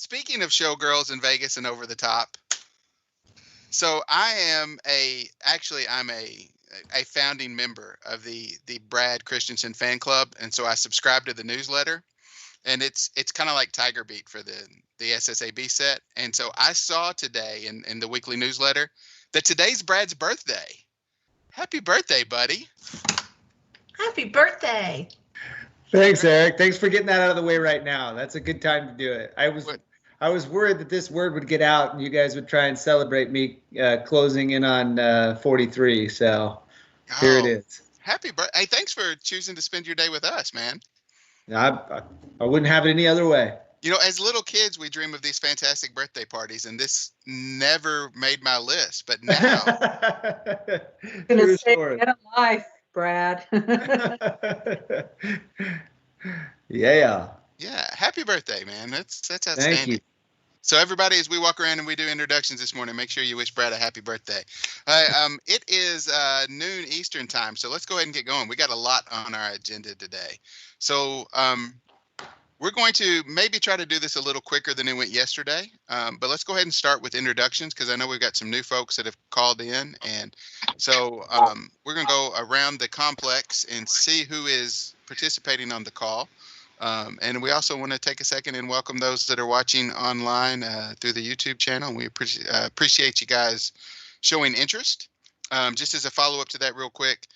Speaking of showgirls in Vegas and over the top, so I'm a founding member of the Brad Christensen fan club, and so I subscribe to the newsletter, and it's kind of like Tiger Beat for the SSAB set. And so I saw today in the weekly newsletter that today's Brad's birthday. Happy birthday, buddy. Happy birthday. Thanks, Eric. Thanks for getting that out of the way right now. That's a good time to do it. I was worried that this word would get out and you guys would try and celebrate me closing in on 43. So here it is. Happy birthday. Hey, thanks for choosing to spend your day with us, man. I wouldn't have it any other way. You know, as little kids, we dream of these fantastic birthday parties, and this never made my list. But now, I'm gonna say, get a life, Brad. Yeah. Happy birthday, man. That's outstanding. Thank you. So everybody, as we walk around and we do introductions this morning, make sure you wish Brad a happy birthday. It is noon Eastern time, so let's go ahead and get going. We got a lot on our agenda today. So we're going to maybe try to do this a little quicker than it went yesterday, but let's go ahead and start with introductions because I know we've got some new folks that have called in. And so we're going to go around the complex and see who is participating on the call. And we also want to take a second and welcome those that are watching online through the YouTube channel. We appreciate you guys showing interest. Just as a follow-up to that real quick,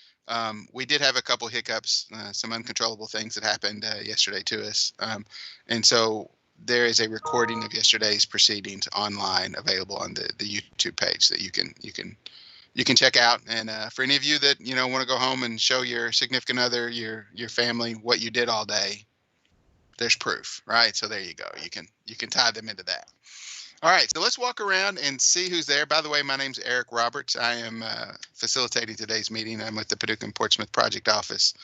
we did have a couple hiccups, some uncontrollable things that happened yesterday to us. And so there is a recording of yesterday's proceedings online available on the YouTube page that you can check out. And for any of you that want to go home and show your significant other, your family, what you did all day, there's proof, right? So there you go. You can tie them into that. All right, so let's walk around and see who's there. By the way, my name's Eric Roberts. I am facilitating today's meeting. I'm with the Paducah and Portsmouth Project Office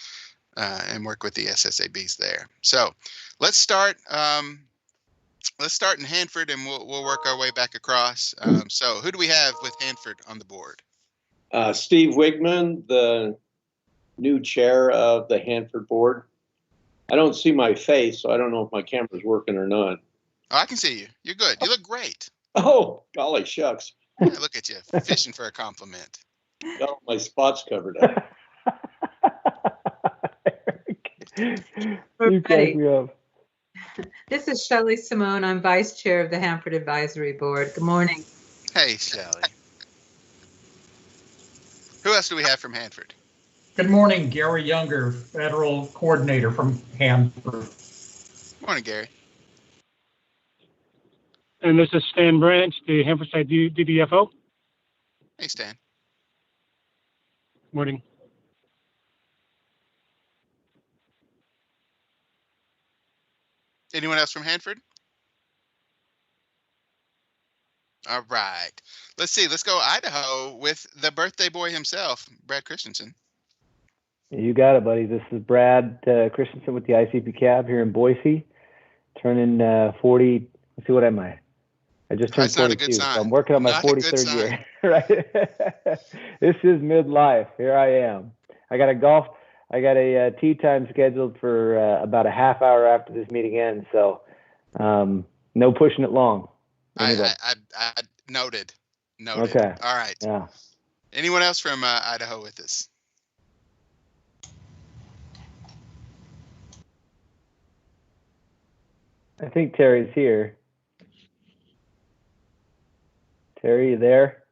and work with the SSABs there. So let's start. Let's start in Hanford, and we'll work our way back across. So who do we have with Hanford on the board? Steve Wigman, the new chair of the Hanford board. I don't see my face, so I don't know if my camera's working or not. Oh, I can see you. You're good. You look great. Oh, golly shucks. Yeah, look at you, fishing for a compliment. Got all my spots covered up. You crack me up. This is Shelley Simone. I'm vice chair of the Hanford Advisory Board. Good morning. Hey, Shelley. Who else do we have from Hanford? Good morning, Gary Younger, Federal Coordinator from Hanford. Morning, Gary. And this is Stan Branch, the Hanford DDFO. Hey, Stan. Morning. Anyone else from Hanford? All right. Let's see. Let's go Idaho with the birthday boy himself, Brad Christensen. You got it, buddy. This is Brad Christensen with the ICP Cab here in Boise, turning 40. Let's see, what am I? I just turned 42, so I'm working on my 43rd year. Right? This is midlife. Here I am. I got a tea time scheduled for about a half hour after this meeting ends, so no pushing it long. I noted. Okay. All right. Yeah. Anyone else from Idaho with us? I think Terry's here. Terry, you there?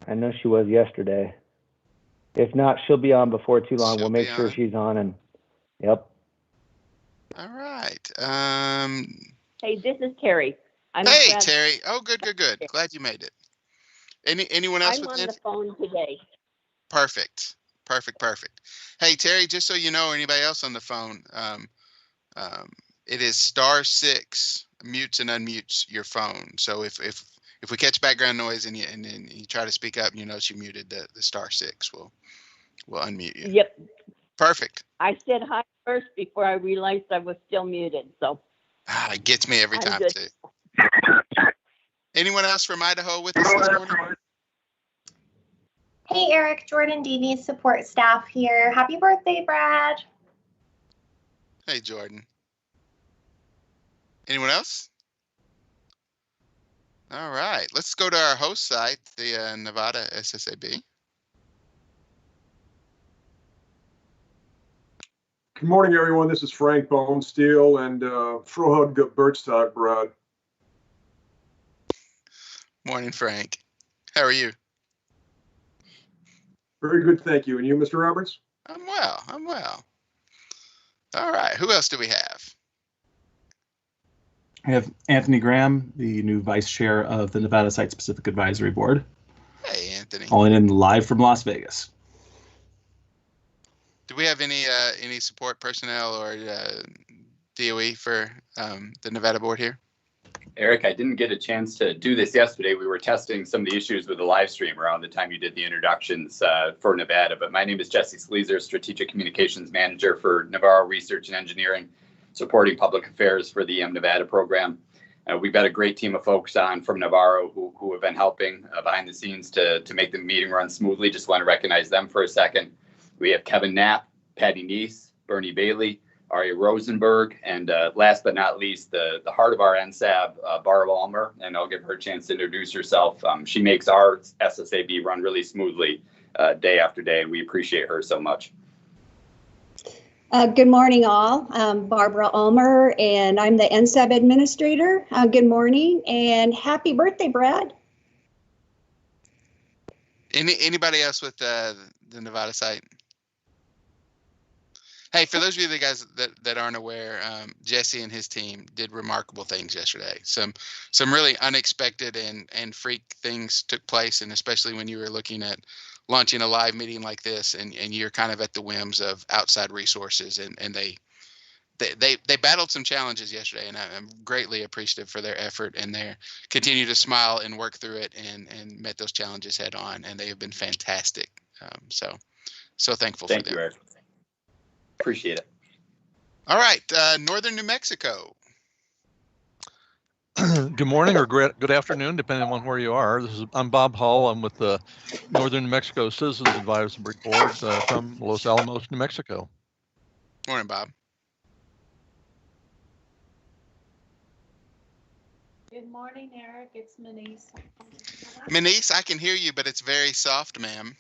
I know she was yesterday. If not, she'll be on before too long. We'll make sure she's on. And yep. All right. Hey, this is Terry. Hey, Terry. Oh, good. Glad you made it. Anyone else? I'm on the phone today. Perfect. Hey, Terry, just so you know, or anybody else on the phone, it is *6 mutes and unmutes your phone. So if we catch background noise and you try to speak up, and you notice you muted, the *6 will unmute you. Yep. Perfect. I said hi first before I realized I was still muted. So it gets me every time too. Anyone else from Idaho with us this morning? Hey, Eric, Jordan Davies, support staff here. Happy birthday, Brad. Hey, Jordan. Anyone else? All right, let's go to our host site, the Nevada SSAB. Good morning, everyone. This is Frank Bonesteel, and Frohud Bertstag, Brad. Morning, Frank. How are you? Very good, thank you. And you, Mr. Roberts? I'm well. I'm well. All right. Who else do we have? I have Anthony Graham, the new vice chair of the Nevada Site-Specific Advisory Board. Hey, Anthony. Calling in live from Las Vegas. Do we have any support personnel or DOE for the Nevada board here? Eric, I didn't get a chance to do this yesterday. We were testing some of the issues with the live stream around the time you did the introductions for Nevada. But my name is Jesse Sleezer, Strategic Communications Manager for Navarro Research and Engineering, supporting public affairs for the Nevada program. We've got a great team of folks on from Navarro who have been helping behind the scenes to make the meeting run smoothly. Just want to recognize them for a second. We have Kevin Knapp, Patty Neese, Bernie Bailey, Aria Rosenberg, and last but not least, the heart of our NSAB, Barb Almer, and I'll give her a chance to introduce herself. She makes our SSAB run really smoothly day after day, and we appreciate her so much. Good morning, all. I'm Barbara Ulmer, and I'm the NSAB administrator. Good morning, and happy birthday, Brad. Anybody else with the Nevada site? Hey, for those of you guys that aren't aware, Jesse and his team did remarkable things yesterday. Some really unexpected and freak things took place, and especially when you were looking at launching a live meeting like this, and you're kind of at the whims of outside resources, and they battled some challenges yesterday, and I'm greatly appreciative for their effort, and they continue to smile and work through it and met those challenges head on, and they have been fantastic. So thankful for them. Thank you, Eric. Appreciate it. All right, Northern New Mexico. Good morning or good afternoon, depending on where you are. I'm Bob Hall. I'm with the Northern New Mexico Citizens Advisory Board from Los Alamos, New Mexico. Morning, Bob. Good morning, Eric. It's Manise. Manise, I can hear you, but it's very soft, ma'am.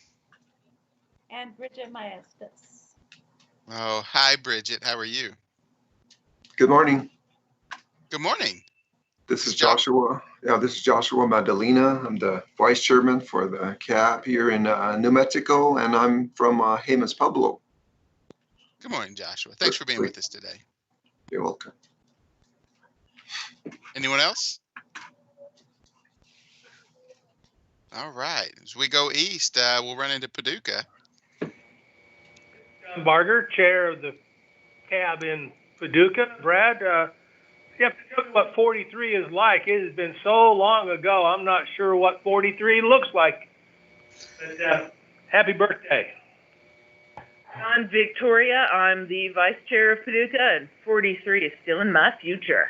And Bridget Maestas. Oh, hi, Bridget. How are you? Good morning. Good morning. This is Joshua. Yeah, this is Joshua Madalena. I'm the vice chairman for the CAB here in New Mexico, and I'm from Jemez Pueblo. Good morning, Joshua. Thanks for being with us today. You're welcome. Anyone else? All right. As we go east, we'll run into Paducah. John Barger, chair of the CAB in Paducah. Brad, you have to tell me what 43 is like. It has been so long ago, I'm not sure what 43 looks like. But, happy birthday. I'm Victoria. I'm the vice chair of Paducah, and 43 is still in my future.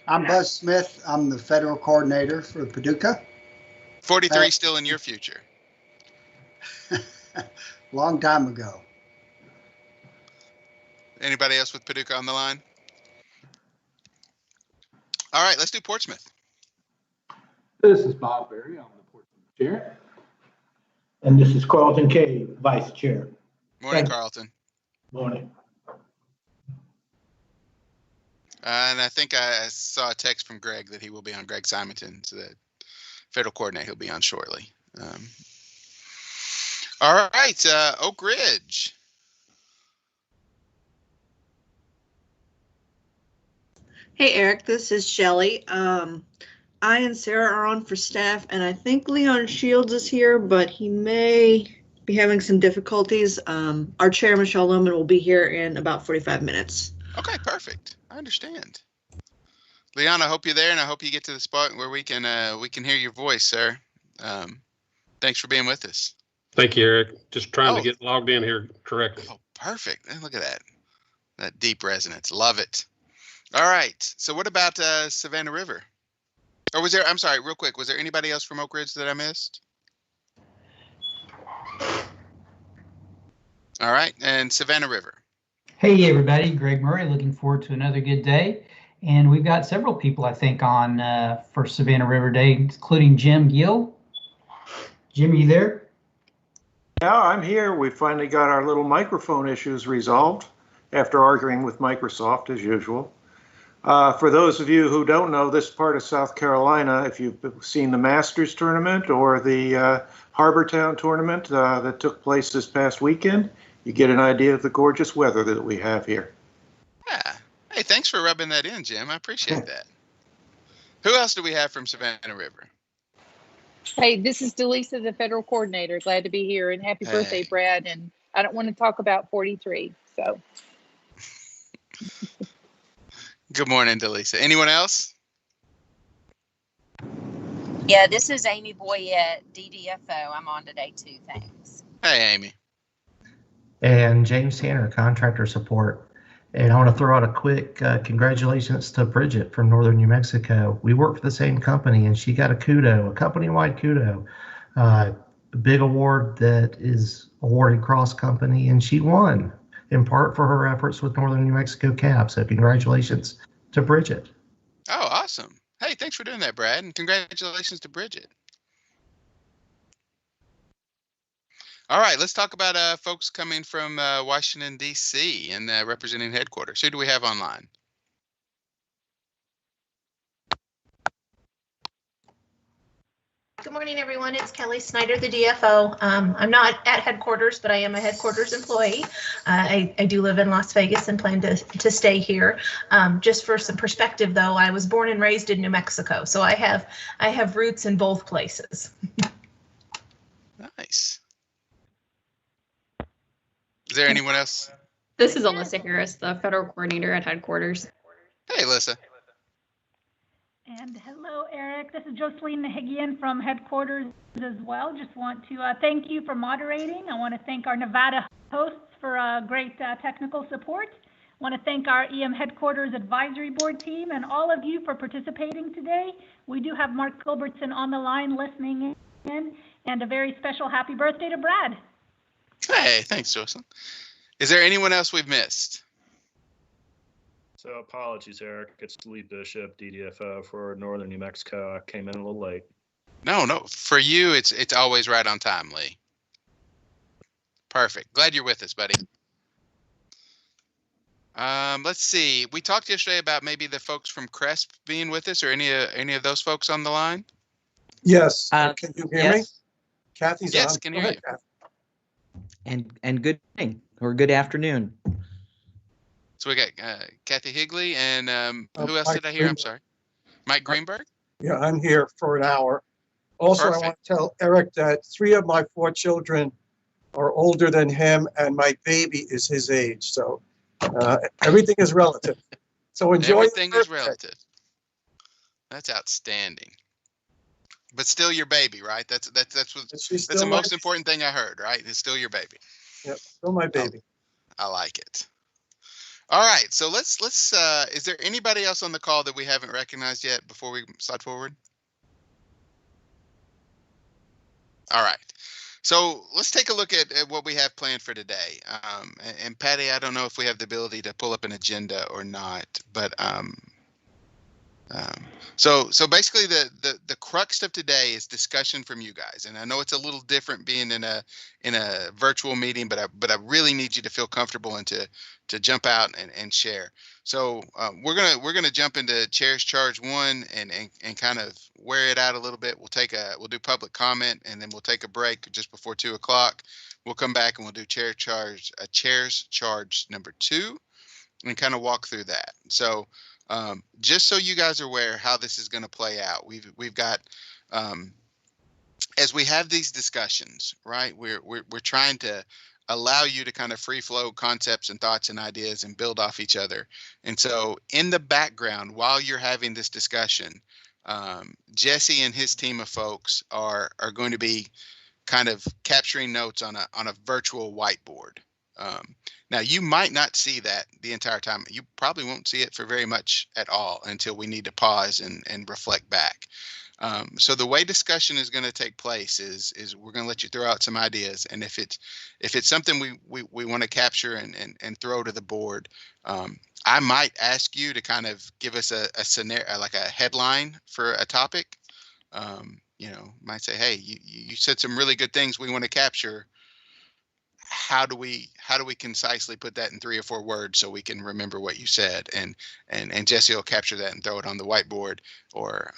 I'm Buzz Smith. I'm the federal coordinator for Paducah. 43 still in your future. Long time ago. Anybody else with Paducah on the line? All right, let's do Portsmouth. This is Bob Berry. I'm the Portsmouth chair. And this is Carlton Kay, vice chair. Morning, Carlton. Morning. And I think I saw a text from Greg that he will be on, Greg Simonton, so that federal coordinator he'll be on shortly. All right, Oak Ridge. Hey, Eric, this is Shelly. I and Sarah are on for staff, and I think Leon Shields is here, but he may be having some difficulties. Our chair, Michelle Lohman, will be here in about 45 minutes. Okay, perfect. I understand. Leon, I hope you're there, and I hope you get to the spot where we can hear your voice, sir. Thanks for being with us. Thank you, Eric. Just trying to get logged in here correctly. Oh, perfect. And look at that. That deep resonance. Love it. All right. So what about Savannah River? Or was there, I'm sorry, real quick, was there anybody else from Oak Ridge that I missed? All right. And Savannah River. Hey everybody, Greg Murray, looking forward to another good day. And we've got several people, I think, on for Savannah River Day, including Jim Gill. Jim, you there? Yeah, I'm here. We finally got our little microphone issues resolved after arguing with Microsoft as usual. For those of you who don't know this part of South Carolina, if you've seen the Masters tournament or the Harbortown tournament that took place this past weekend, you get an idea of the gorgeous weather that we have here. Yeah. Hey, thanks for rubbing that in, Jim. I appreciate that. Who else do we have from Savannah River? Hey, this is Delisa, the federal coordinator. Glad to be here, and happy birthday, Brad. And I don't want to talk about 43, so. Good morning, Delisa. Anyone else? Yeah, this is Amy Boyette, DDFO. I'm on today too, thanks. Hey, Amy. And James Tanner, contractor support. And I want to throw out a quick congratulations to Bridget from Northern New Mexico. We work for the same company, and she got a kudo, a company-wide kudo, a big award that is awarded cross-company, and she won in part for her efforts with Northern New Mexico CAB. So congratulations to Bridget. Oh, awesome. Hey, thanks for doing that, Brad, and congratulations to Bridget. All right, let's talk about folks coming from Washington, D.C. and representing headquarters. Who do we have online? Good morning, everyone. It's Kelly Snyder, the DFO. I'm not at headquarters, but I am a headquarters employee. I do live in Las Vegas and plan to stay here. Just for some perspective, though, I was born and raised in New Mexico, so I have roots in both places. Nice. Is there anyone else? This is Alyssa Harris, the federal coordinator at headquarters. Hey, Alyssa. And hello, Eric. This is Jocelyn Nahigian from headquarters as well. Just want to thank you for moderating. I want to thank our Nevada hosts for great technical support. I want to thank our EM headquarters advisory board team and all of you for participating today. We do have Mark Culbertson on the line listening in, and a very special happy birthday to Brad. Hey, thanks, Jocelyn. Is there anyone else we've missed? So apologies, Eric. It's Lee Bishop, DDFO for Northern New Mexico. I came in a little late. No. For you, it's always right on time, Lee. Perfect. Glad you're with us, buddy. Let's see. We talked yesterday about maybe the folks from CRESP being with us, or any of those folks on the line. Yes. Can you hear me? Kathy's on. Yes, can hear you. Kathy. And good evening or good afternoon. So we got Kathy Higley and who else Mike did I hear? I'm Greenberg. sorry. Mike Greenberg? Yeah, I'm here for an hour. Also, Perfect. I want to tell Eric that 3 of my 4 children are older than him, and my baby is his age. So everything is relative. So enjoy. Everything is relative. That's outstanding. But still your baby, right? That's the most important thing I heard, right? It's still your baby. Yep, still my baby. I like it. All right, so let's is there anybody else on the call that we haven't recognized yet before we slide forward? All right, so let's take a look at what we have planned for today. And Patty, I don't know if we have the ability to pull up an agenda or not, but so basically the crux of today is discussion from you guys, and I know it's a little different being in a virtual meeting, but I really need you to feel comfortable and to jump out and share. So we're gonna jump into Chair's Charge 1 and kind of wear it out a little bit. We'll do public comment, and then we'll take a break just before 2 o'clock. We'll come back and we'll do Chair's Charge number 2 and kind of walk through that. So just so you guys are aware how this is going to play out, we've got as we have these discussions, right? We're trying to allow you to kind of free flow concepts and thoughts and ideas and build off each other. And so in the background, while you're having this discussion, Jesse and his team of folks are going to be kind of capturing notes on a virtual whiteboard. Now, you might not see that the entire time. You probably won't see it for very much at all until we need to pause and reflect back. So the way discussion is going to take place is we're going to let you throw out some ideas, and if it's something we want to capture and throw to the board, I might ask you to kind of give us a scenario, like a headline for a topic. Might say, hey, you said some really good things we want to capture. How do we concisely put that in 3 or 4 words so we can remember what you said? And Jesse will capture that and throw it on the whiteboard, or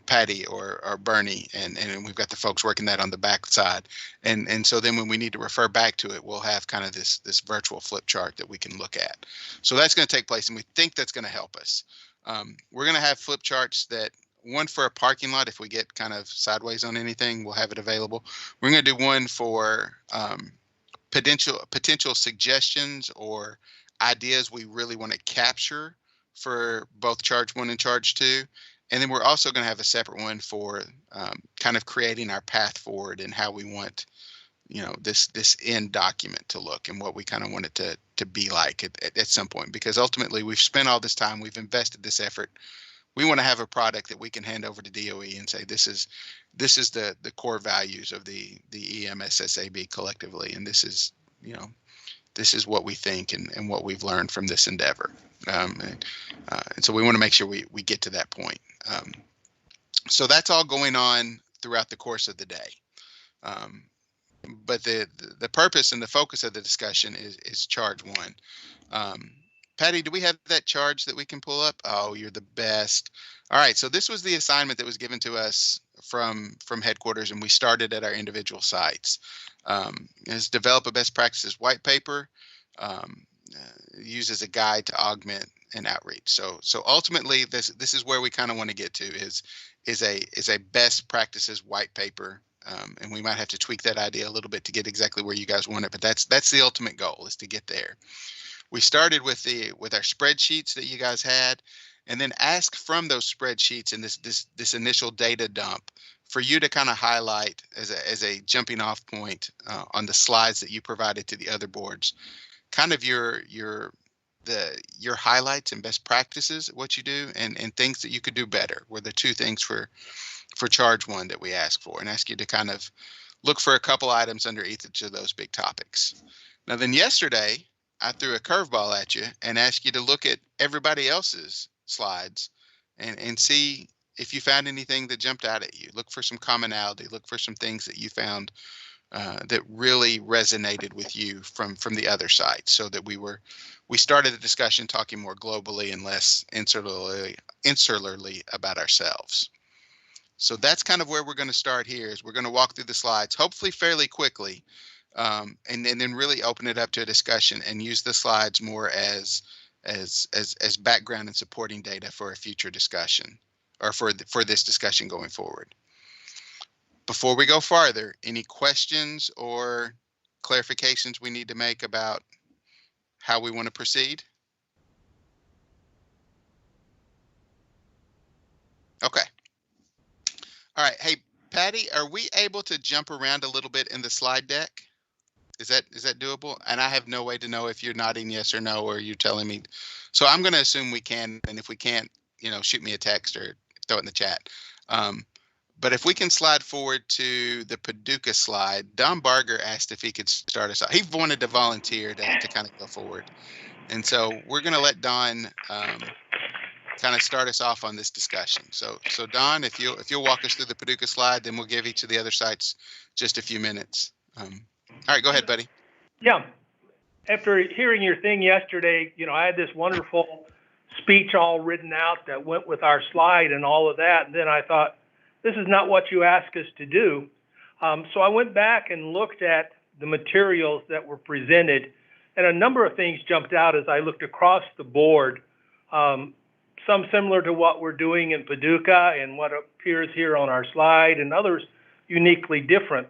Patty or Bernie, and we've got the folks working that on the back side. And so then when we need to refer back to it, we'll have kind of this virtual flip chart that we can look at. So that's going to take place, and we think that's going to help us. We're going to have flip charts that, one for a parking lot, if we get kind of sideways on anything, we'll have it available. We're going to do one for potential suggestions or ideas we really want to capture for both charge 1 and charge 2. And then we're also going to have a separate one for kind of creating our path forward and how we want, this end document to look, and what we kind of want it to be like at some point. Because ultimately, we've spent all this time, we've invested this effort. We want to have a product that we can hand over to DOE and say, this is the core values of the EMS SSAB collectively, and this is what we think and what we've learned from this endeavor. And so we want to make sure we get to that point. So that's all going on throughout the course of the day. But the purpose and the focus of the discussion is charge 1. Patty, do we have that charge that we can pull up? Oh, you're the best. All right, so this was the assignment that was given to us from headquarters, and we started at our individual sites. Is develop a best practices white paper, use as a guide to augment and outreach. So ultimately, this is where we kind of want to get to is a best practices white paper. And we might have to tweak that idea a little bit to get exactly where you guys want it, but that's the ultimate goal, is to get there. We started with our spreadsheets that you guys had, and then ask from those spreadsheets and this initial data dump for you to kind of highlight as a jumping off point on the slides that you provided to the other boards, kind of your highlights and best practices, what you do, and things that you could do better were the 2 things for charge 1 that we ask for, and ask you to kind of look for a couple items under each of those big topics. Now then, yesterday, I threw a curveball at you and asked you to look at everybody else's slides and see if you found anything that jumped out at you. Look for some commonality, look for some things that you found that really resonated with you from the other sites, so that we started the discussion talking more globally and less insularly about ourselves. So that's kind of where we're going to start here. Is we're going to walk through the slides, hopefully fairly quickly, and then really open it up to a discussion and use the slides more as background and supporting data for a future discussion, or for this discussion going forward. Before we go farther, any questions or clarifications we need to make about how we want to proceed? Okay. All right. Hey, Patty, are we able to jump around a little bit in the slide deck? Is that doable? And I have no way to know if you're nodding yes or no, or you're telling me. So I'm going to assume we can, and if we can't, shoot me a text or throw it in the chat. But if we can slide forward to the Paducah slide, Don Barger asked if he could start us off. He wanted to volunteer to kind of go forward. And so we're going to let Don kind of start us off on this discussion. So Don, if you'll walk us through the Paducah slide, then we'll give each of the other sites just a few minutes. All right, go ahead, buddy. Yeah. After hearing your thing yesterday, I had this wonderful speech all written out that went with our slide and all of that. And then I thought, this is not what you asked us to do. So I went back and looked at the materials that were presented, and a number of things jumped out as I looked across the board. Some similar to what we're doing in Paducah and what appears here on our slide, and others uniquely different.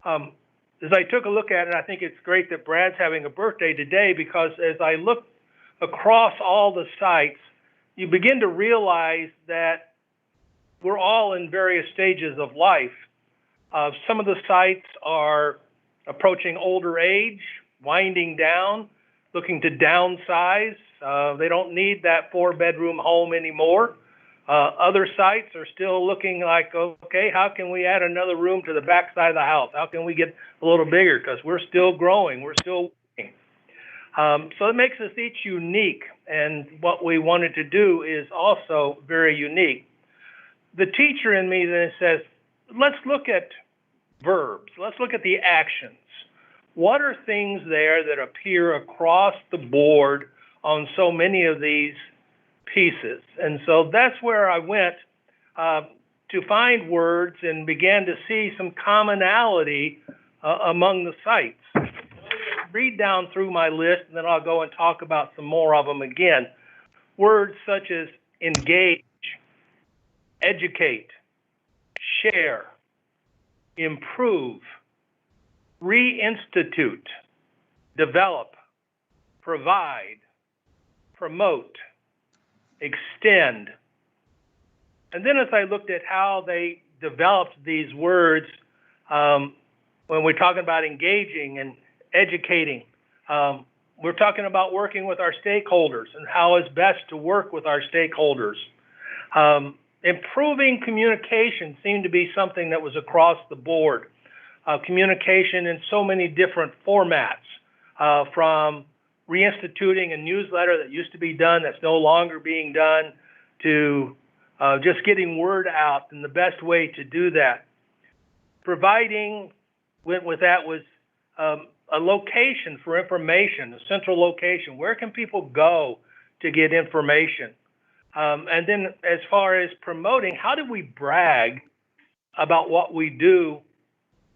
As I took a look at it, I think it's great that Brad's having a birthday today, because as I look across all the sites, you begin to realize that we're all in various stages of life. Some of the sites are approaching older age, winding down, looking to downsize. They don't need that 4-bedroom home anymore. Other sites are still looking like, okay, how can we add another room to the back side of the house? How can we get a little bigger? Because we're still growing, we're still working. So it makes us each unique, and what we wanted to do is also very unique. The teacher in me then says, let's look at verbs, let's look at the actions. What are things there that appear across the board on so many of these pieces? And so that's where I went to find words and began to see some commonality among the sites. Read down through my list, and then I'll go and talk about some more of them again. Words such as engage, educate, share, improve, reinstitute, develop, provide, promote, extend. And then as I looked at how they developed these words, when we're talking about engaging and educating, we're talking about working with our stakeholders and how it's best to work with our stakeholders. Improving communication seemed to be something that was across the board. Communication in so many different formats, from reinstituting a newsletter that used to be done that's no longer being done, to just getting word out, and the best way to do that. Providing with that was a location for information, a central location. Where can people go to get information? And then as far as promoting, how do we brag about what we do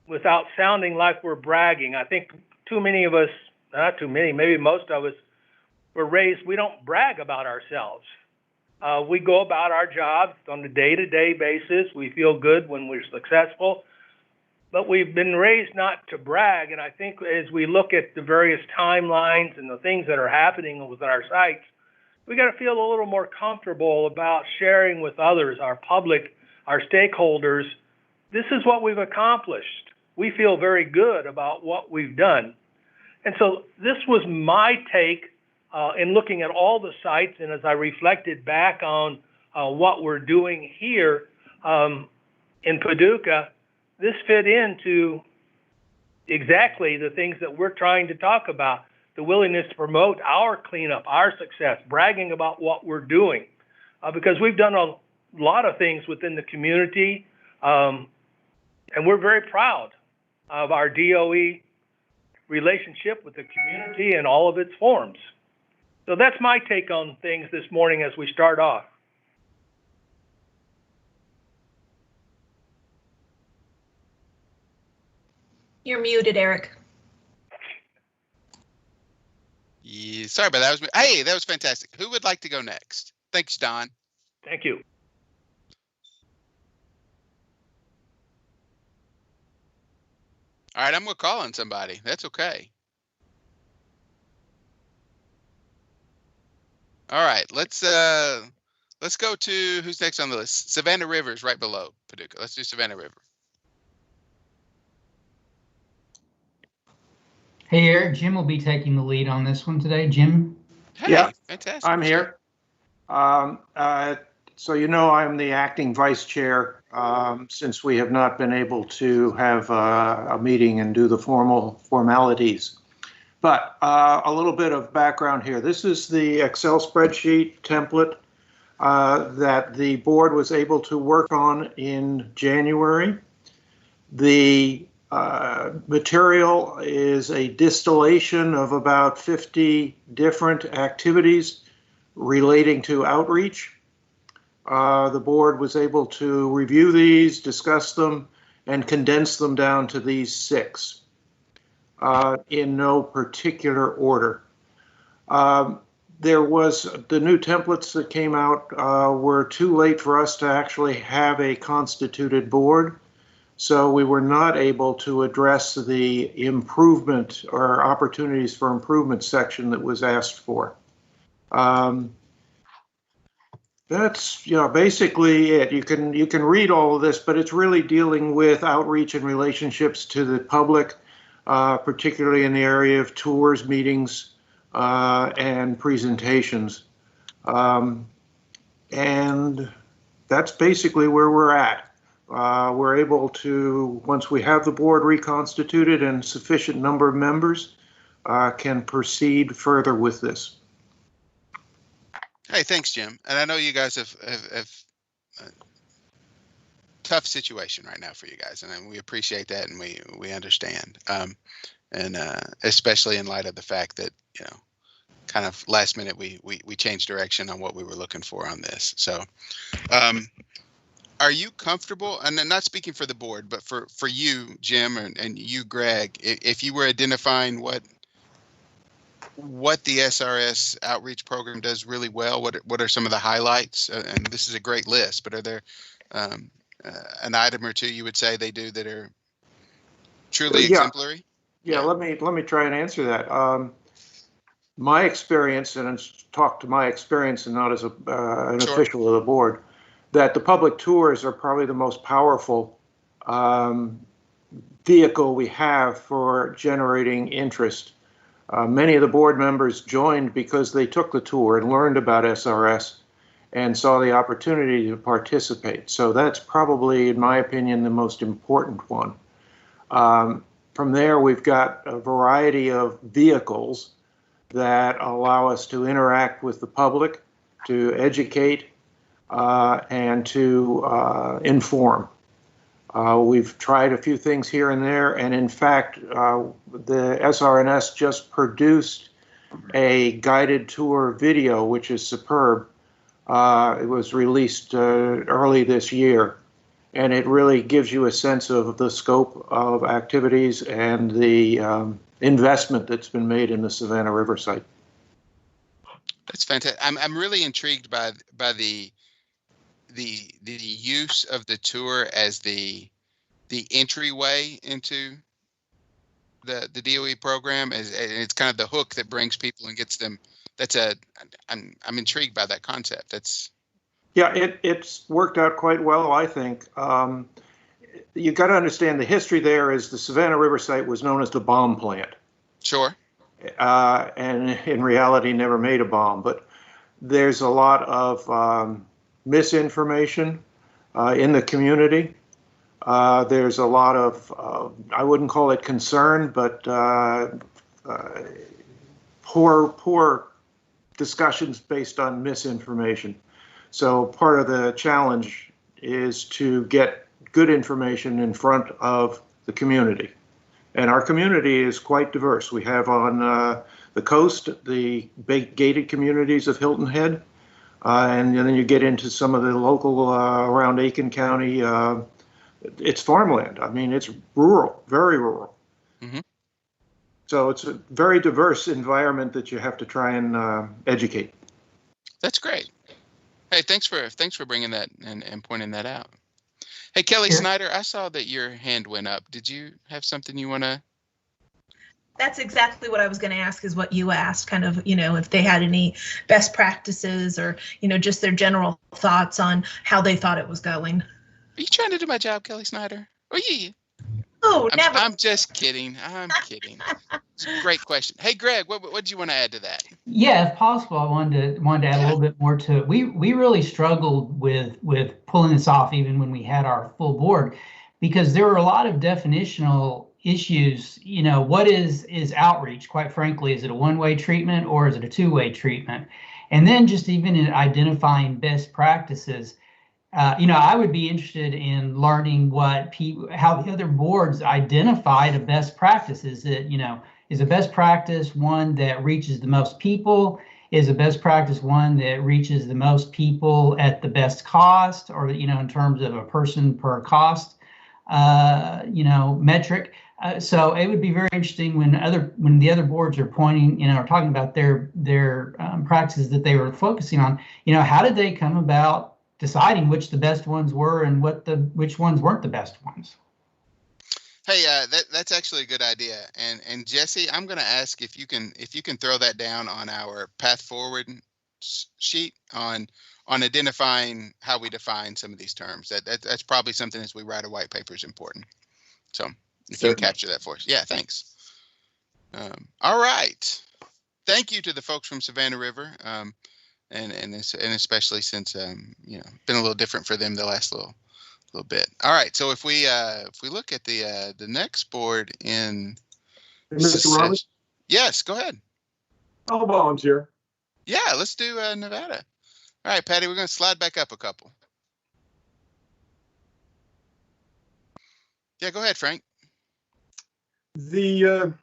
without sounding like we're bragging? I think too many of us, not too many, maybe most of us, were raised, we don't brag about ourselves. We go about our jobs on a day-to-day basis. We feel good when we're successful, but we've been raised not to brag. And I think as we look at the various timelines and the things that are happening with our sites, we got to feel a little more comfortable about sharing with others, our public, our stakeholders. This is what we've accomplished. We feel very good about what we've done. And so this was my take in looking at all the sites, and as I reflected back on what we're doing here in Paducah, this fit into exactly the things that we're trying to talk about. The willingness to promote our cleanup, our success, bragging about what we're doing, because we've done a lot of things within the community, and we're very proud of our DOE relationship with the community in all of its forms. So that's my take on things this morning as we start off. You're muted, Eric. Yeah, sorry about that. Was me. Hey, that was fantastic. Who would like to go next? Thanks, Don. Thank you. All right, I'm gonna call on somebody. That's okay. All right, let's go to who's next on the list. Savannah River's right below Paducah. Let's do Savannah River. Hey, Eric, Jim will be taking the lead on this one today. Jim? Hey, yeah, fantastic. I'm here. So you know I'm the acting vice chair since we have not been able to have a meeting and do the formalities. But a little bit of background here. This is the Excel spreadsheet template that the board was able to work on in January. The material is a distillation of about 50 different activities relating to outreach. The board was able to review these, discuss them, and condense them down to these 6 in no particular order. There was the new templates that came out were too late for us to actually have a constituted board. So we were not able to address the improvement or opportunities for improvement section that was asked for. That's basically it. You can read all of this, but it's really dealing with outreach and relationships to the public, particularly in the area of tours, meetings, and presentations. And that's basically where we're at. We're able to, once we have the board reconstituted and sufficient number of members, can proceed further with this. Hey, thanks, Jim. And I know you guys have a tough situation right now for you guys, and we appreciate that, and we understand. And especially in light of the fact that, you know, kind of last minute we changed direction on what we were looking for on this. So are you comfortable, and I'm not speaking for the board, but for you, Jim, and you, Greg, if you were identifying what the SRS outreach program does really well, what are some of the highlights? And this is a great list, but are there an item or two you would say they do that are truly exemplary? Yeah, let me try and answer that. My experience, and it's talk to my experience and not as an official of the board, that the public tours are probably the most powerful vehicle we have for generating interest. Many of the board members joined because they took the tour and learned about SRS and saw the opportunity to participate. So that's probably, in my opinion, the most important one. From there, we've got a variety of vehicles that allow us to interact with the public, to educate, and to inform. We've tried a few things here and there, and in fact, the SRNS just produced a guided tour video, which is superb. It was released early this year, and it really gives you a sense of the scope of activities and the investment that's been made in the Savannah River site. That's fantastic. I'm really intrigued by the use of the tour as the entryway into the DOE program, and it's kind of the hook that brings people and gets them. I'm intrigued by that concept. It's worked out quite well, I think. You got to understand the history there is the Savannah River site was known as the bomb plant. Sure. And in reality never made a bomb, but there's a lot of misinformation in the community. There's a lot of, I wouldn't call it concern, but poor discussions based on misinformation. So part of the challenge is to get good information in front of the community. And our community is quite diverse. We have on the coast, the gated communities of Hilton Head, and then you get into some of the local around Aiken County. It's farmland. I mean, it's rural, very rural. Mm-hmm. So it's a very diverse environment that you have to try and educate. That's great. Hey, thanks for bringing that and pointing that out. Hey, Kelly Snyder, I saw that your hand went up. Did you have something you want to? That's exactly what I was going to ask, is what you asked, kind of, if they had any best practices or, just their general thoughts on how they thought it was going. Are you trying to do my job, Kelly Snyder? Oh, yeah. Oh, never. I'm just kidding. I'm kidding. It's a great question. Hey, Greg, what do you want to add to that? Yeah, if possible, I wanted to add a little bit more to it. We really struggled with pulling this off even when we had our full board, because there were a lot of definitional issues. What is outreach? Quite frankly, is it a one-way treatment or is it a two-way treatment? And then just even in identifying best practices. I would be interested in learning how the other boards identified a best practice. Is a best practice one that reaches the most people? Is a best practice one that reaches the most people at the best cost, or in terms of a person per cost, metric? So it would be very interesting when the other boards are pointing, are talking about their practices that they were focusing on. How did they come about deciding which the best ones were and which ones weren't the best ones? Hey, that's actually a good idea. And Jesse, I'm going to ask if you can throw that down on our path forward sheet on identifying how we define some of these terms. That's probably something as we write a white paper is important. So if you can capture that for us. Yeah, thanks. All right. Thank you to the folks from Savannah River. and especially since you know, been a little different for them the last little bit. All right, so if we look at the next board in Mr. Roberts? Yes, go ahead. I'll volunteer. Yeah, let's do Nevada. All right, Patty, we're going to slide back up a couple. Yeah, go ahead, Frank. The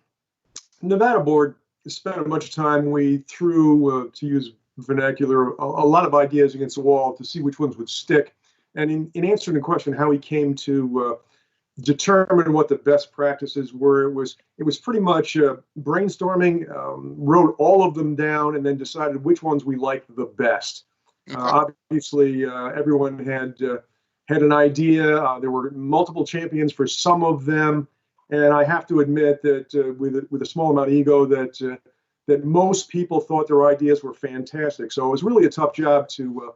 Nevada board spent a bunch of time. We threw, to use vernacular, a lot of ideas against the wall to see which ones would stick. And in answering the question how we came to determine what the best practices were, it was pretty much brainstorming, wrote all of them down, and then decided which ones we liked the best. Obviously, everyone had an idea. There were multiple champions for some of them, and I have to admit that with a small amount of ego, that most people thought their ideas were fantastic. So it was really a tough job to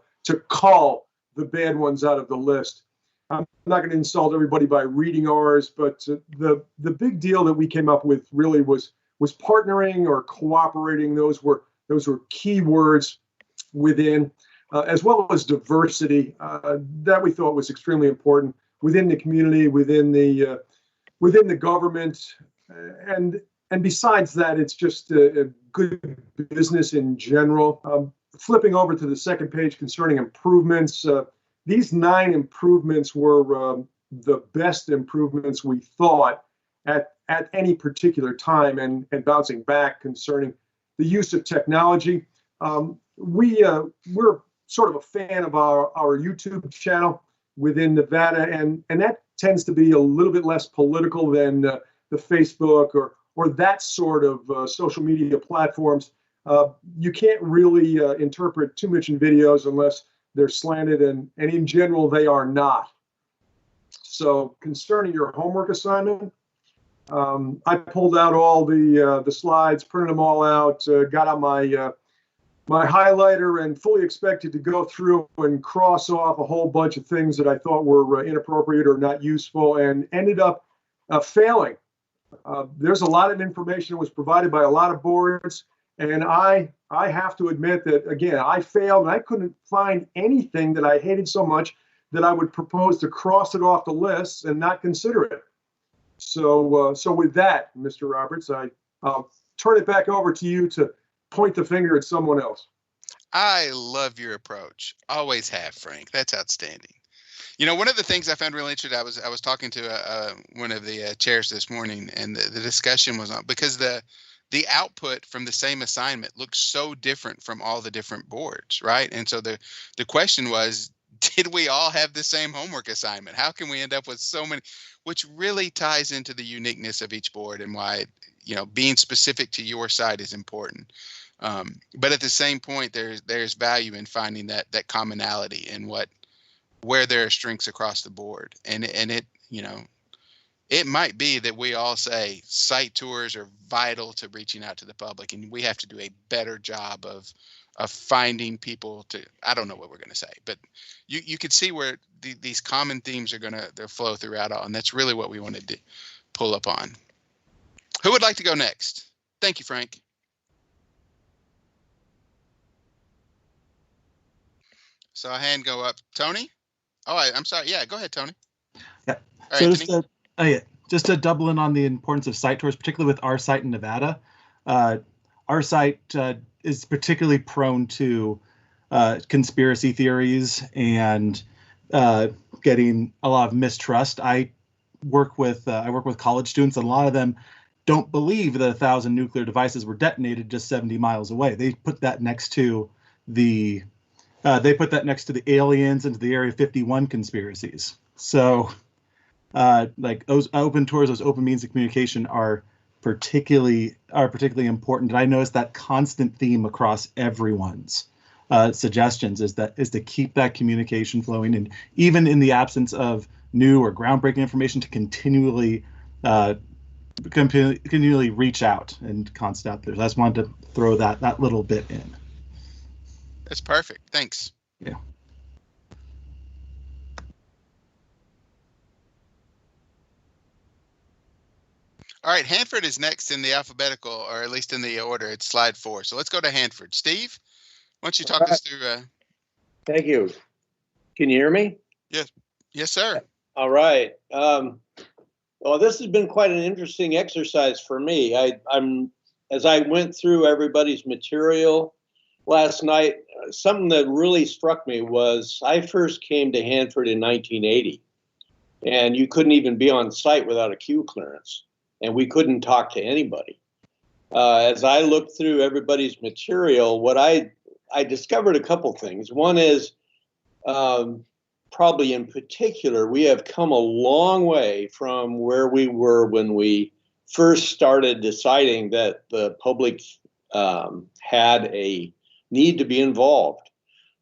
cull the bad ones out of the list. I'm not going to insult everybody by reading ours, but the big deal that we came up with really was partnering or cooperating. Those were key words within, as well as diversity, that we thought was extremely important within the community, within the government, and besides that, it's just a good business in general. Flipping over to the second page concerning improvements, these 9 improvements were the best improvements we thought at any particular time. And bouncing back concerning the use of technology, we're sort of a fan of our YouTube channel within Nevada, and that tends to be a little bit less political than the Facebook or that sort of social media platforms. You can't really interpret too much in videos unless they're slanted, and in general, they are not. So concerning your homework assignment, I pulled out all the slides, printed them all out, got out my highlighter, and fully expected to go through and cross off a whole bunch of things that I thought were inappropriate or not useful, and ended up failing. There's a lot of information that was provided by a lot of boards, and I have to admit that, again, I failed, and I couldn't find anything that I hated so much that I would propose to cross it off the list and not consider it. So with that, Mr. Roberts, I'll turn it back over to you to point the finger at someone else. I love your approach. Always have, Frank. That's outstanding. You know, one of the things I found really interesting, I was talking to one of the chairs this morning, and the discussion was on, because the output from the same assignment looks so different from all the different boards, right? And so the question was, did we all have the same homework assignment? How can we end up with so many, which really ties into the uniqueness of each board and why, you know, being specific to your site is important. But at the same point, there's value in finding that commonality in where there are strengths across the board. And it, you know, it might be that we all say site tours are vital to reaching out to the public, and we have to do a better job of finding people to, I don't know what we're going to say, but you can see where these common themes are going to flow throughout all, and that's really what we wanted to pull up on. Who would like to go next? Thank you, Frank. Saw a hand go up. Tony? Oh, I'm sorry. Yeah, go ahead, Tony. Yeah. All So right, just to double in on the importance of site tours, particularly with our site in Nevada. Our site is particularly prone to conspiracy theories and getting a lot of mistrust. I work with college students, and a lot of them don't believe that 1,000 nuclear devices were detonated just 70 miles away. They put that next to the aliens and to the Area 51 conspiracies. So, like those open tours, those open means of communication are particularly important. And I noticed that constant theme across everyone's suggestions is to keep that communication flowing, and even in the absence of new or groundbreaking information, to continually reach out and constant out there. So I just wanted to throw that little bit in. That's perfect. Thanks. Yeah. All right, Hanford is next in the alphabetical, or at least in the order. It's slide 4. So let's go to Hanford. Steve, don't you talk us through? Thank you. Can you hear me? Yes, sir. All right. Well, this has been quite an interesting exercise for me. As I went through everybody's material last night, something that really struck me was I first came to Hanford in 1980, and you couldn't even be on site without a Q clearance, and we couldn't talk to anybody. As I looked through everybody's material, what I discovered a couple things. One is probably in particular, we have come a long way from where we were when we first started deciding that the public had a need to be involved.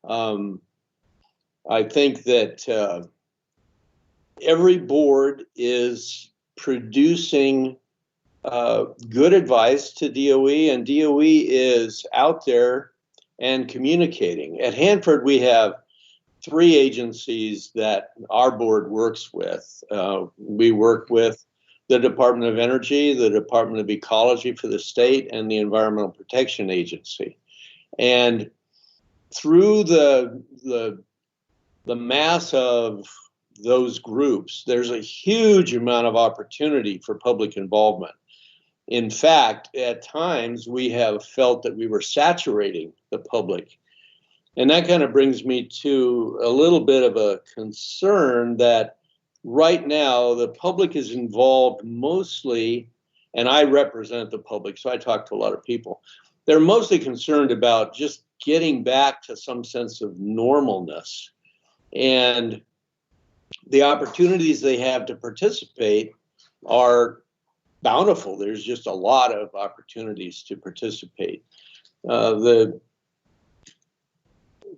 I think that every board is producing good advice to DOE, and DOE is out there and communicating. At Hanford, we have 3 agencies that our board works with. We work with the Department of Energy, the Department of Ecology for the state, and the Environmental Protection Agency. And through the mass of those groups, there's a huge amount of opportunity for public involvement. In fact, at times we have felt that we were saturating the public. And that kind of brings me to a little bit of a concern that right now the public is involved mostly, and I represent the public, so I talk to a lot of people. They're mostly concerned about just getting back to some sense of normalness. And the opportunities they have to participate are bountiful. There's just a lot of opportunities to participate.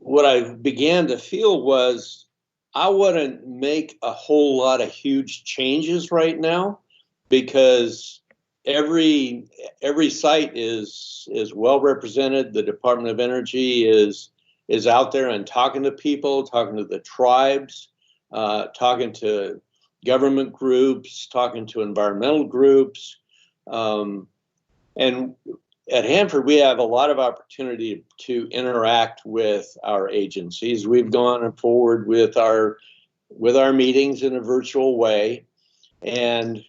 What I began to feel was I wouldn't make a whole lot of huge changes right now, because every site is well represented. The Department of Energy is out there and talking to people, talking to the tribes, talking to government groups, talking to environmental groups. And at Hanford, we have a lot of opportunity to interact with our agencies. We've gone forward with our meetings in a virtual way, and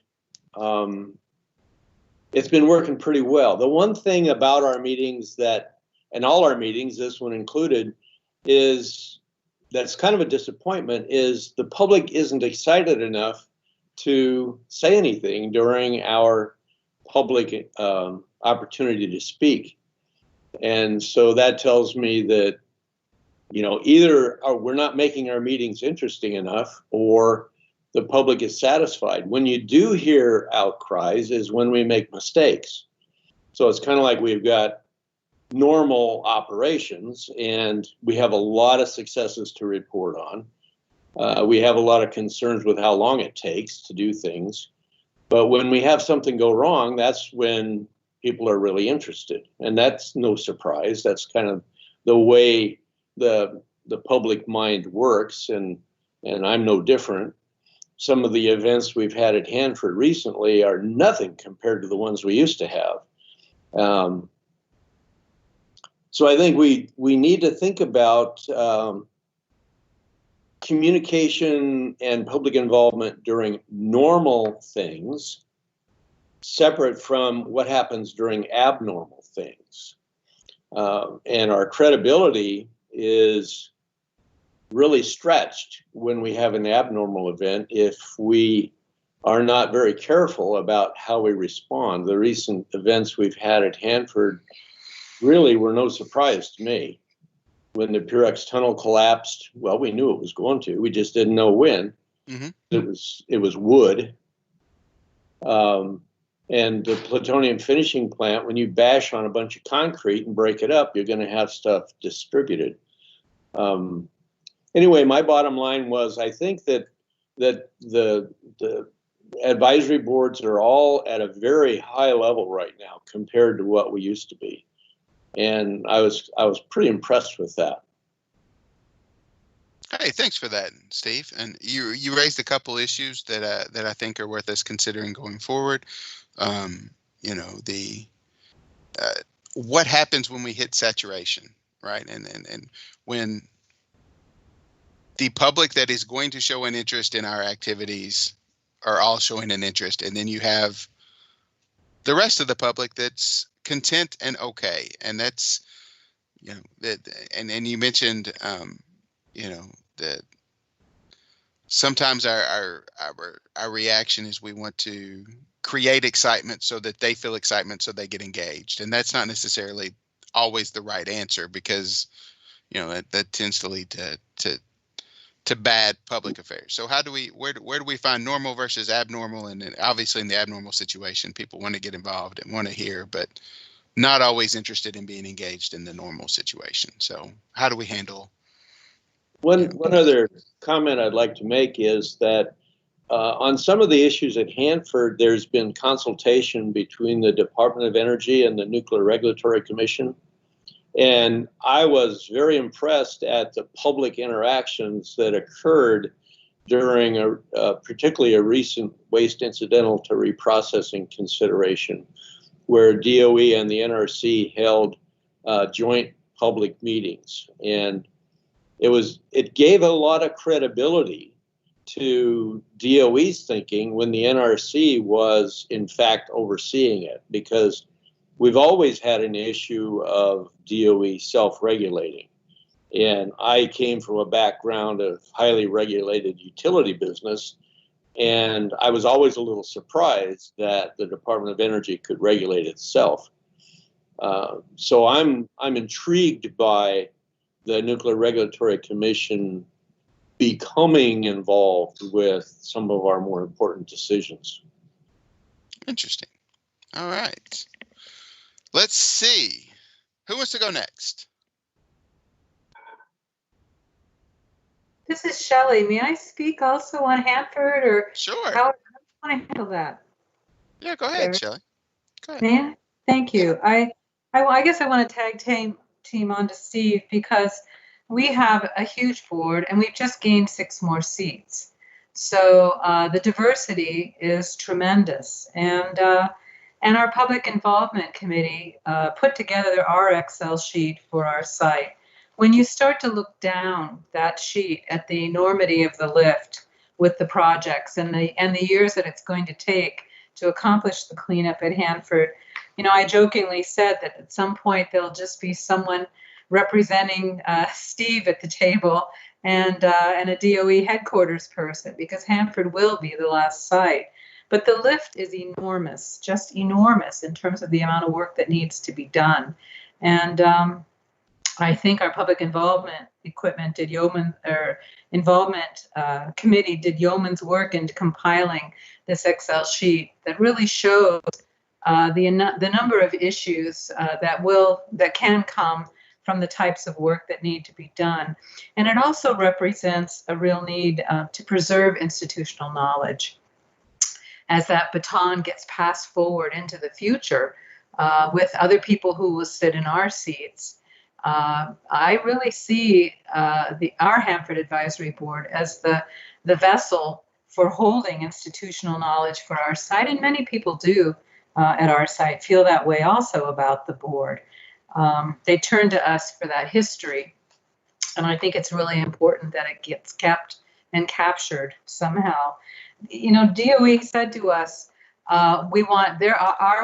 it's been working pretty well. The one thing about our meetings and all our meetings, this one included, is that's kind of a disappointment, is the public isn't excited enough to say anything during our public opportunity to speak. And so that tells me that, either we're not making our meetings interesting enough, or the public is satisfied. When you do hear outcries is when we make mistakes. So it's kind of like we've got normal operations and we have a lot of successes to report on. We have a lot of concerns with how long it takes to do things. But when we have something go wrong, that's when people are really interested. And that's no surprise. That's kind of the way the public mind works, and I'm no different. Some of the events we've had at Hanford recently are nothing compared to the ones we used to have. So I think we need to think about communication and public involvement during normal things, separate from what happens during abnormal things. And our credibility is really stretched when we have an abnormal event if we are not very careful about how we respond. The recent events we've had at Hanford really were no surprise to me. When the Purex tunnel collapsed, well, we knew it was going to. We just didn't know when. Mm-hmm. It was wood. And the plutonium finishing plant, when you bash on a bunch of concrete and break it up, you're going to have stuff distributed. Anyway, my bottom line was I think that the advisory boards are all at a very high level right now compared to what we used to be. And I was pretty impressed with that. Hey, thanks for that, Steve. And you raised a couple issues that I think are worth us considering going forward. What happens when we hit saturation, right? And when the public that is going to show an interest in our activities are all showing an interest, and then you have the rest of the public that's content and okay, and that's, you know, that, and you mentioned, you know, that sometimes our reaction is we want to create excitement so that they feel excitement so they get engaged, and that's not necessarily always the right answer, because, you know, that tends to lead to bad public affairs. So how do we, where do we find normal versus abnormal? And then obviously in the abnormal situation, people want to get involved and want to hear, but not always interested in being engaged in the normal situation. So how do we handle? One other comment I'd like to make is that on some of the issues at Hanford, there's been consultation between the Department of Energy and the Nuclear Regulatory Commission. And I was very impressed at the public interactions that occurred during particularly a recent waste incidental to reprocessing consideration, where DOE and the NRC held joint public meetings. And it gave a lot of credibility to DOE's thinking when the NRC was in fact overseeing it, because we've always had an issue of DOE self-regulating. And I came from a background of highly regulated utility business, and I was always a little surprised that the Department of Energy could regulate itself. So I'm intrigued by the Nuclear Regulatory Commission becoming involved with some of our more important decisions. Interesting. All right. Let's see. Who wants to go next? This is Shelley. May I speak also on Hanford, or sure? How do you want to handle that? Yeah, go ahead, Shelley. Go ahead. May I? Thank you. I guess I want to tag team on to Steve, because we have a huge board and we've just gained 6 more seats. So the diversity is tremendous, and our public involvement committee put together our Excel sheet for our site. When you start to look down that sheet at the enormity of the lift with the projects and the years that it's going to take to accomplish the cleanup at Hanford, you know, I jokingly said that at some point there'll just be someone representing Steve at the table and a DOE headquarters person, because Hanford will be the last site. But the lift is enormous, just enormous in terms of the amount of work that needs to be done. And I think our public involvement committee did yeoman's work in compiling this Excel sheet that really shows the number of issues that can come from the types of work that need to be done. And it also represents a real need to preserve institutional knowledge as that baton gets passed forward into the future with other people who will sit in our seats. I really see our Hanford Advisory Board as the vessel for holding institutional knowledge for our site, and many people do at our site feel that way also about the board. They turn to us for that history, and I think it's really important that it gets kept and captured somehow. You know, DOE said to us, our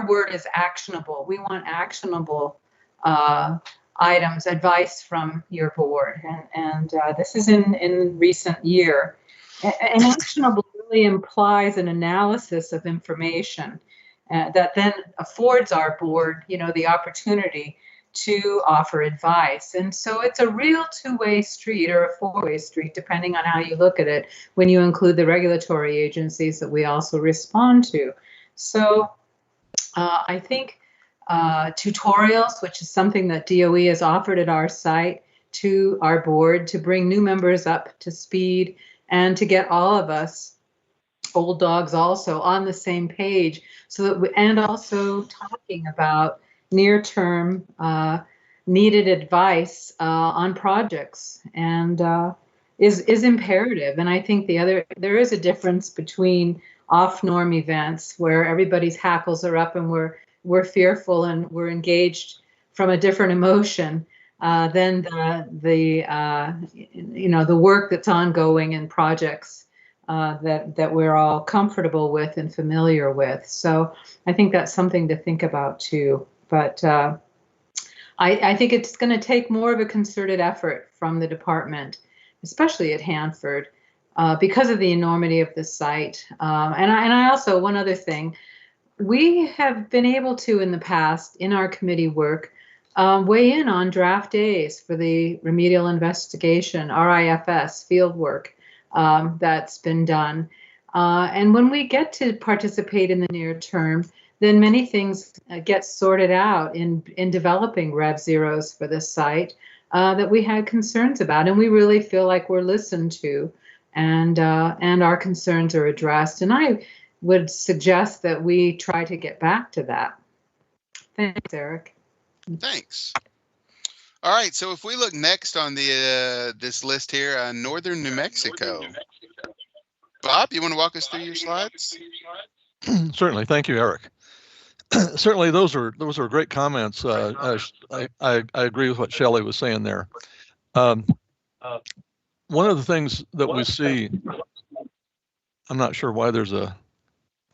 word is actionable. We want actionable items, advice from your board, and this is in recent year. And actionable really implies an analysis of information that then affords our board, you know, the opportunity to offer advice. And so it's a real 2-way street, or a 4-way street, depending on how you look at it, when you include the regulatory agencies that we also respond to. So I think tutorials, which is something that DOE has offered at our site to our board to bring new members up to speed and to get all of us old dogs also on the same page, so that and also talking about near-term needed advice on projects, and is imperative. And I think there is a difference between off-norm events where everybody's hackles are up and we're fearful and we're engaged from a different emotion, than the work that's ongoing in projects that we're all comfortable with and familiar with. So I think that's something to think about too. But I think it's going to take more of a concerted effort from the department, especially at Hanford, because of the enormity of the site. And I also, one other thing, we have been able to, in the past, in our committee work, weigh in on draft days for the remedial investigation, RIFS, field work that's been done. And when we get to participate in the near term, then many things get sorted out in developing Rev Zeros for this site that we had concerns about. And we really feel like we're listened to and our concerns are addressed. And I would suggest that we try to get back to that. Thanks, Eric. Thanks. All right, so if we look next on the this list here, Northern New Mexico. Bob, you want to walk us through your slides? Certainly, thank you, Eric. Certainly, those are great comments. I agree with what Shelley was saying there. One of the things that we see, I'm not sure why there's a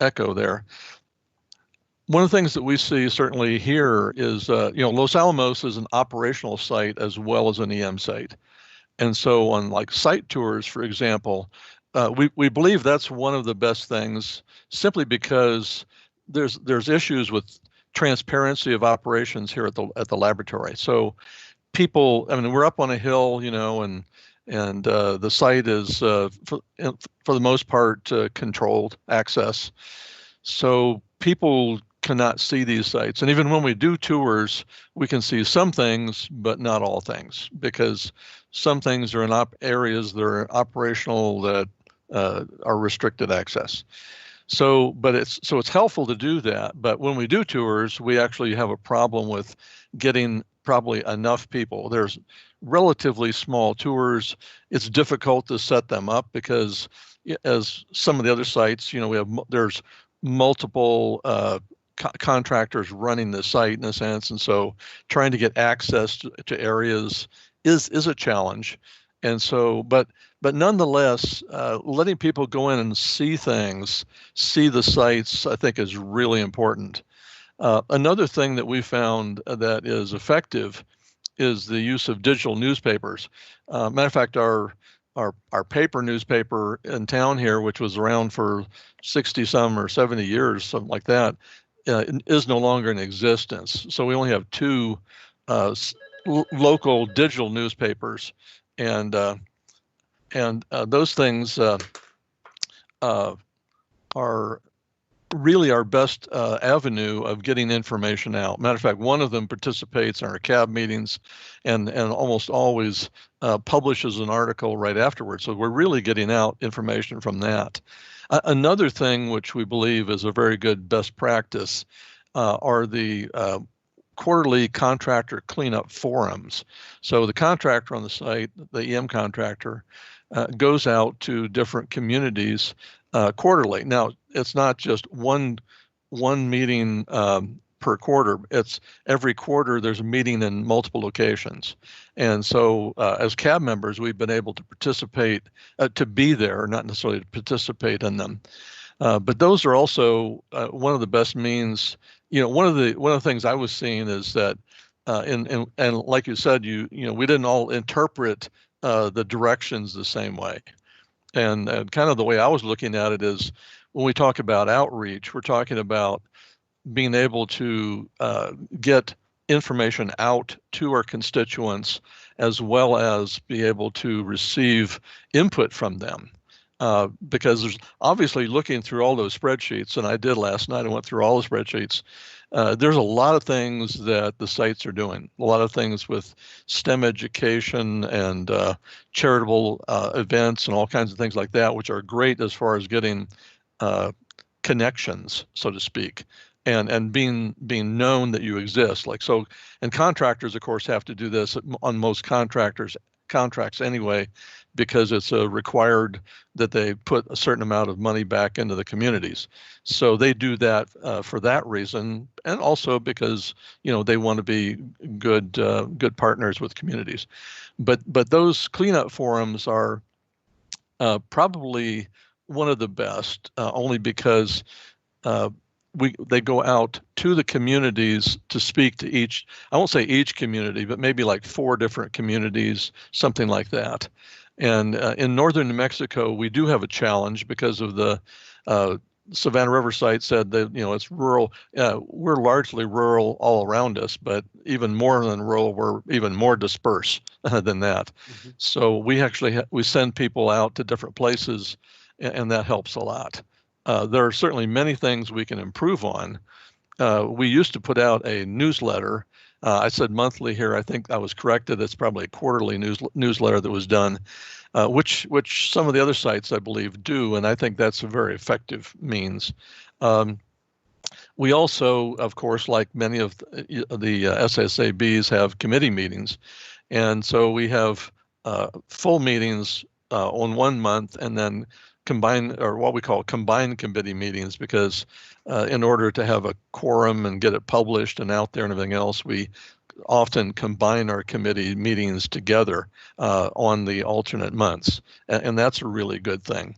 echo there. One of the things that we see certainly here is, Los Alamos is an operational site as well as an EM site. And so on like site tours, for example, we believe that's one of the best things simply because there's issues with transparency of operations here at the laboratory. So people, I mean, we're up on a hill, and the site is for the most part controlled access. So people cannot see these sites. And even when we do tours, we can see some things, but not all things, because some things are in areas that are operational that are restricted access. So it's helpful to do that. But when we do tours, we actually have a problem with getting probably enough people. There's relatively small tours. It's difficult to set them up because, as some of the other sites, there's multiple contractors running the site in a sense, and so trying to get access to areas is a challenge. And so, but nonetheless, letting people go in and see things, see the sites, I think is really important. Another thing that we found that is effective is the use of digital newspapers. Matter of fact, our paper newspaper in town here, which was around for 60 some or 70 years, something like that, is no longer in existence. So we only have two local digital newspapers, and those things are really our best avenue of getting information out. Matter of fact, one of them participates in our CAB meetings and almost always publishes an article right afterwards. So we're really getting out information from that. Another thing which we believe is a very good best practice are the quarterly contractor cleanup forums. So the contractor on the site, the EM contractor, goes out to different communities quarterly. Now, it's not just one meeting per quarter. It's every quarter there's a meeting in multiple locations. And so as CAB members, we've been able to participate, to be there, not necessarily to participate in them. But those are also one of the best means. One of the things I was seeing is that, and like you said, we didn't all interpret the directions the same way. And kind of the way I was looking at it is, when we talk about outreach, we're talking about being able to get information out to our constituents, as well as be able to receive input from them. Because there's obviously, looking through all those spreadsheets, and I did last night, I went through all the spreadsheets, there's a lot of things that the sites are doing, a lot of things with STEM education and charitable events and all kinds of things like that, which are great as far as getting connections, so to speak, and being known that you exist. And contractors, of course, have to do this on most contractors' contracts anyway, because it's required that they put a certain amount of money back into the communities. So they do that for that reason, and also because they want to be good partners with communities. But those cleanup forums are probably one of the best, only because they go out to the communities to speak to each, I won't say each community, but maybe like 4 different communities, something like that. And in northern New Mexico, we do have a challenge because of the Savannah River site said that, it's rural. We're largely rural all around us, but even more than rural, we're even more dispersed than that. Mm-hmm. So we actually we send people out to different places, and that helps a lot. There are certainly many things we can improve on. We used to put out a newsletter. I said monthly here. I think I was corrected. It's probably a quarterly newsletter that was done, which some of the other sites I believe do, and I think that's a very effective means. We also, of course, like many of the SSABs, have committee meetings, and so we have full meetings on 1 month, and then combined, or what we call combined committee meetings, because in order to have a quorum and get it published and out there and everything else, we often combine our committee meetings together on the alternate months, and that's a really good thing.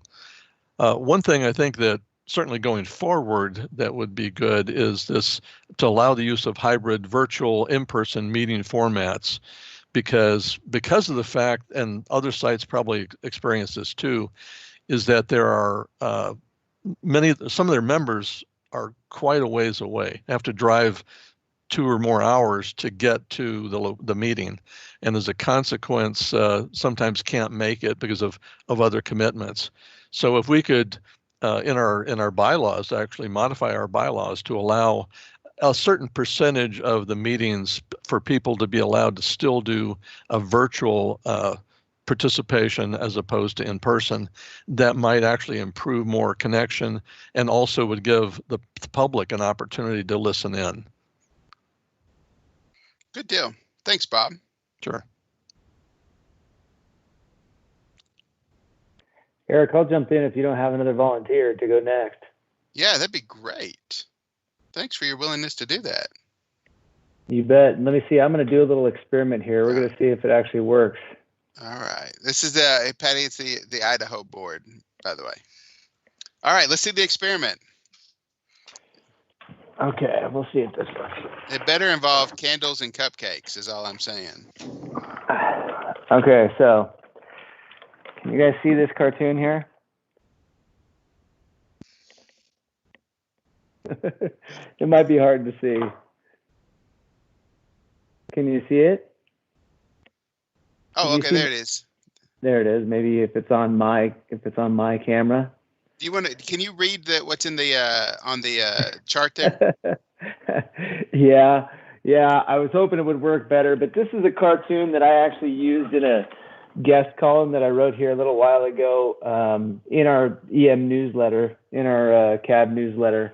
One thing I think that certainly going forward that would be good is this, to allow the use of hybrid virtual in-person meeting formats, because of the fact, and other sites probably experience this too, is that there are some of their members are quite a ways away, have to drive 2 or more hours to get to the meeting, and as a consequence, sometimes can't make it because of other commitments. So if we could, in our bylaws, actually modify our bylaws to allow a certain percentage of the meetings for people to be allowed to still do a virtual participation as opposed to in person, that might actually improve more connection and also would give the public an opportunity to listen in. Good deal. Thanks, Bob. Sure. Eric, I'll jump in if you don't have another volunteer to go next. Yeah, that'd be great. Thanks for your willingness to do that. You bet. Let me see. I'm going to do a little experiment here. We're going to see if it actually works. All right. This is Patty, it's the Idaho board, by the way. All right, let's see the experiment. Okay, we'll see if this works. It better involve candles and cupcakes, is all I'm saying. Okay, so can you guys see this cartoon here? It might be hard to see. Can you see it? Oh, okay, there it is. There it is. Maybe if it's on my camera. Do you want to? Can you read what's in the on the chart there? Yeah. I was hoping it would work better, but this is a cartoon that I actually used in a guest column that I wrote here a little while ago in our EM newsletter, in our CAB newsletter.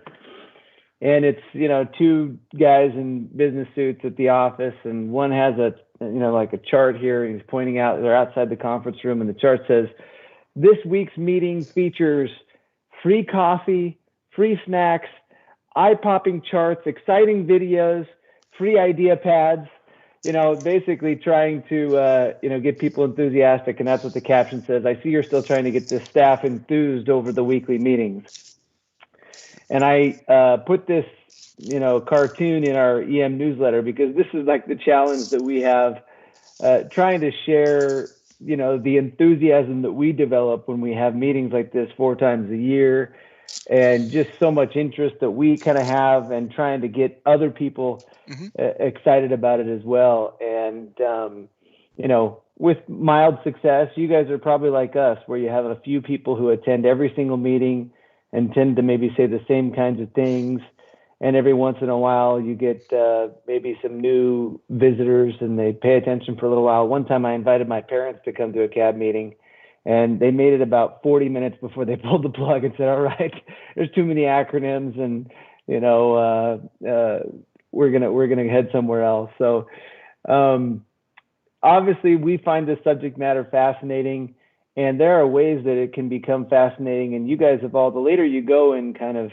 And it's 2 guys in business suits at the office, and one has like a chart here, and he's pointing out they're outside the conference room, and the chart says, "This week's meeting features free coffee, free snacks, eye-popping charts, exciting videos, free idea pads." Basically trying to get people enthusiastic, and that's what the caption says. "I see you're still trying to get the staff enthused over the weekly meetings." And I put this, cartoon in our EM newsletter because this is like the challenge that we have, trying to share, the enthusiasm that we develop when we have meetings like this 4 times a year, and just so much interest that we kind of have, and trying to get other people excited about it as well. And, with mild success, you guys are probably like us, where you have a few people who attend every single meeting and tend to maybe say the same kinds of things. And every once in a while you get maybe some new visitors, and they pay attention for a little while. One time I invited my parents to come to a CAB meeting, and they made it about 40 minutes before they pulled the plug and said, "All right, there's too many acronyms, and we're gonna head somewhere else." So obviously we find this subject matter fascinating, and there are ways that it can become fascinating. And you guys have all, the later you go in kind of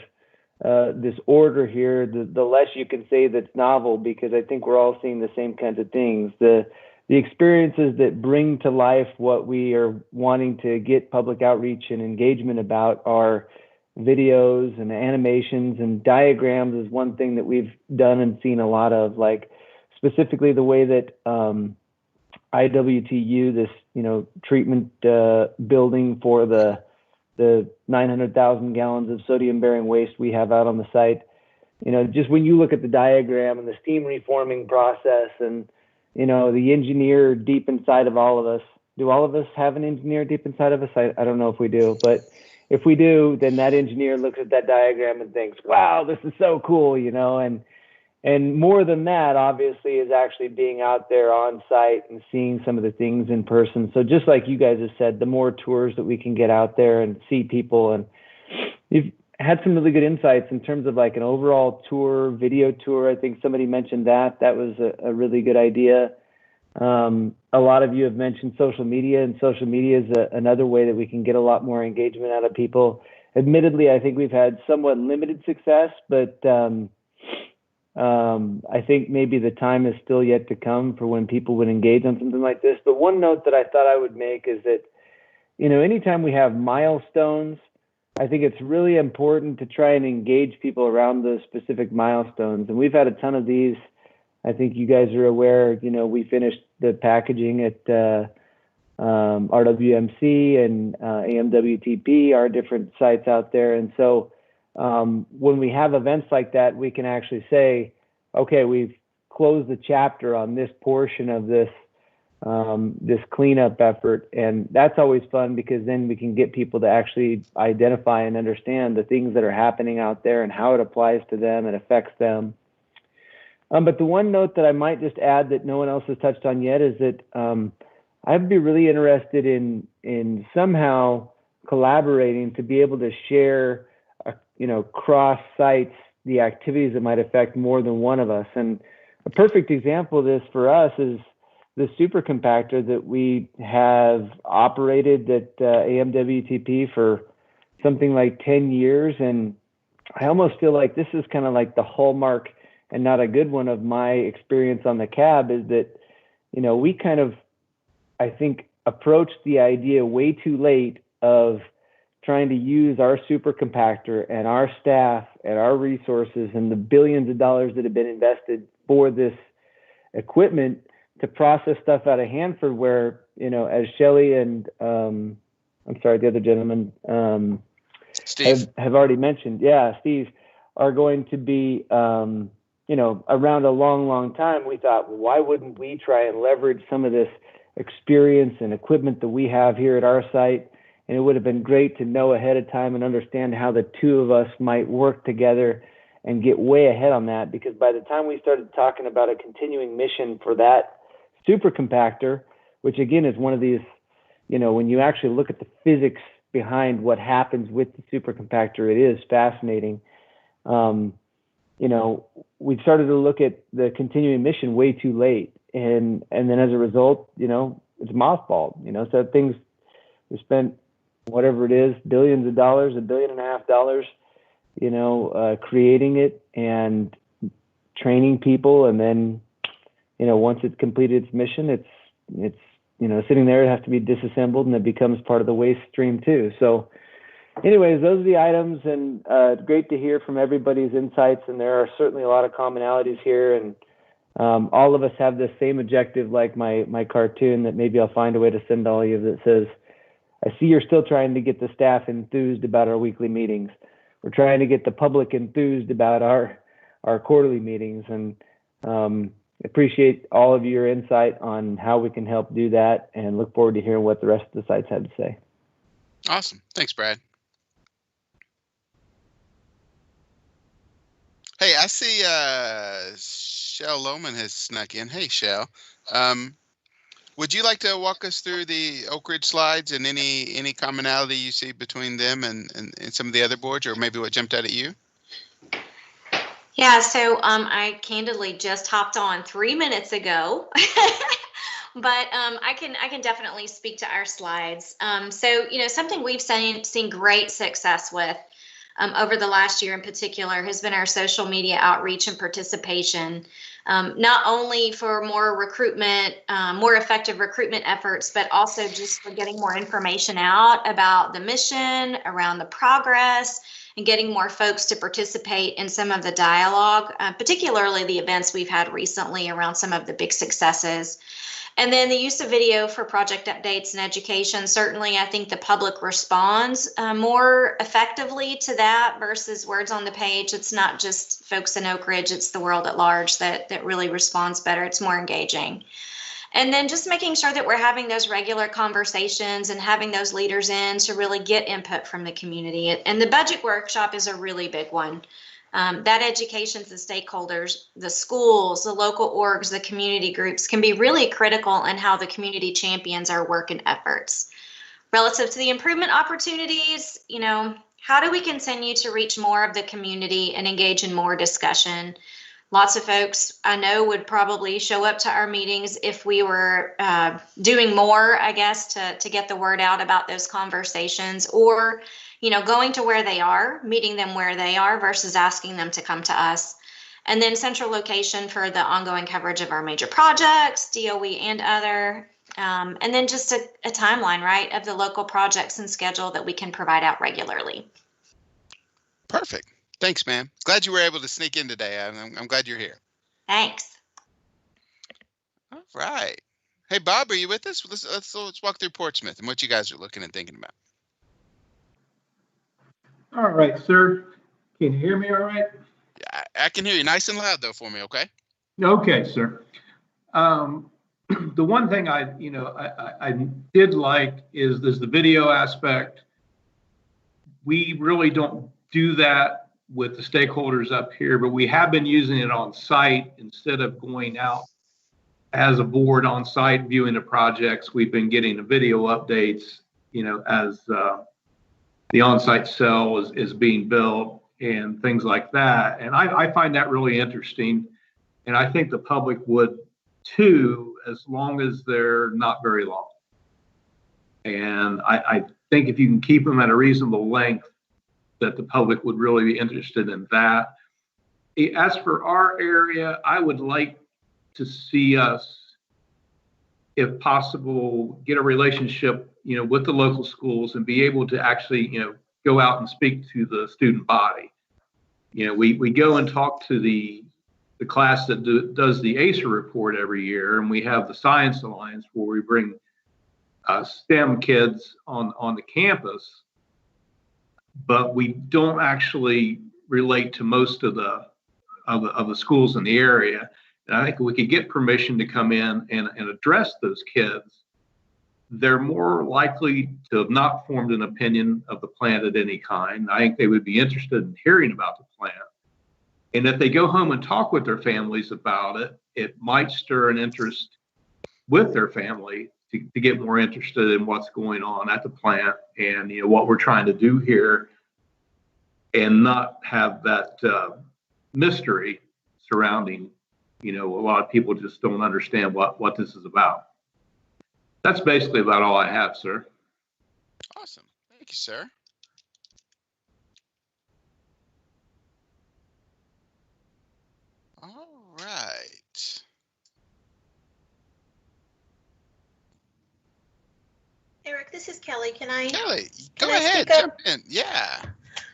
this order here, the less you can say that's novel, because I think we're all seeing the same kinds of things. The experiences that bring to life what we are wanting to get public outreach and engagement about are videos and animations, and diagrams is one thing that we've done and seen a lot of, like specifically the way that IWTU, this treatment building for the 900,000 gallons of sodium bearing waste we have out on the site, just when you look at the diagram and the steam reforming process, and the engineer deep inside of all of us. Do all of us have an engineer deep inside of us? I don't know if we do, but if we do, then that engineer looks at that diagram and thinks, wow, this is so cool, and more than that, obviously, is actually being out there on site and seeing some of the things in person. So just like you guys have said, the more tours that we can get out there and see people, and you've had some really good insights in terms of like an overall tour, video tour. I think somebody mentioned that was a really good idea. A lot of you have mentioned social media, and social media is another way that we can get a lot more engagement out of people. Admittedly, I think we've had somewhat limited success, but I think maybe the time is still yet to come for when people would engage on something like this. But one note that I thought I would make is that, anytime we have milestones, I think it's really important to try and engage people around those specific milestones. And we've had a ton of these. I think you guys are aware, we finished the packaging at RWMC and AMWTP, our different sites out there. And so when we have events like that, we can actually say, okay, we've closed the chapter on this portion of this this cleanup effort. And that's always fun, because then we can get people to actually identify and understand the things that are happening out there and how it applies to them and affects them. But the one note that I might just add that no one else has touched on yet is that I'd be really interested in somehow collaborating to be able to share, cross sites, the activities that might affect more than one of us. And a perfect example of this for us is the super compactor that we have operated at AMWTP for something like 10 years. And I almost feel like this is kind of like the hallmark, and not a good one, of my experience on the cab, is that, we kind of, I think, approached the idea way too late of trying to use our super compactor and our staff and our resources and the billions of dollars that have been invested for this equipment to process stuff out of Hanford, where, as Shelley and I'm sorry, the other gentleman Steve have already mentioned, Steve, are going to be around a long, long time. We thought, well, why wouldn't we try and leverage some of this experience and equipment that we have here at our site? And it would have been great to know ahead of time and understand how the two of us might work together and get way ahead on that, because by the time we started talking about a continuing mission for that super compactor, which again is one of these, when you actually look at the physics behind what happens with the super compactor, it is fascinating. We started to look at the continuing mission way too late. And then as a result, it's mothballed, so things, we spent whatever it is, billions of dollars, $1.5 billion, creating it and training people. And then, once it's completed its mission, it's sitting there, it has to be disassembled, and it becomes part of the waste stream too. So anyways, those are the items, and great to hear from everybody's insights. And there are certainly a lot of commonalities here, and all of us have the same objective, like my cartoon that maybe I'll find a way to send all of you, that says, I see you're still trying to get the staff enthused about our weekly meetings. We're trying to get the public enthused about our quarterly meetings, and appreciate all of your insight on how we can help do that, and look forward to hearing what the rest of the sites had to say. Awesome. Thanks, Brad. Hey, I see Shell Lohman has snuck in. Hey, Shell. Would you like to walk us through the Oak Ridge slides and any commonality you see between them and some of the other boards, or maybe what jumped out at you? Yeah, so I candidly just hopped on 3 minutes ago but I can definitely speak to our slides. So, something we've seen great success with over the last year in particular has been our social media outreach and participation, not only for more recruitment, more effective recruitment efforts, but also just for getting more information out about the mission, around the progress, and getting more folks to participate in some of the dialogue, particularly the events we've had recently around some of the big successes. And then the use of video for project updates and education. Certainly, I think the public responds more effectively to that versus words on the page. It's not just folks in Oak Ridge, it's the world at large that really responds better. It's more engaging. And then just making sure that we're having those regular conversations and having those leaders in to really get input from the community. And the budget workshop is a really big one. That education to the stakeholders, the schools, the local orgs, the community groups can be really critical in how the community champions our work and efforts. Relative to the improvement opportunities, how do we continue to reach more of the community and engage in more discussion? Lots of folks I know would probably show up to our meetings if we were doing more, I guess, to get the word out about those conversations, or going to where they are, meeting them where they are versus asking them to come to us. And then central location for the ongoing coverage of our major projects, DOE and other. And then just a timeline, right, of the local projects and schedule that we can provide out regularly. Perfect. Thanks, ma'am. Glad you were able to sneak in today. I'm glad you're here. Thanks. All right. Hey, Bob, are you with us? Let's walk through Portsmouth and what you guys are looking and thinking about. All right, sir. Can you hear me all right? Yeah, I can hear you nice and loud, though, for me, okay? Okay, sir. The one thing I did like is there's the video aspect. We really don't do that with the stakeholders up here, but we have been using it on site instead of going out as a board on site viewing the projects. We've been getting the video updates, as the on-site cell is being built and things like that. And I find that really interesting. And I think the public would too, as long as they're not very long. And I think if you can keep them at a reasonable length, that the public would really be interested in that. As for our area, I would like to see us, if possible, get a relationship, with the local schools and be able to actually, go out and speak to the student body. We go and talk to the class that does the ACER report every year, and we have the Science Alliance where we bring STEM kids on the campus, but we don't actually relate to most of the schools in the area. And I think we could get permission to come in and address those kids. They're more likely to have not formed an opinion of the plant at any kind. I think they would be interested in hearing about the plant. And if they go home and talk with their families about it, it might stir an interest with their family to get more interested in what's going on at the plant and what we're trying to do here, and not have that mystery surrounding. A lot of people just don't understand what this is about. That's basically about all I have, sir. Awesome. Thank you, sir. All right. Eric, this is Kelly. Kelly, go ahead, jump in. Yeah.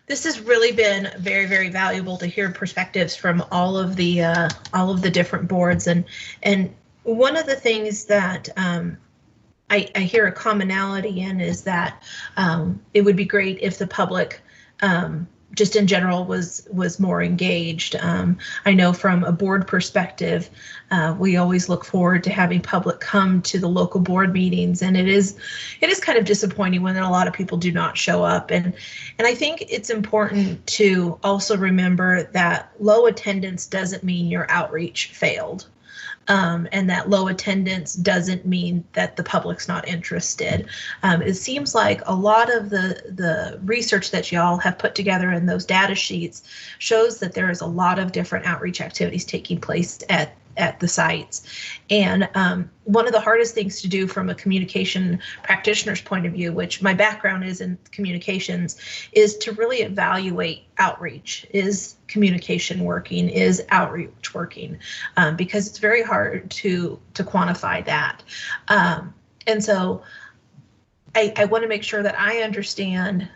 This has really been very, very valuable to hear perspectives from all of the different boards, and one of the things that I hear a commonality in is that it would be great if the public just in general was more engaged. I know from a board perspective, we always look forward to having public come to the local board meetings, and it is kind of disappointing when a lot of people do not show up. And I think it's important to also remember that low attendance doesn't mean your outreach failed. And that low attendance doesn't mean that the public's not interested. It seems like a lot of the research that y'all have put together in those data sheets shows that there is a lot of different outreach activities taking place at at the sites. And one of the hardest things to do from a communication practitioner's point of view, which my background is in communications, is to really evaluate outreach. Is communication working? Is outreach working? Because it's very hard to quantify that. And so I want to make sure that I understand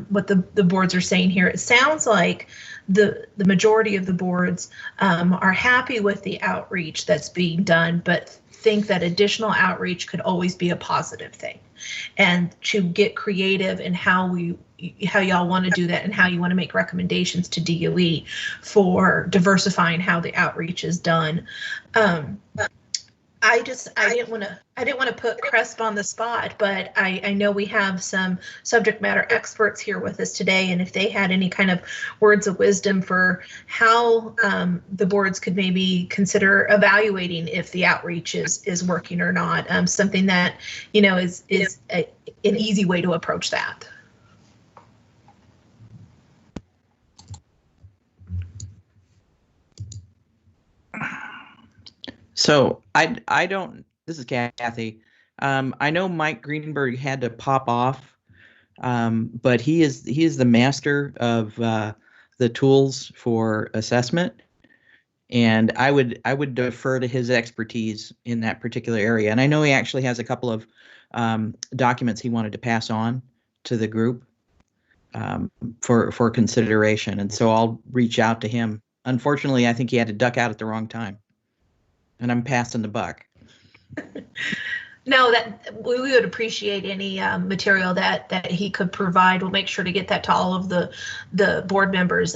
what the boards are saying here. It sounds like the majority of the boards are happy with the outreach that's being done, but think that additional outreach could always be a positive thing, and to get creative in how y'all want to do that and how you want to make recommendations to DOE for diversifying how the outreach is done. I didn't want to put CRESP on the spot, but I know we have some subject matter experts here with us today, and if they had any kind of words of wisdom for how the boards could maybe consider evaluating if the outreach is working or not, something that is an easy way to approach that. So I don't. This is Kathy. I know Mike Greenberg had to pop off, but he is the master of the tools for assessment, and I would defer to his expertise in that particular area. And I know he actually has a couple of documents he wanted to pass on to the group for consideration, and so I'll reach out to him. Unfortunately, I think he had to duck out at the wrong time. And I'm passing the buck. No, that we would appreciate any material that he could provide. We'll make sure to get that to all of the board members,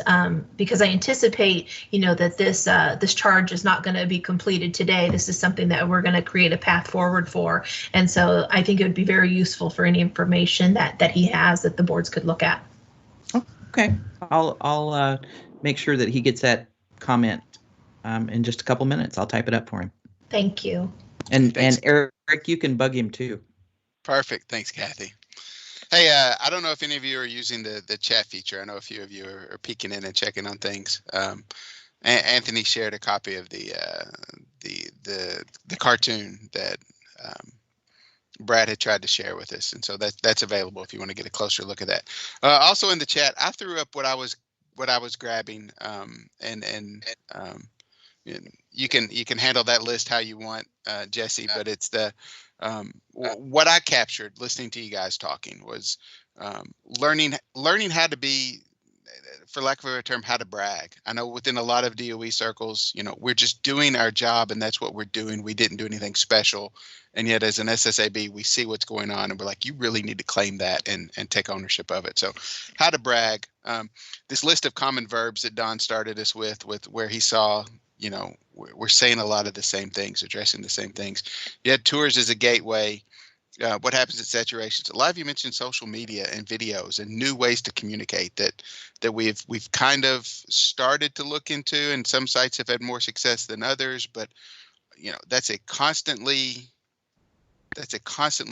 because I anticipate, that this charge is not going to be completed today. This is something that we're going to create a path forward for, and so I think it would be very useful for any information that he has that the boards could look at. Okay, I'll make sure that he gets that comment in just a couple minutes. I'll type it up for him. Thank you. And Eric, you can bug him too. Perfect. Thanks, Kathy. Hey, I don't know if any of you are using the chat feature. I know a few of you are peeking in and checking on things. Anthony shared a copy of the cartoon that Brad had tried to share with us, and so that's available if you want to get a closer look at that. Also in the chat, I threw up what I was grabbing, and you can handle that list how you want, Jesse. But it's what I captured listening to you guys talking was learning how to be, for lack of a better term, how to brag. I know within a lot of DOE circles, we're just doing our job and that's what we're doing. We didn't do anything special. And yet as an SSAB, we see what's going on and we're like, you really need to claim that and take ownership of it. So how to brag, this list of common verbs that Don started us with where he saw, we're saying a lot of the same things, addressing the same things. You had tours as a gateway. What happens at saturations? A lot of you mentioned social media and videos and new ways to communicate that we've kind of started to look into, and some sites have had more success than others. But that's a constantly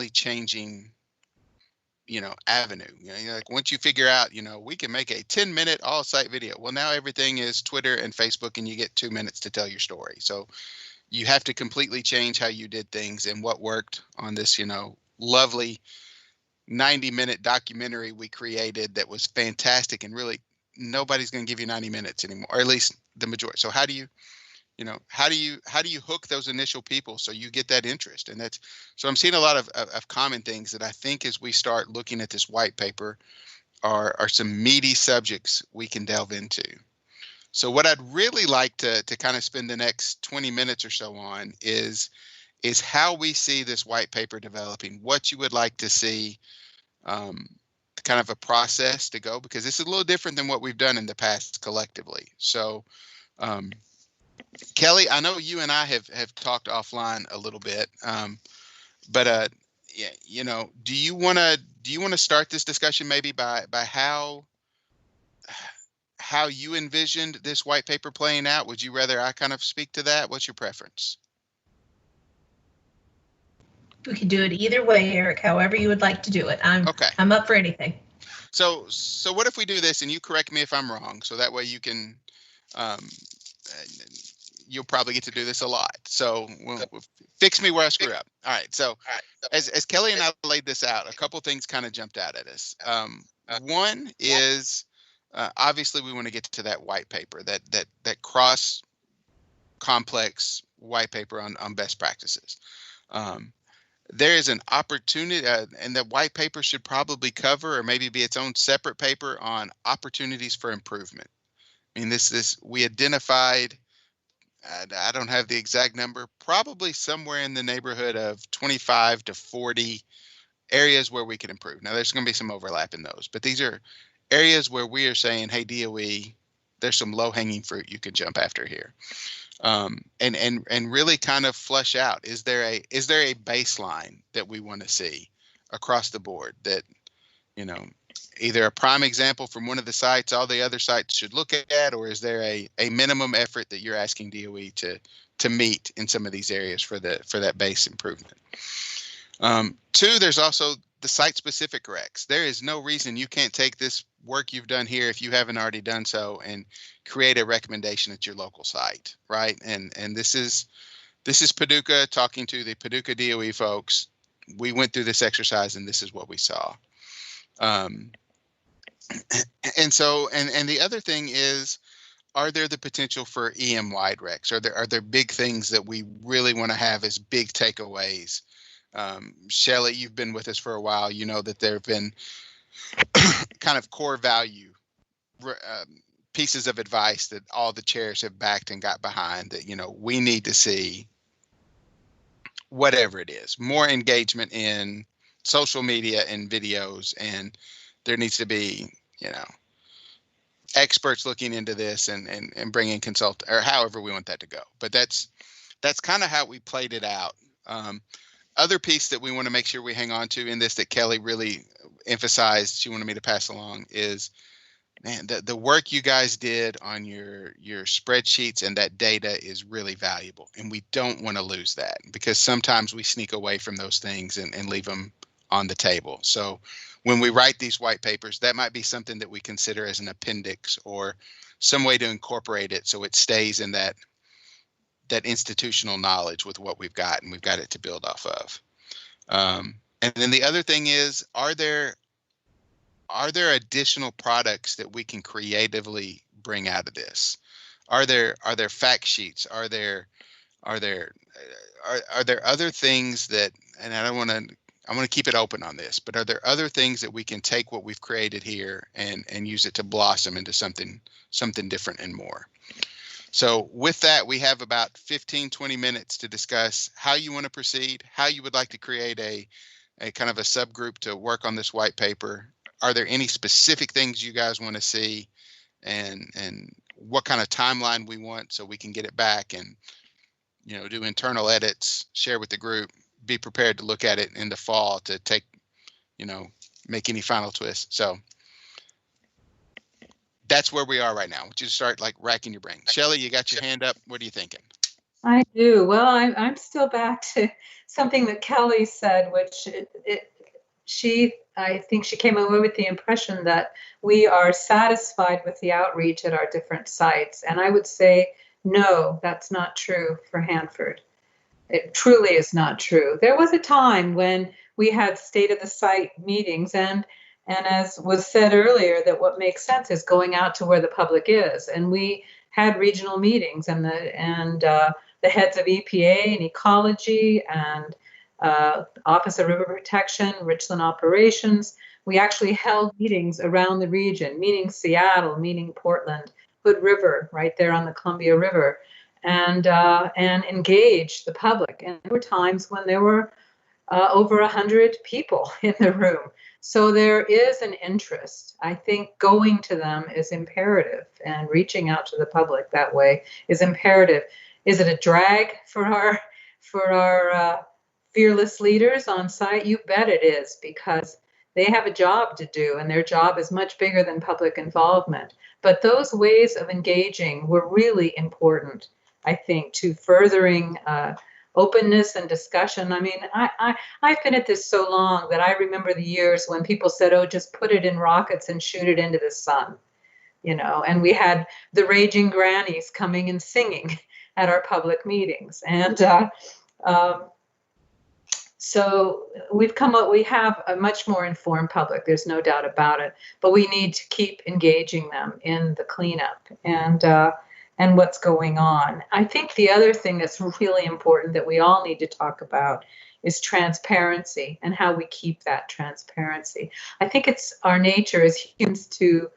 changing avenue. Like once you figure out, we can make a 10-minute all-site video. Well, now everything is Twitter and Facebook, and you get 2 minutes to tell your story. So you have to completely change how you did things, and what worked on this, lovely 90-minute documentary we created that was fantastic, and really nobody's going to give you 90 minutes anymore, or at least the majority. So how do you hook those initial people so you get that interest? And so I'm seeing a lot of common things that I think as we start looking at this white paper are some meaty subjects we can delve into. So what I'd really like to kind of spend the next 20 minutes or so on is how we see this white paper developing, what you would like to see, kind of a process to go, because this is a little different than what we've done in the past collectively. So Kelly, I know you and I have talked offline a little bit, but do you want to start this discussion maybe by how you envisioned this white paper playing out? Would you rather I kind of speak to that? What's your preference? We can do it either way, Eric, however you would like to do it. I'm up for anything. So what if we do this, and you correct me if I'm wrong, so that way you can you'll probably get to do this a lot. So we'll fix me where I screw up. All right. So as Kelly and I laid this out, a couple things kind of jumped out at us. One is obviously we want to get to that white paper, that cross complex white paper on best practices. There is an opportunity, and the white paper should probably cover, or maybe be its own separate paper on opportunities for improvement. I mean, we identified, I don't have the exact number, probably somewhere in the neighborhood of 25 to 40 areas where we can improve. Now, there's going to be some overlap in those, but these are areas where we are saying, hey, DOE, there's some low-hanging fruit you can jump after here. And really kind of flesh out, is there a baseline that we want to see across the board that, either a prime example from one of the sites all the other sites should look at, or is there a minimum effort that you're asking DOE to meet in some of these areas for that base improvement? Two, there's also the site-specific recs. There is no reason you can't take this work you've done here, if you haven't already done so, and create a recommendation at your local site, right? And this is Paducah talking to the Paducah DOE folks. We went through this exercise, and this is what we saw. And the other thing is, are there the potential for EM-wide recs? Are there big things that we really want to have as big takeaways? Shelley, you've been with us for a while. You know that there have been kind of core value pieces of advice that all the chairs have backed and got behind, that, we need to see, whatever it is, more engagement in social media and videos, and there needs to be, experts looking into this and bringing or however we want that to go. But that's kind of how we played it out. Other piece that we want to make sure we hang on to in this that Kelly really emphasized, she wanted me to pass along, is, man, the work you guys did on your spreadsheets and that data is really valuable. And we don't want to lose that, because sometimes we sneak away from those things and leave them on the table. So when we write these white papers, that might be something that we consider as an appendix or some way to incorporate it so it stays in that institutional knowledge with what we've got, and we've got it to build off of. And then the other thing is, are there additional products that we can creatively bring out of this? Are there fact sheets? Are there other things that, and I want to keep it open on this, but are there other things that we can take what we've created here and use it to blossom into something different and more? So with that, we have about 15-20 minutes to discuss how you want to proceed, how you would like to create a kind of a subgroup to work on this white paper. Are there any specific things you guys want to see, and what kind of timeline we want so we can get it back and, do internal edits, share with the group, be prepared to look at it in the fall to take, make any final twists. So that's where we are right now. Just start racking your brain. Shelley, you got your hand up. What are you thinking? I do. Well, I'm still back to something that Kelly said, which I think she came away with the impression that we are satisfied with the outreach at our different sites. And I would say, no, that's not true for Hanford. It truly is not true. There was a time when we had state of the site meetings, and as was said earlier, that what makes sense is going out to where the public is. And we had regional meetings, and the heads of EPA and ecology and Office of River Protection, Richland Operations. We actually held meetings around the region, meaning Seattle, meaning Portland, Hood River, right there on the Columbia River, and engaged the public. And there were times when there were over 100 people in the room. So there is an interest. I think going to them is imperative, and reaching out to the public that way is imperative. Is it a drag for our fearless leaders on site? You bet it is, because they have a job to do, and their job is much bigger than public involvement. But those ways of engaging were really important, I think, to furthering openness and discussion. I mean, I've been at this so long that I remember the years when people said, oh, just put it in rockets and shoot it into the sun, and we had the raging grannies coming and singing at our public meetings. And so we have a much more informed public, there's no doubt about it, but we need to keep engaging them in the cleanup and what's going on. I think the other thing that's really important that we all need to talk about is transparency and how we keep that transparency. I think it's our nature as humans to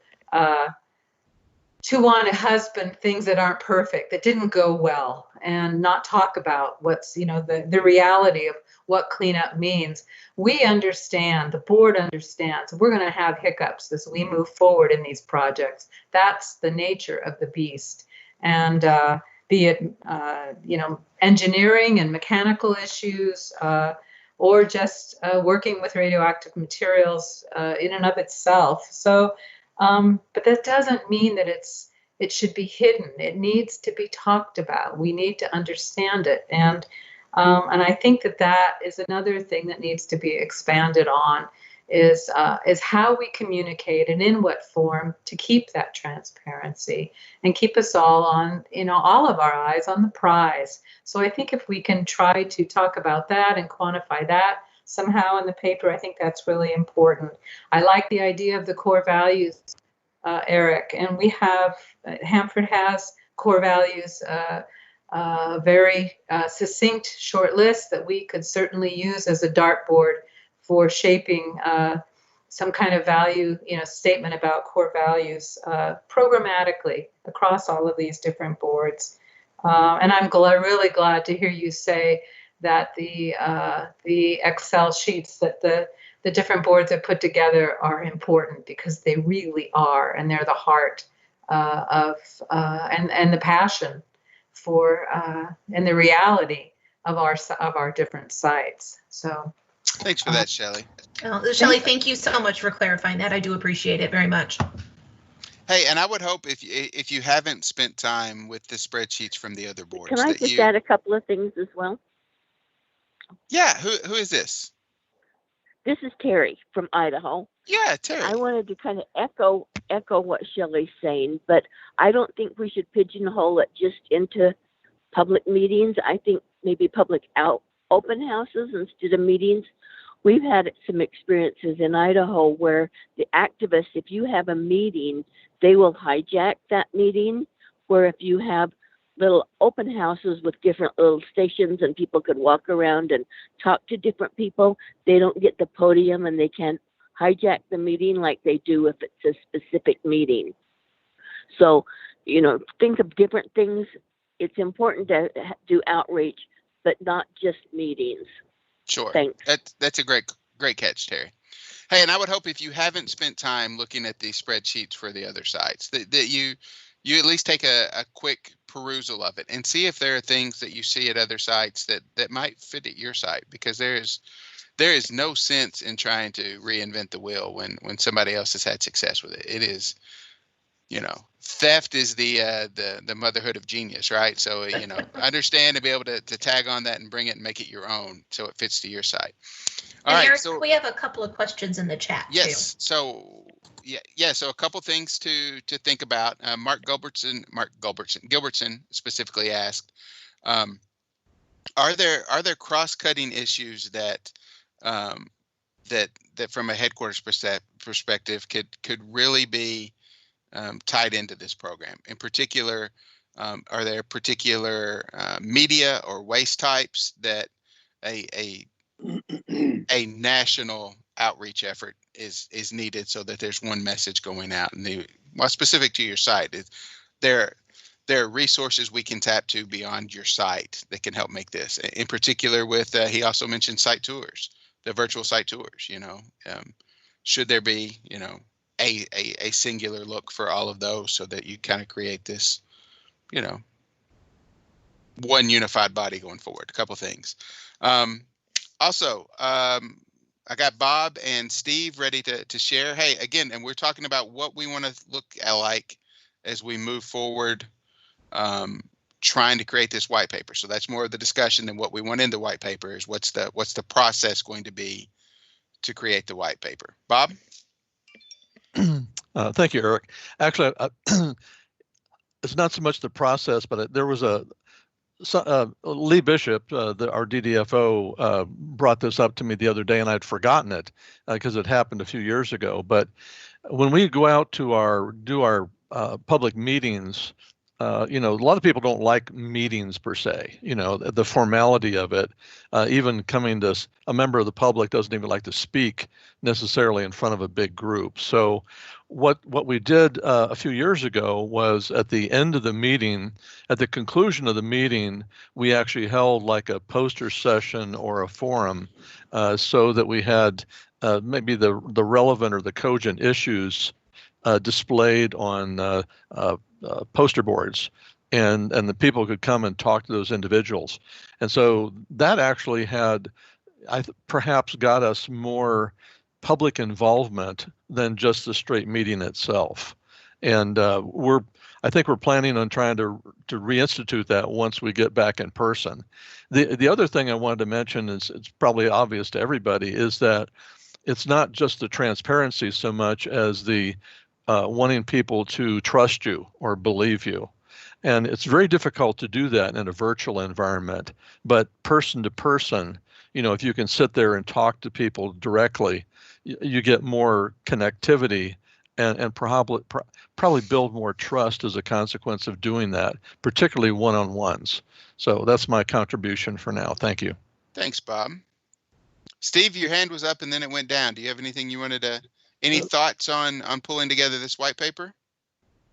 want to husband things that aren't perfect, that didn't go well, and not talk about what's, the reality of what cleanup means. We understand, the board understands, we're going to have hiccups as we move forward in these projects. That's the nature of the beast. And be it, engineering and mechanical issues, or just working with radioactive materials in and of itself. So, but that doesn't mean that it should be hidden. It needs to be talked about. We need to understand it. And I think that is another thing that needs to be expanded on is how we communicate and in what form to keep that transparency and keep us all on, all of our eyes on the prize. So I think if we can try to talk about that and quantify that somehow in the paper, I think that's really important. I like the idea of the core values, Eric, and we have, Hanford has core values, very succinct short list that we could certainly use as a dartboard for shaping some kind of value, statement about core values programmatically across all of these different boards. And I'm really glad to hear you say that the Excel sheets that the different boards have put together are important, because they really are, and they're the heart of and the passion for and the reality of our different sites. So. Thanks for that, Shelley. Shelley, thank you so much for clarifying that. I do appreciate it very much. Hey, and I would hope if you haven't spent time with the spreadsheets from the other boards, can I just add a couple of things as well? Yeah, who is this? This is Terry from Idaho. Yeah, Terry. I wanted to kind of echo what Shelley's saying, but I don't think we should pigeonhole it just into public meetings. I think maybe public open houses instead of meetings. We've had some experiences in Idaho where the activists, if you have a meeting, they will hijack that meeting, where if you have little open houses with different little stations and people could walk around and talk to different people, they don't get the podium and they can hijack the meeting like they do if it's a specific meeting. So, think of different things. It's important to do outreach, but not just meetings. Sure. Thanks. That's a great catch, Terry. Hey, and I would hope if you haven't spent time looking at these spreadsheets for the other sites, that you at least take a quick perusal of it and see if there are things that you see at other sites that might fit at your site, because there is no sense in trying to reinvent the wheel when somebody else has had success with it. It is, theft is the motherhood of genius, right? So, understand and be able to tag on that and bring it and make it your own so it fits to your site. All right, Eric, so we have a couple of questions in the chat. Yes. Too. So so a couple things to think about. Mark Gilbertson specifically asked, are there cross-cutting issues that from a headquarters perspective could really be tied into this program? In particular, are there particular media or waste types that a national outreach effort is needed so that there's one message going out? And specific to your site, there are resources we can tap to beyond your site that can help make this. In particular, with he also mentioned site tours, the virtual site tours. Should there be a singular look for all of those so that you kind of create this one unified body going forward? A couple things. Also, I got Bob and Steve ready to share. Hey, again, and we're talking about what we want to look like as we move forward, trying to create this white paper. So that's more of the discussion than what we want in the white paper is what's the process going to be to create the white paper. Bob? Thank you, Eric. Actually, it's not so much the process, but there was Lee Bishop, our DDFO, brought this up to me the other day, and I'd forgotten it because it happened a few years ago. But when we go out to do our public meetings, a lot of people don't like meetings per se. The formality of it. Even coming to a member of the public doesn't even like to speak necessarily in front of a big group. So what we did a few years ago was at the end of the meeting, at the conclusion of the meeting, we actually held like a poster session or a forum so that we had maybe the relevant or the cogent issues displayed on poster boards, and the people could come and talk to those individuals. And so that actually had, perhaps got us more public involvement than just the straight meeting itself. And I think we're planning on trying to reinstitute that once we get back in person. The other thing I wanted to mention is, it's probably obvious to everybody, is that it's not just the transparency so much as the wanting people to trust you or believe you. And it's very difficult to do that in a virtual environment, but person to person, if you can sit there and talk to people directly, you get more connectivity and probably build more trust as a consequence of doing that, particularly one-on-ones. So that's my contribution for now. Thank you. Thanks, Bob. Steve, your hand was up and then it went down. Do you have anything you wanted to, any thoughts on pulling together this white paper?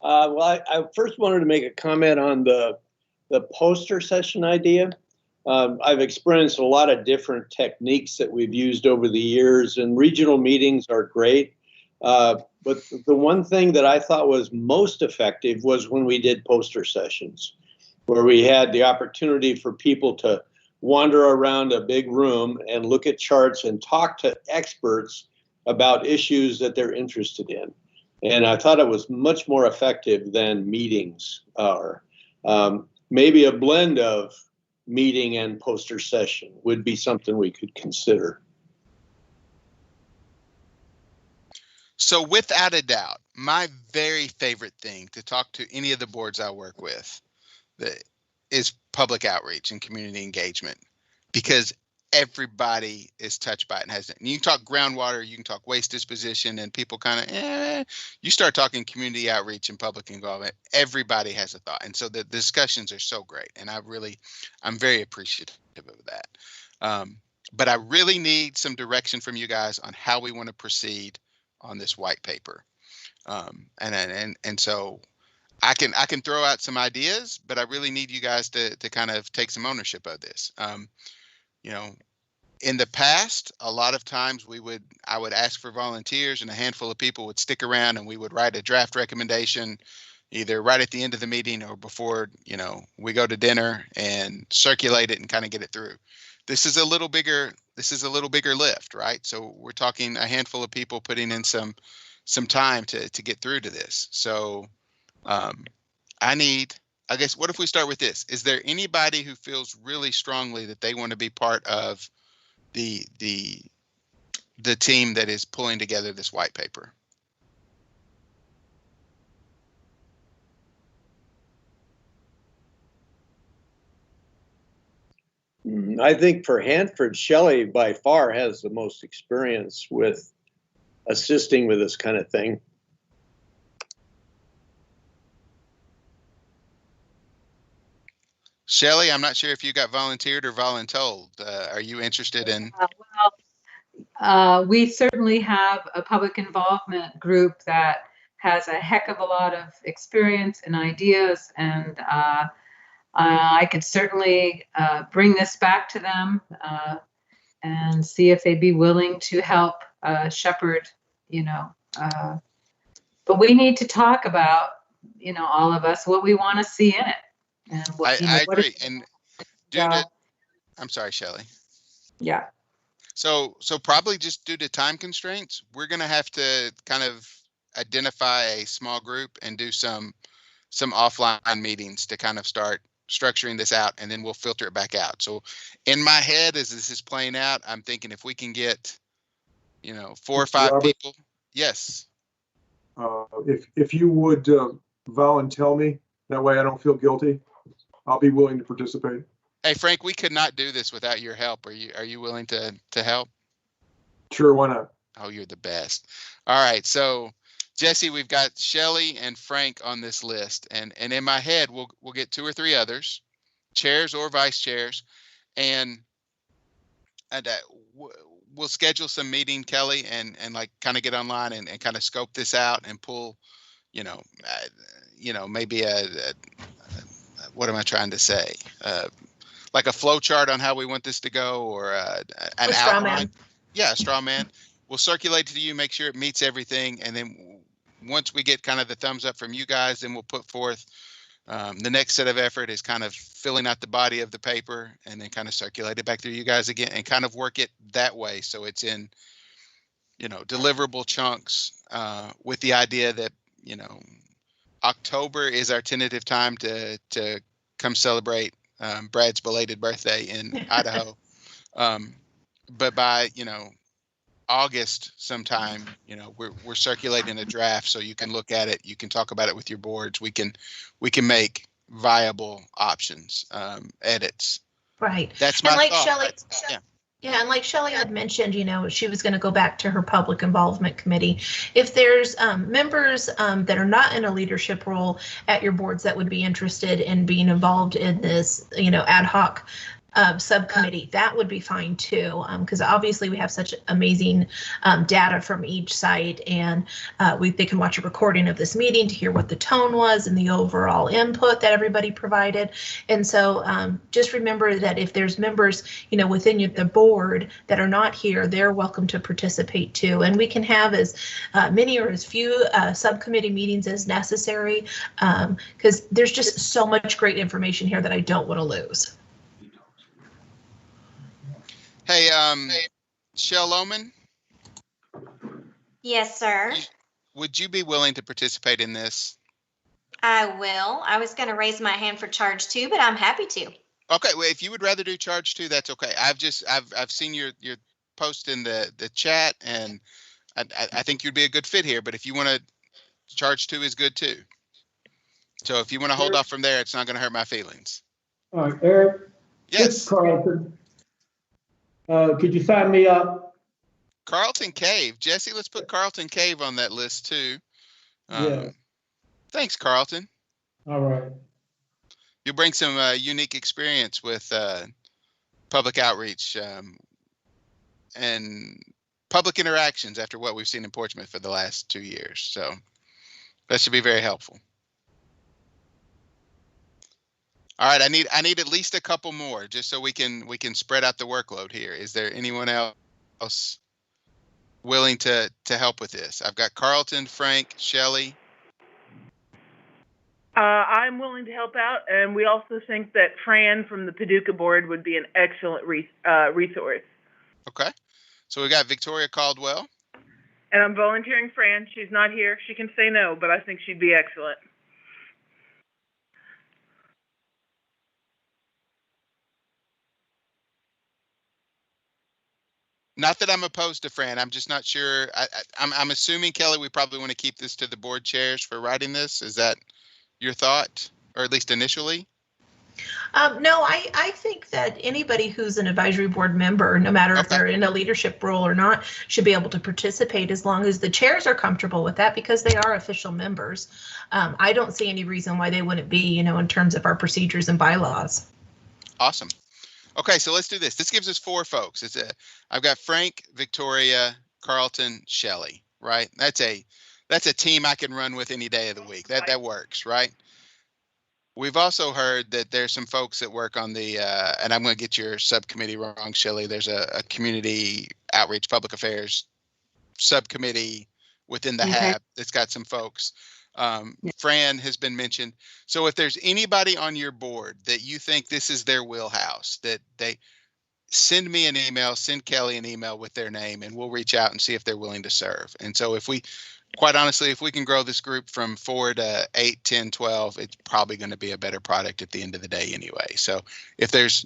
Well, I first wanted to make a comment on the poster session idea. I've experienced a lot of different techniques that we've used over the years, and regional meetings are great. But the one thing that I thought was most effective was when we did poster sessions, where we had the opportunity for people to wander around a big room and look at charts and talk to experts about issues that they're interested in. And I thought it was much more effective than meetings are. Maybe a blend of meeting and poster session would be something we could consider. So without a doubt, my very favorite thing to talk to any of the boards I work with is public outreach and community engagement, because everybody is touched by it and has it. And you can talk groundwater, you can talk waste disposition, and people kind of, you start talking community outreach and public involvement, everybody has a thought. And so the discussions are so great. And I'm very appreciative of that. But I really need some direction from you guys on how we want to proceed on this white paper. And so I can throw out some ideas, but I really need you guys to kind of take some ownership of this. In the past, a lot of times I would ask for volunteers, and a handful of people would stick around, and we would write a draft recommendation either right at the end of the meeting or before, we go to dinner, and circulate it and kind of get it through. This is a little bigger lift, right? So we're talking a handful of people putting in some time to get through to this. So I guess, what if we start with this? Is there anybody who feels really strongly that they want to be part of the team that is pulling together this white paper? I think for Hanford, Shelley by far has the most experience with assisting with this kind of thing. Shelley, I'm not sure if you got volunteered or voluntold. Are you interested in? We certainly have a public involvement group that has a heck of a lot of experience and ideas, and I could certainly bring this back to them and see if they'd be willing to help shepherd, but we need to talk about, all of us, what we want to see in it. And what, I agree. And I'm sorry, Shelley. Yeah. So probably just due to time constraints, we're going to have to kind of identify a small group and do some offline meetings to kind of start structuring this out, and then we'll filter it back out. So in my head, as this is playing out, I'm thinking if we can get, 4 or 5 Robert, people. Yes. If you would volunteer me, that way I don't feel guilty. I'll be willing to participate. Hey, Frank, we could not do this without your help. Are you willing to help? Sure, why not? Oh, you're the best. All right, so Jesse, we've got Shelley and Frank on this list, and in my head, we'll get 2 or 3 others, chairs or vice chairs, and we'll schedule some meeting, Kelly, and like kind of get online and kind of scope this out and pull, maybe what am I trying to say? Like a flow chart on how we want this to go, or an outline. Yeah, a straw man. We'll circulate to you, make sure it meets everything, and then once we get kind of the thumbs up from you guys, then we'll put forth the next set of effort is kind of filling out the body of the paper and then kind of circulate it back through you guys again and kind of work it that way. So it's in, deliverable chunks with the idea that, October is our tentative time to come celebrate Brad's belated birthday in Idaho. But by, August sometime, we're circulating a draft so you can look at it, you can talk about it with your boards, we can make viable options, edits. Right. That's my and like thought. Shelley, yeah, and like Shelley had mentioned, she was going to go back to her public involvement committee. If there's members that are not in a leadership role at your boards that would be interested in being involved in this, ad hoc subcommittee, that would be fine too, because obviously we have such amazing data from each site, and they can watch a recording of this meeting to hear what the tone was and the overall input that everybody provided. And so just remember that if there's members within the board that are not here, they're welcome to participate too, and we can have as many or as few subcommittee meetings as necessary, because there's just so much great information here that I don't want to lose. Hey, Shell Lohman? Yes, sir. Would you be willing to participate in this? I will. I was going to raise my hand for charge 2, but I'm happy to. Okay, well, if you would rather do charge 2, that's okay. I've seen your post in the chat, and I think you'd be a good fit here. But if you want to, charge 2 is good too. So if you want to hold off from there, it's not going to hurt my feelings. All right, Eric. Yes. Carlton. Could you sign me up? Carlton Cave. Jesse, let's put Carlton Cave on that list too. Yeah. Thanks, Carlton. All right. You'll bring some unique experience with public outreach and public interactions after what we've seen in Portsmouth for the last 2 years. So that should be very helpful. All right, I need at least a couple more just so we can spread out the workload here. Is there anyone else willing to help with this? I've got Carlton, Frank, Shelley. I'm willing to help out, and we also think that Fran from the Paducah board would be an excellent resource. Okay, so we got Victoria Caldwell. And I'm volunteering Fran. She's not here. She can say no, but I think she'd be excellent. Not that I'm opposed to Fran. I'm just not sure. I'm assuming, Kelly, we probably want to keep this to the board chairs for writing this. Is that your thought, or at least initially? No, I think that anybody who's an advisory board member, no matter if they're in a leadership role or not, should be able to participate as long as the chairs are comfortable with that, because they are official members. I don't see any reason why they wouldn't be, in terms of our procedures and bylaws. Awesome. Okay, so let's do this. This gives us 4 folks. I've got Frank, Victoria, Carlton, Shelley, right? That's a team I can run with any day of the week. That works, right? We've also heard that there's some folks that work on the, and I'm going to get your subcommittee wrong, Shelley. There's a community outreach, public affairs subcommittee within the HAB that's got some folks. Fran has been mentioned. So if there's anybody on your board that you think this is their wheelhouse, that they send me an email, send Kelly an email with their name, and we'll reach out and see if they're willing to serve. And so quite honestly, if we can grow this group from 4 to 8, 10, 12, it's probably going to be a better product at the end of the day anyway. So if there's,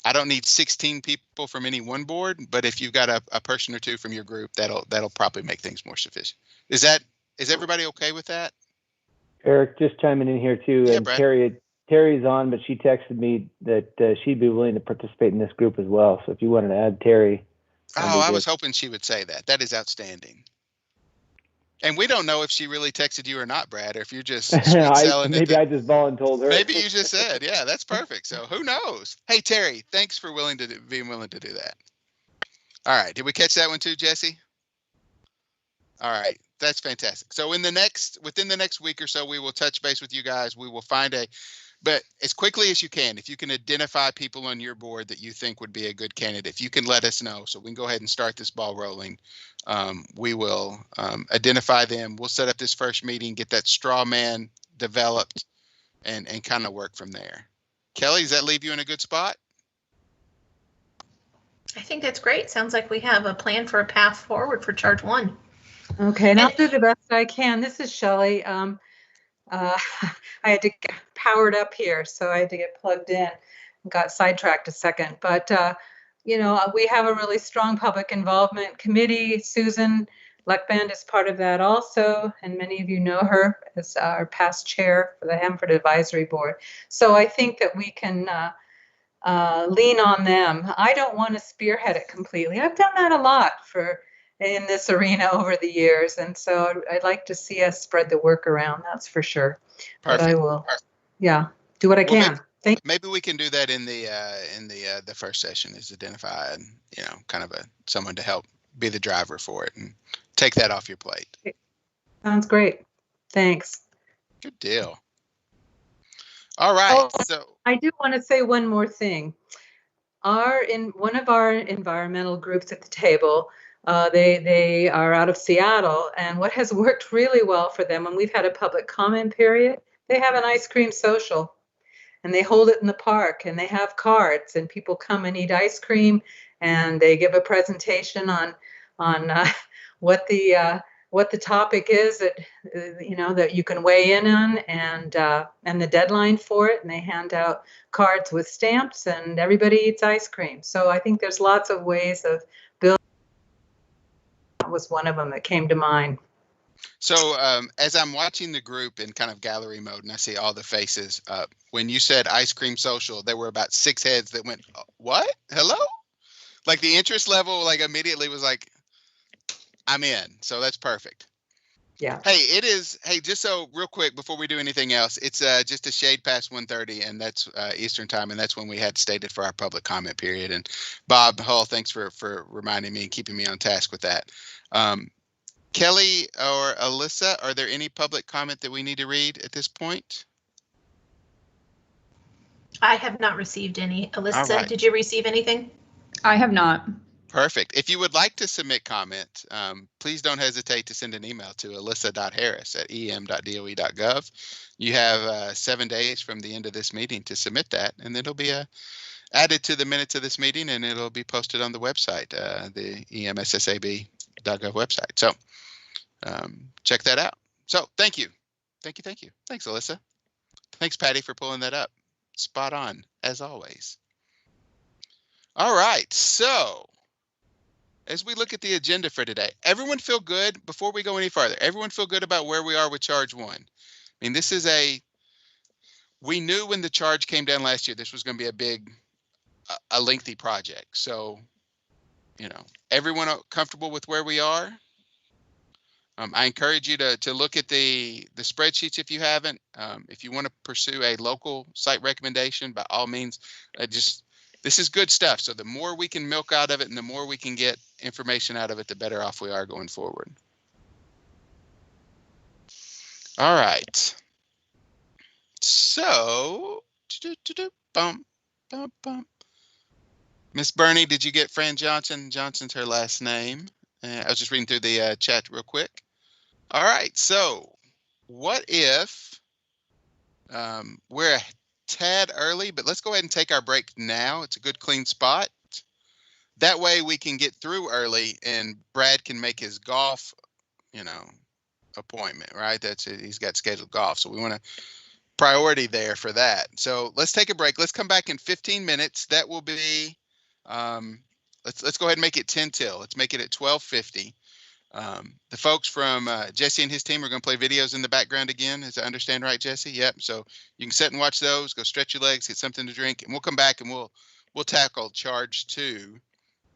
I don't need 16 people from any one board, but if you've got a person or 2 from your group, that'll probably make things more sufficient. Is everybody okay with that? Eric, just chiming in here too, Yeah, and Brad. Terry Terry's on, but she texted me that she'd be willing to participate in this group as well. So if you wanted to add Terry. Oh, I was hoping she would say that. That is outstanding. And we don't know if she really texted you or not, Brad, or if you're just sweet selling maybe I just voluntold her. Maybe you just said, yeah, that's perfect. So who knows? Hey, Terry, thanks for being willing to do that. All right. Did we catch that one too, Jesse? All right. That's fantastic. So within the next week or so, we will touch base with you guys. We will find but as quickly as you can, if you can identify people on your board that you think would be a good candidate, if you can let us know so we can go ahead and start this ball rolling, we will identify them. We'll set up this first meeting, get that straw man developed, and kind of work from there. Kelly, does that leave you in a good spot? I think that's great. Sounds like we have a plan for a path forward for Charge 1. Okay, and I'll do the best I can. This is Shelley. I had to get powered up here, so I had to get plugged in. Got sidetracked a second, but we have a really strong public involvement committee. Susan Leckband is part of that also, and many of you know her as our past chair for the Hanford Advisory Board. So I think that we can lean on them. I don't want to spearhead it completely. I've done that a lot in this arena over the years, and so I'd like to see us spread the work around. That's for sure. Perfect. But I will, do what I can. Maybe we can do that in the first session. Is identify kind of someone to help be the driver for it and take that off your plate. Sounds great. Thanks. Good deal. All right. So I do want to say one more thing. In one of our environmental groups at the table, they are out of Seattle, and what has worked really well for them when we've had a public comment period, they have an ice cream social, and they hold it in the park, and they have cards, and people come and eat ice cream, and they give a presentation on what the topic is that you can weigh in on, and the deadline for it, and they hand out cards with stamps, and everybody eats ice cream. So I think there's lots of ways of building. That was one of them that came to mind. So as I'm watching the group in kind of gallery mode and I see all the faces, when you said ice cream social, there were about 6 heads that went, what? Hello? Like the interest level immediately was like, I'm in. So that's perfect. Yeah. Hey, just so real quick before we do anything else, it's just a shade past 1:30, and that's Eastern time, and that's when we had stated for our public comment period. And Bob Hull, thanks for reminding me and keeping me on task with that. Kelly or Alyssa, are there any public comment that we need to read at this point? I have not received any. Alyssa, right. Did you receive anything? I have not. Perfect. If you would like to submit comment, please don't hesitate to send an email to alyssa.harris@em.doe.gov. You have 7 days from the end of this meeting to submit that, and it'll be added to the minutes of this meeting, and it'll be posted on the website, the SSAB.gov website. So check that out. So thank you. Thanks, Alyssa. Thanks, Patty, for pulling that up. Spot on, as always. All right, so as we look at the agenda for today, everyone feel good before we go any farther? Everyone feel good about where we are with Charge 1? I mean, this is we knew when the charge came down last year, this was going to be a lengthy project. So, everyone comfortable with where we are? I encourage you to look at the spreadsheets if you haven't. If you want to pursue a local site recommendation, by all means, this is good stuff. So the more we can milk out of it and the more we can get information out of it, the better off we are going forward. All right. So, Miss Bernie, did you get Fran Johnson? Johnson's her last name. I was just reading through the chat real quick. All right. So what if we're a tad early, but let's go ahead and take our break now. It's a good clean spot. That way we can get through early and Brad can make his golf, appointment, right? He's got scheduled golf. So we want a priority there for that. So let's take a break. Let's come back in 15 minutes. That will be, let's go ahead and make it 10 till. Let's make it at 12:50. The folks from Jesse and his team are going to play videos in the background again, as I understand, right, Jesse? Yep. So you can sit and watch those, go stretch your legs, get something to drink, and we'll come back and we'll tackle charge 2,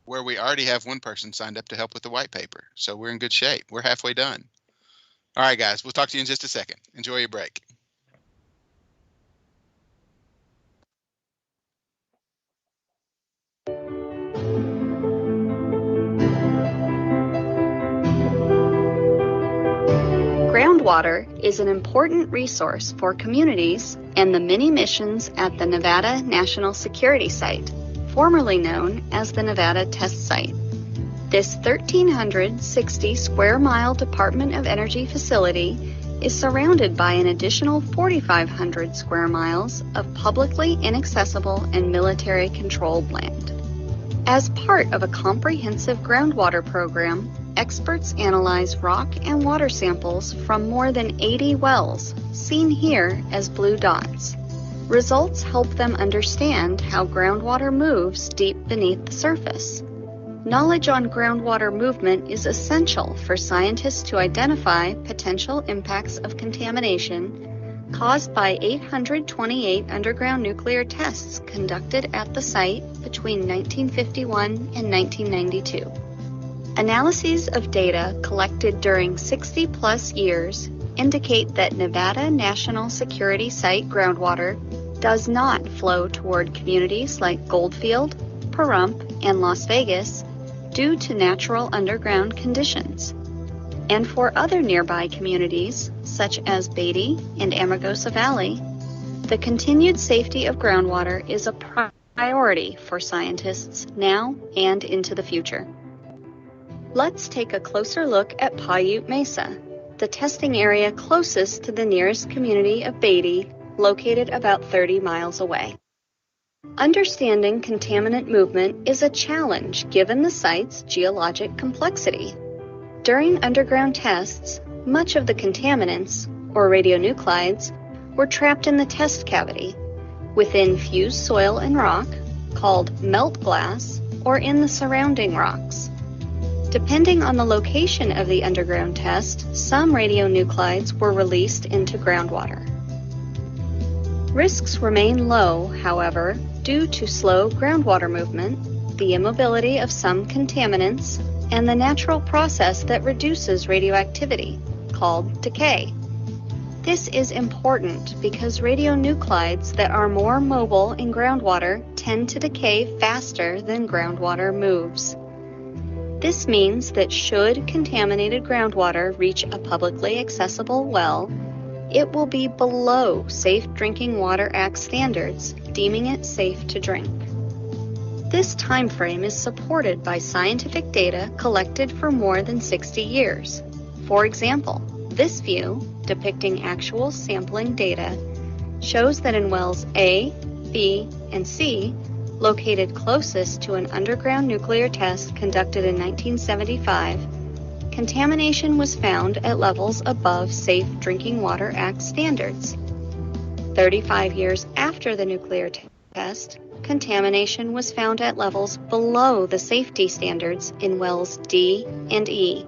where we already have one person signed up to help with the white paper. So we're in good shape. We're halfway done. All right, guys, we'll talk to you in just a second. Enjoy your break. Groundwater is an important resource for communities and the many missions at the Nevada National Security Site, formerly known as the Nevada Test Site. This 1,360 square mile Department of Energy facility is surrounded by an additional 4,500 square miles of publicly inaccessible and military controlled land. As part of a comprehensive groundwater program, experts analyze rock and water samples from more than 80 wells, seen here as blue dots. Results help them understand how groundwater moves deep beneath the surface. Knowledge on groundwater movement is essential for scientists to identify potential impacts of contamination caused by 828 underground nuclear tests conducted at the site between 1951 and 1992. Analyses of data collected during 60-plus years indicate that Nevada National Security Site groundwater does not flow toward communities like Goldfield, Pahrump, and Las Vegas due to natural underground conditions. And for other nearby communities, such as Beatty and Amargosa Valley, the continued safety of groundwater is a priority for scientists now and into the future. Let's take a closer look at Paiute Mesa, the testing area closest to the nearest community of Beatty, located about 30 miles away. Understanding contaminant movement is a challenge given the site's geologic complexity. During underground tests, much of the contaminants, or radionuclides, were trapped in the test cavity, within fused soil and rock, called melt glass, or in the surrounding rocks. Depending on the location of the underground test, some radionuclides were released into groundwater. Risks remain low, however, due to slow groundwater movement, the immobility of some contaminants, and the natural process that reduces radioactivity, called decay. This is important because radionuclides that are more mobile in groundwater tend to decay faster than groundwater moves. This means that should contaminated groundwater reach a publicly accessible well, it will be below Safe Drinking Water Act standards, deeming it safe to drink. This time frame is supported by scientific data collected for more than 60 years. For example, this view, depicting actual sampling data, shows that in wells A, B, and C, located closest to an underground nuclear test conducted in 1975, contamination was found at levels above Safe Drinking Water Act standards. 35 years after the nuclear test, contamination was found at levels below the safety standards in wells D and E.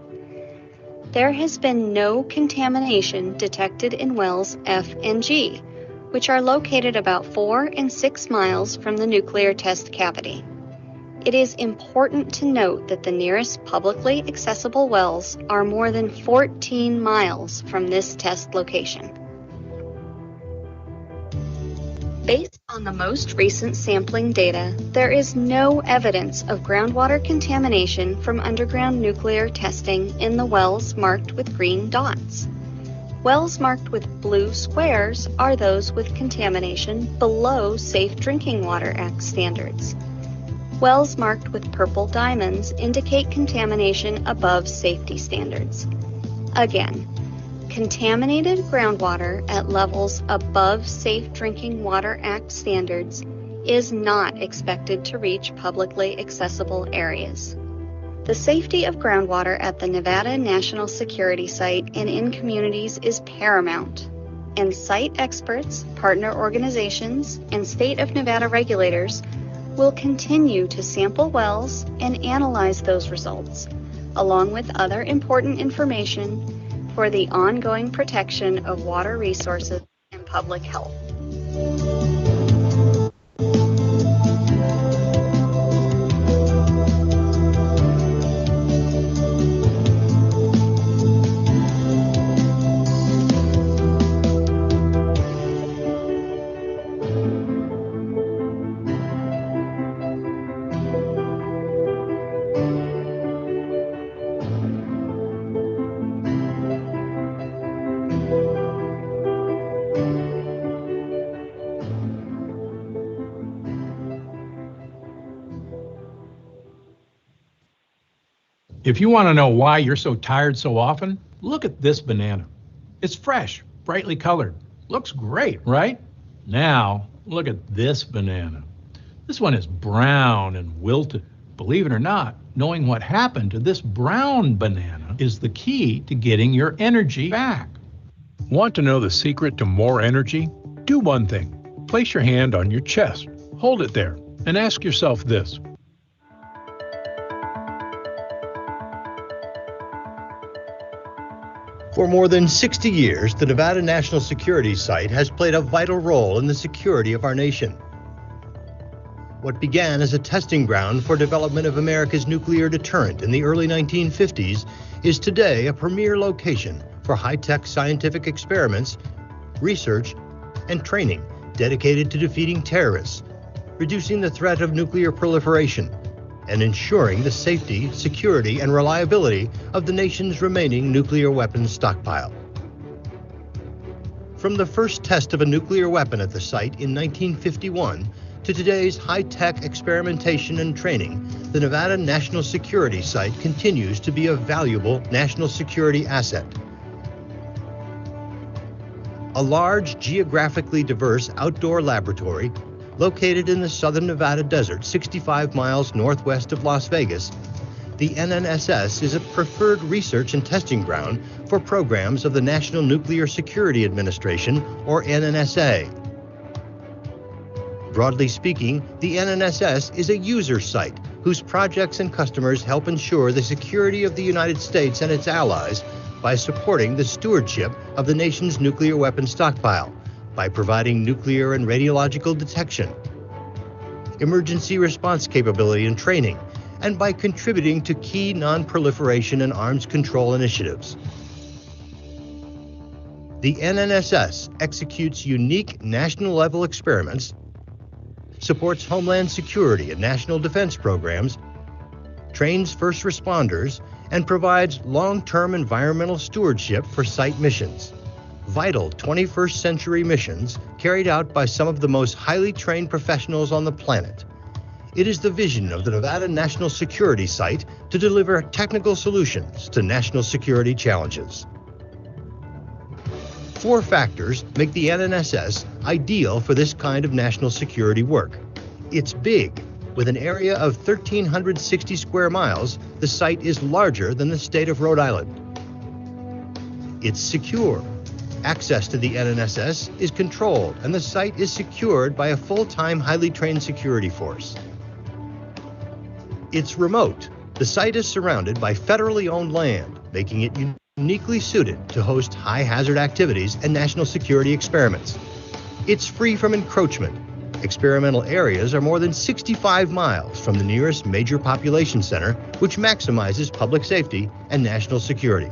There has been no contamination detected in wells F and G, which are located about 4 and 6 miles from the nuclear test cavity. It is important to note that the nearest publicly accessible wells are more than 14 miles from this test location. Based on the most recent sampling data, there is no evidence of groundwater contamination from underground nuclear testing in the wells marked with green dots. Wells marked with blue squares are those with contamination below Safe Drinking Water Act standards. Wells marked with purple diamonds indicate contamination above safety standards. Again, contaminated groundwater at levels above Safe Drinking Water Act standards is not expected to reach publicly accessible areas. The safety of groundwater at the Nevada National Security Site and in communities is paramount, and site experts, partner organizations, and state of Nevada regulators will continue to sample wells and analyze those results, along with other important information for the ongoing protection of water resources and public health. If you want to know why you're so tired so often, look at this banana. It's fresh, brightly colored. Looks great, right? Now, look at this banana. This one is brown and wilted. Believe it or not, knowing what happened to this brown banana is the key to getting your energy back. Want to know the secret to more energy? Do one thing. Place your hand on your chest, hold it there, and ask yourself this. For more than 60 years, the Nevada National Security Site has played a vital role in the security of our nation. What began as a testing ground for development of America's nuclear deterrent in the early 1950s is today a premier location for high-tech scientific experiments, research, and training dedicated to defeating terrorists, reducing the threat of nuclear proliferation, and ensuring the safety, security, and reliability of the nation's remaining nuclear weapons stockpile. From the first test of a nuclear weapon at the site in 1951 to today's high-tech experimentation and training, the Nevada National Security Site continues to be a valuable national security asset. A large, geographically diverse outdoor laboratory located in the southern Nevada desert, 65 miles northwest of Las Vegas, the NNSS is a preferred research and testing ground for programs of the National Nuclear Security Administration, or NNSA. Broadly speaking, the NNSS is a user site whose projects and customers help ensure the security of the United States and its allies by supporting the stewardship of the nation's nuclear weapons stockpile, by providing nuclear and radiological detection, emergency response capability and training, and by contributing to key non-proliferation and arms control initiatives. The NNSS executes unique national-level experiments, supports homeland security and national defense programs, trains first responders, and provides long-term environmental stewardship for site missions. Vital 21st century missions carried out by some of the most highly trained professionals on the planet. It is the vision of the Nevada National Security Site to deliver technical solutions to national security challenges. 4 factors make the NNSS ideal for this kind of national security work. It's big. With an area of 1,360 square miles, the site is larger than the state of Rhode Island. It's secure. Access to the NNSS is controlled, and the site is secured by a full-time, highly trained security force. It's remote. The site is surrounded by federally owned land, making it uniquely suited to host high-hazard activities and national security experiments. It's free from encroachment. Experimental areas are more than 65 miles from the nearest major population center, which maximizes public safety and national security.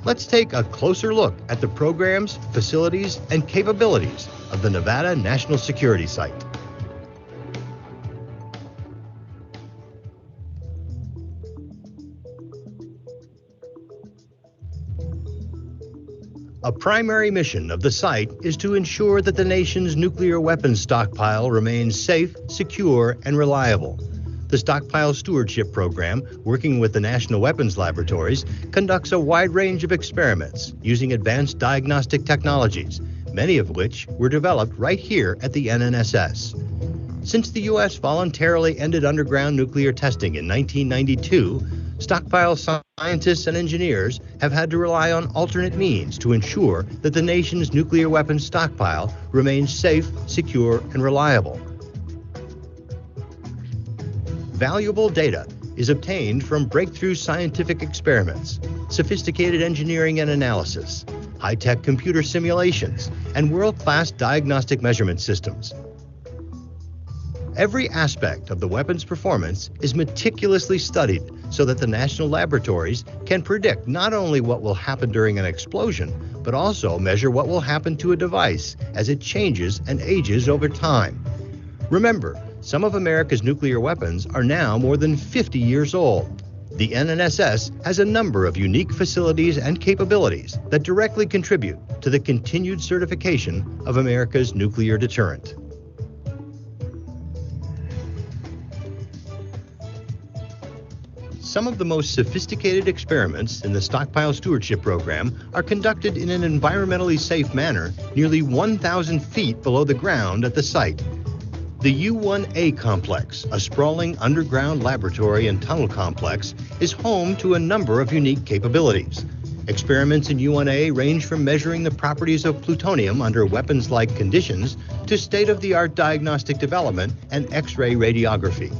Let's take a closer look at the programs, facilities, and capabilities of the Nevada National Security Site. A primary mission of the site is to ensure that the nation's nuclear weapons stockpile remains safe, secure, and reliable. The Stockpile Stewardship Program, working with the National Weapons Laboratories, conducts a wide range of experiments using advanced diagnostic technologies, many of which were developed right here at the NNSS. Since the U.S. voluntarily ended underground nuclear testing in 1992, stockpile scientists and engineers have had to rely on alternate means to ensure that the nation's nuclear weapons stockpile remains safe, secure, and reliable. Valuable data is obtained from breakthrough scientific experiments, sophisticated engineering and analysis, high-tech computer simulations, and world-class diagnostic measurement systems. Every aspect of the weapon's performance is meticulously studied so that the national laboratories can predict not only what will happen during an explosion, but also measure what will happen to a device as it changes and ages over time. Remember, some of America's nuclear weapons are now more than 50 years old. The NNSS has a number of unique facilities and capabilities that directly contribute to the continued certification of America's nuclear deterrent. Some of the most sophisticated experiments in the Stockpile Stewardship Program are conducted in an environmentally safe manner nearly 1,000 feet below the ground at the site. The U1A complex, a sprawling underground laboratory and tunnel complex, is home to a number of unique capabilities. Experiments in U1A range from measuring the properties of plutonium under weapons-like conditions to state-of-the-art diagnostic development and X-ray radiography.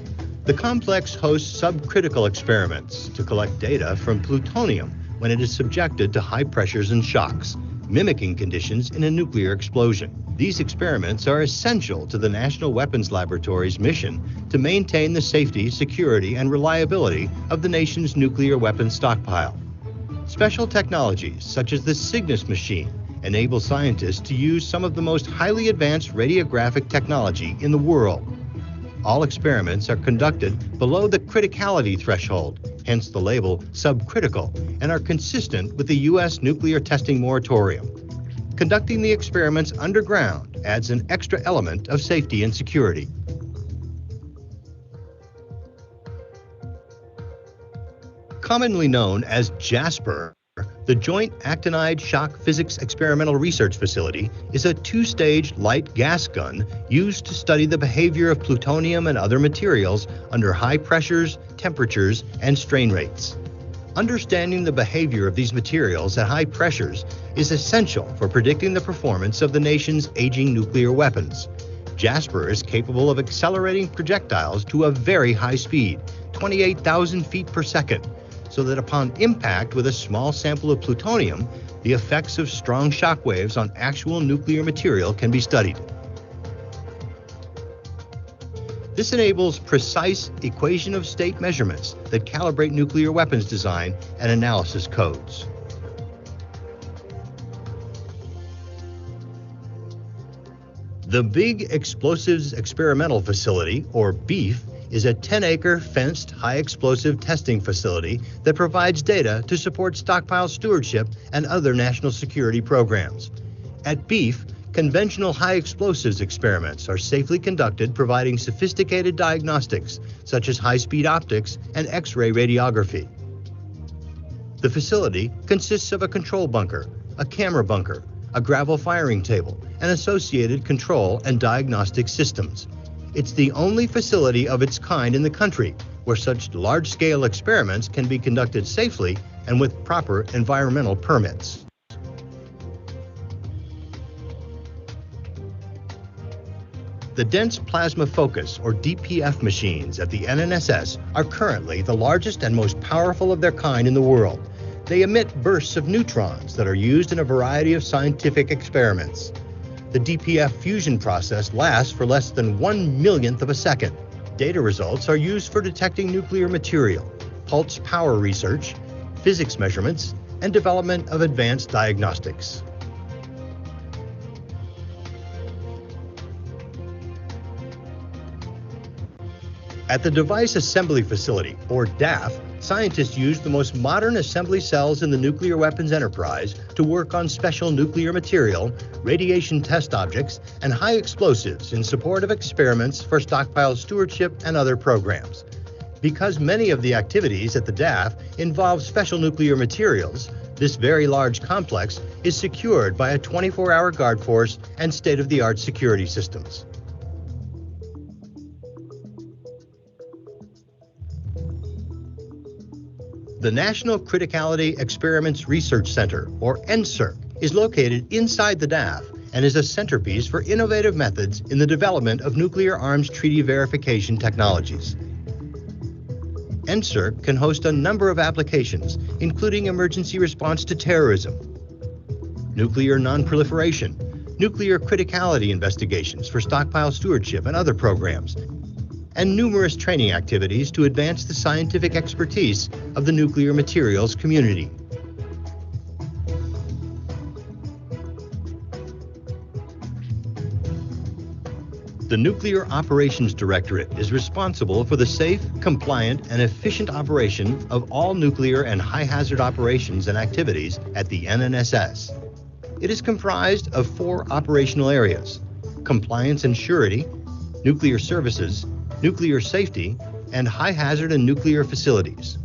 The complex hosts subcritical experiments to collect data from plutonium when it is subjected to high pressures and shocks, mimicking conditions in a nuclear explosion. These experiments are essential to the National Weapons Laboratory's mission to maintain the safety, security, and reliability of the nation's nuclear weapons stockpile. Special technologies such as the Cygnus machine enable scientists to use some of the most highly advanced radiographic technology in the world. All experiments are conducted below the criticality threshold, hence the label subcritical, and are consistent with the U.S. nuclear testing moratorium. Conducting the experiments underground adds an extra element of safety and security. Commonly known as JASPER, the Joint Actinide Shock Physics Experimental Research Facility is a two-stage light gas gun used to study the behavior of plutonium and other materials under high pressures, temperatures, and strain rates. Understanding the behavior of these materials at high pressures is essential for predicting the performance of the nation's aging nuclear weapons. JASPER is capable of accelerating projectiles to a very high speed, 28,000 feet per second, so that upon impact with a small sample of plutonium, the effects of strong shock waves on actual nuclear material can be studied. This enables precise equation of state measurements that calibrate nuclear weapons design and analysis codes. The Big Explosives Experimental Facility, or BEEF, is a 10-acre fenced high-explosive testing facility that provides data to support stockpile stewardship and other national security programs. At BEEF, conventional high-explosives experiments are safely conducted, providing sophisticated diagnostics such as high-speed optics and X-ray radiography. The facility consists of a control bunker, a camera bunker, a gravel firing table, and associated control and diagnostic systems. It's the only facility of its kind in the country where such large-scale experiments can be conducted safely and with proper environmental permits. The Dense Plasma Focus, or DPF machines at the NNSS are currently the largest and most powerful of their kind in the world. They emit bursts of neutrons that are used in a variety of scientific experiments. The DPF fusion process lasts for less than 1/1,000,000th of a second. Data results are used for detecting nuclear material, pulse power research, physics measurements, and development of advanced diagnostics. At the Device Assembly Facility, or DAF, scientists use the most modern assembly cells in the nuclear weapons enterprise to work on special nuclear material, radiation test objects, and high explosives in support of experiments for stockpile stewardship and other programs. Because many of the activities at the DAF involve special nuclear materials, this very large complex is secured by a 24-hour guard force and state-of-the-art security systems. The National Criticality Experiments Research Center, or NCERC, is located inside the DAF and is a centerpiece for innovative methods in the development of nuclear arms treaty verification technologies. NSERC can host a number of applications, including emergency response to terrorism, nuclear non-proliferation, nuclear criticality investigations for stockpile stewardship and other programs, and numerous training activities to advance the scientific expertise of the nuclear materials community. The Nuclear Operations Directorate is responsible for the safe, compliant, and efficient operation of all nuclear and high-hazard operations and activities at the NNSS. It is comprised of 4 operational areas: compliance and surety, nuclear services, nuclear safety, and high-hazard and nuclear facilities.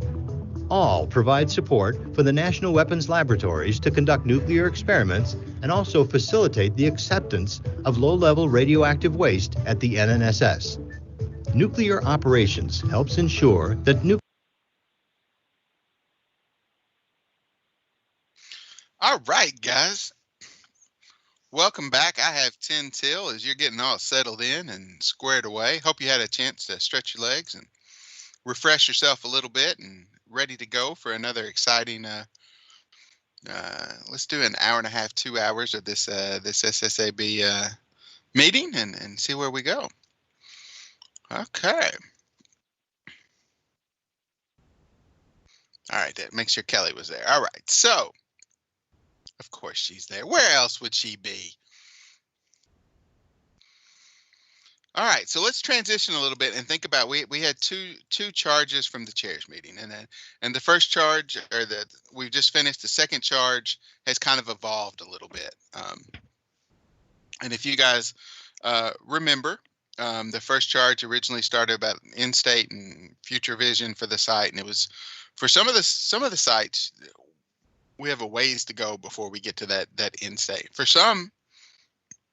All provide support for the National Weapons Laboratories to conduct nuclear experiments and also facilitate the acceptance of low-level radioactive waste at the NNSS. Nuclear operations helps ensure that All right, guys. Welcome back. I have 10 till as you're getting all settled in and squared away. Hope you had a chance to stretch your legs and refresh yourself a little bit and ready to go for another exciting let's do an hour and a half, 2 hours of this this SSAB meeting and see where we go. Okay. All right, make sure Kelly was there. All right, so of course she's there. Where else would she be? All right, so let's transition a little bit and think about we had two charges from the chairs meeting, and the first charge, or we've just finished. The second charge has kind of evolved a little bit. And if you guys remember, the first charge originally started about in-state and future vision for the site, and it was for some of the sites. We have a ways to go before we get to that in-state. For some,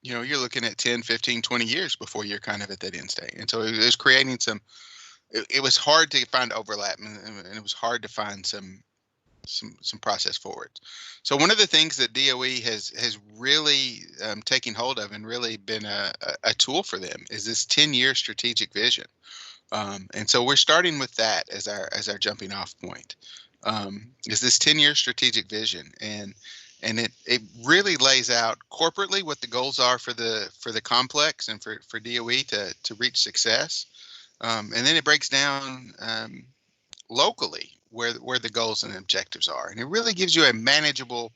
you know, you're looking at 10, 15, 20 years before you're kind of at that end state. And so it was creating it was hard to find overlap, and it was hard to find some process forwards. So one of the things that DOE has really taken hold of and really been a tool for them is this 10-year strategic vision. And so we're starting with that as our jumping off point, is this 10-year strategic vision. And it really lays out corporately what the goals are for the complex and for DOE to reach success, and then it breaks down locally where the goals and objectives are, and it really gives you a manageable,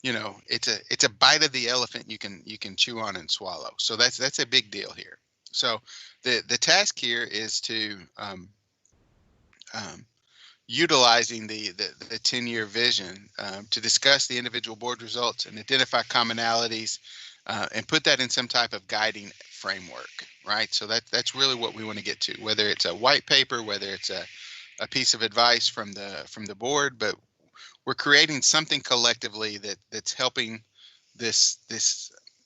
you know, it's a bite of the elephant you can chew on and swallow. So that's a big deal here. So the task here is to utilizing the 10-year vision to discuss the individual board results and identify commonalities and put that in some type of guiding framework, right? So that's really what we want to get to, whether it's a white paper, whether it's a piece of advice from the board, but we're creating something collectively that's helping this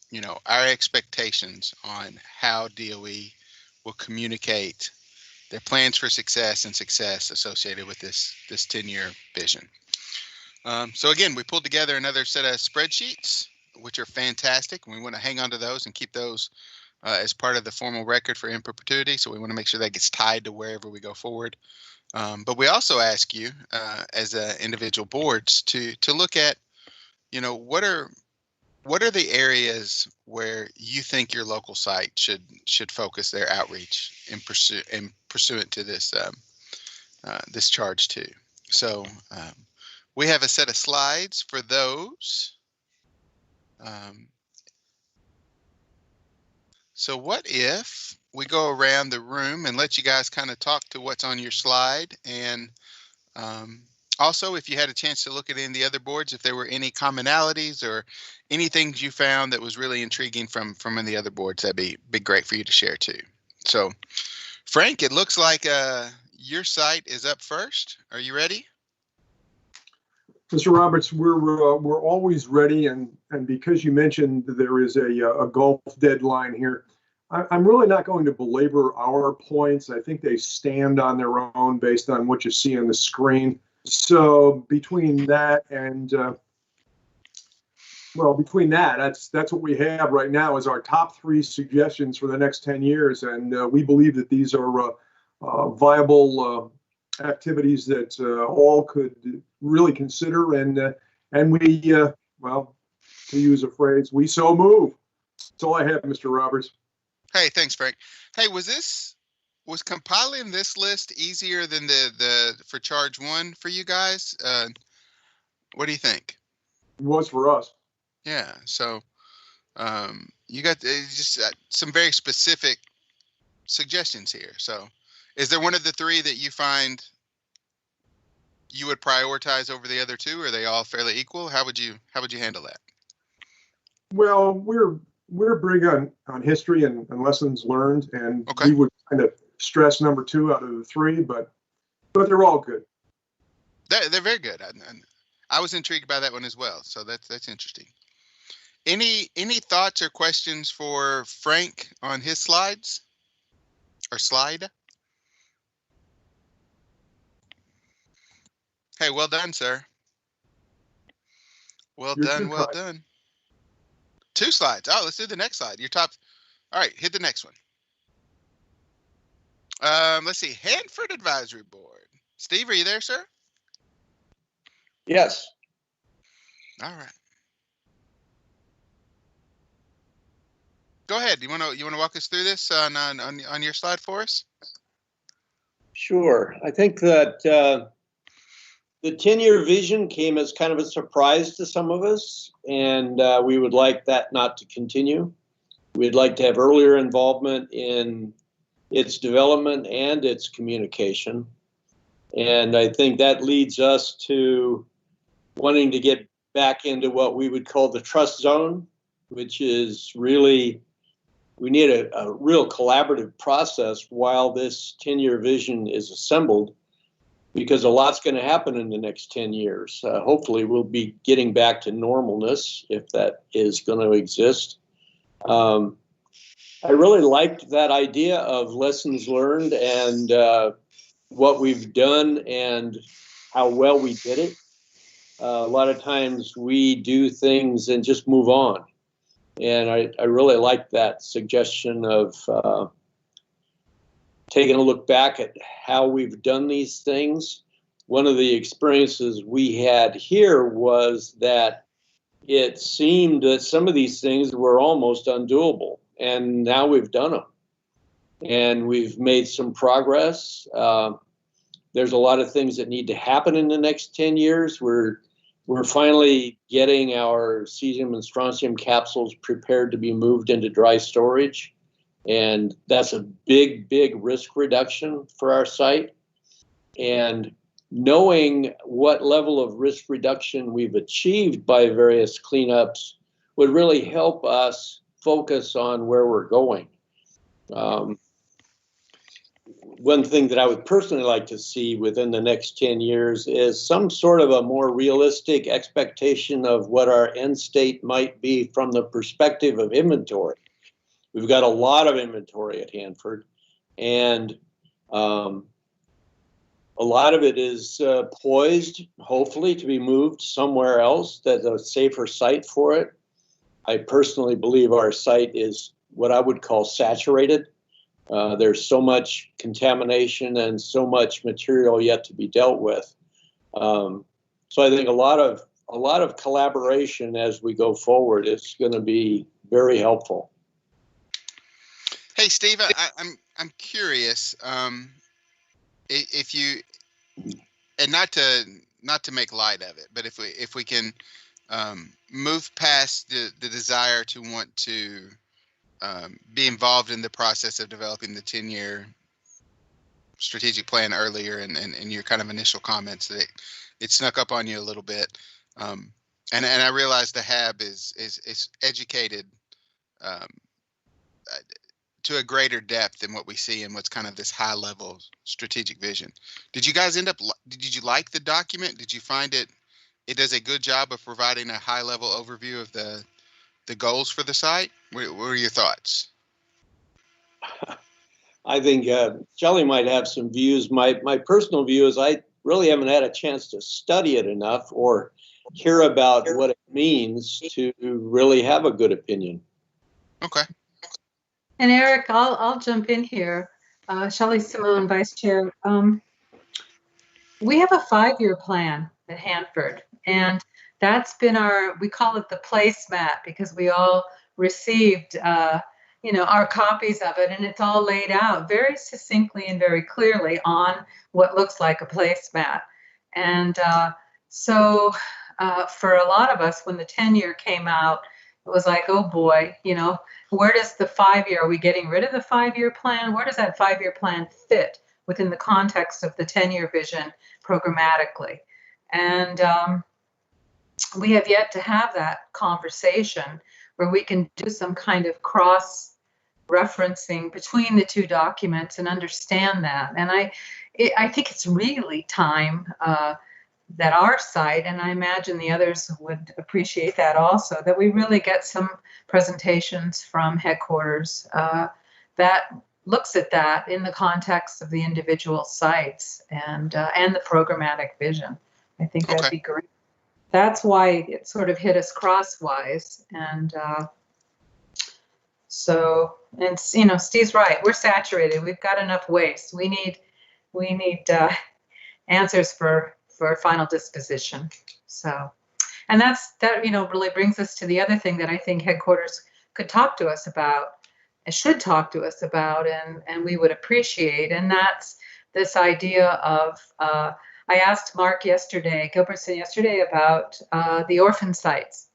you know, our expectations on how DOE will communicate their plans for success and success associated with this 10-year vision. So again, we pulled together another set of spreadsheets, which are fantastic. We want to hang on to those and keep those as part of the formal record for in perpetuity. So we want to make sure that gets tied to wherever we go forward. But we also ask you as individual boards to look at, you know, what are the areas where you think your local site should focus their outreach in pursuant to this this charge too. So we have a set of slides for those. So what if we go around the room and let you guys kind of talk to what's on your slide, and also, if you had a chance to look at any of the other boards, if there were any commonalities or anything you found that was really intriguing from any of the other boards, that'd be great for you to share too. So, Frank, it looks like your site is up first. Are you ready? Mr. Roberts, we're always ready, and because you mentioned that there is a golf deadline here, I'm really not going to belabor our points. I think they stand on their own based on what you see on the screen. So between that and between that, that's what we have right now is our top 3 suggestions for the next 10 years, and we believe that these are viable activities that all could really consider, and we, well, to use a phrase, we so move. That's all I have, Mr. Roberts. Hey, thanks, Frank. Hey, was compiling this list easier than the for charge one for you guys? What do you think? It was for us. Yeah. So you got just some very specific suggestions here. So is there one of the three that you find you would prioritize over the other two? Or are they all fairly equal? How would you handle that? Well, we're big on history and lessons learned, and we would kind of stress number 2 out of the 3, but they're all good. They're very good. I was intrigued by that one as well. So that's interesting. Any thoughts or questions for Frank on his slides or slide? Hey, well done, sir. Well done. Well done. 2 slides. Oh, let's do the next slide. Your top. All right, hit the next one. Let's see. Hanford Advisory Board. Steve, are you there, sir? Yes. All right. Go ahead. You want to walk us through this on your slide for us? Sure. I think that the 10-year vision came as kind of a surprise to some of us, and we would like that not to continue. We'd like to have earlier involvement in its development and its communication. And I think that leads us to wanting to get back into what we would call the trust zone, which is really, we need a real collaborative process while this 10-year vision is assembled, because a lot's going to happen in the next 10 years. Hopefully we'll be getting back to normalness, if that is going to exist. I really liked that idea of lessons learned and what we've done and how well we did it. A lot of times we do things and just move on. And I really like that suggestion of taking a look back at how we've done these things. One of the experiences we had here was that it seemed that some of these things were almost undoable, and now we've done them. And we've made some progress. There's a lot of things that need to happen in the next 10 years. We're finally getting our cesium and strontium capsules prepared to be moved into dry storage. And that's a big, big risk reduction for our site. And knowing what level of risk reduction we've achieved by various cleanups would really help us focus on where we're going. One thing that I would personally like to see within the next 10 years is some sort of a more realistic expectation of what our end state might be from the perspective of inventory. We've got a lot of inventory at Hanford, and a lot of it is poised, hopefully, to be moved somewhere else that's a safer site for it. I personally believe our site is what I would call saturated. There's so much contamination and so much material yet to be dealt with. So I think a lot of collaboration as we go forward is going to be very helpful. Hey, Steve, I'm curious if you, and not to make light of it, but if we can move past the desire to want to be involved in the process of developing the 10-year strategic plan earlier, and your kind of initial comments that it snuck up on you a little bit, and I realize the HAB is educated to a greater depth than what we see in what's kind of this high level strategic vision. Did you guys did you like the document? Did you find it does a good job of providing a high level overview of the goals for the site? What were your thoughts? I think Shelley might have some views. My personal view is I really haven't had a chance to study it enough or hear about what it means to really have a good opinion. Okay. And Eric, I'll jump in here. Shelley Simone, Vice Chair. We have a 5-year plan at Hanford, and that's been we call it the placemat, because we all received, our copies of it, and it's all laid out very succinctly and very clearly on what looks like a placemat. And so for a lot of us, when the 10-year came out, it was like, oh boy, where does the 5-year, are we getting rid of the 5-year plan? Where does that 5-year plan fit within the context of the 10-year vision programmatically? And we have yet to have that conversation where we can do some kind of cross-referencing between the two documents and understand that. And I think it's really time that our site, and I imagine the others would appreciate that also, that we really get some presentations from headquarters that looks at that in the context of the individual sites and the programmatic vision. I think that'd be great. That's why it sort of hit us crosswise. And Steve's right. We're saturated. We've got enough waste. We need answers for final disposition. So, and that really brings us to the other thing that I think headquarters could talk to us about, and should talk to us about, and we would appreciate. And that's this idea of, I asked Mark Gilbertson yesterday about the orphan sites,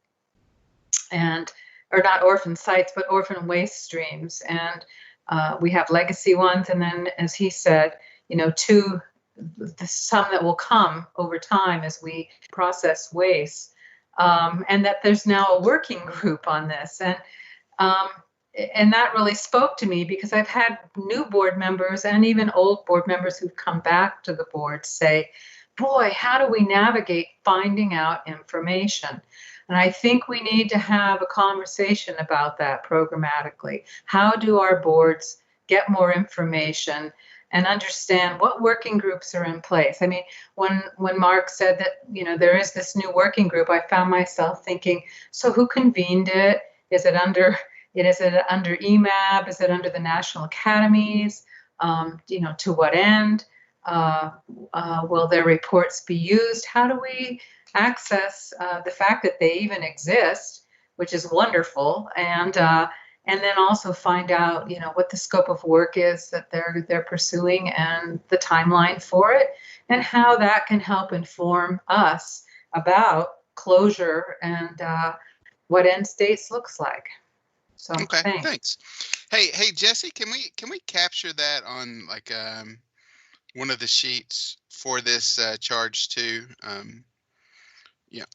or not orphan sites, but orphan waste streams. And we have legacy ones, and then, as he said, some that will come over time as we process waste, and that there's now a working group on this. And that really spoke to me, because I've had new board members and even old board members who've come back to the board say, boy, how do we navigate finding out information? And I think we need to have a conversation about that programmatically. How do our boards get more information and understand what working groups are in place? I mean, when Mark said that, there is this new working group, I found myself thinking, so who convened it? Is it under EMAB? Is it under the national academies? To what end? Will their reports be used? How do we access the fact that they even exist, which is wonderful, and then also find out, what the scope of work is that they're pursuing and the timeline for it, and how that can help inform us about closure and what end states looks like. So, okay, thanks. Hey, Jesse, can we capture that on like one of the sheets for this charge too?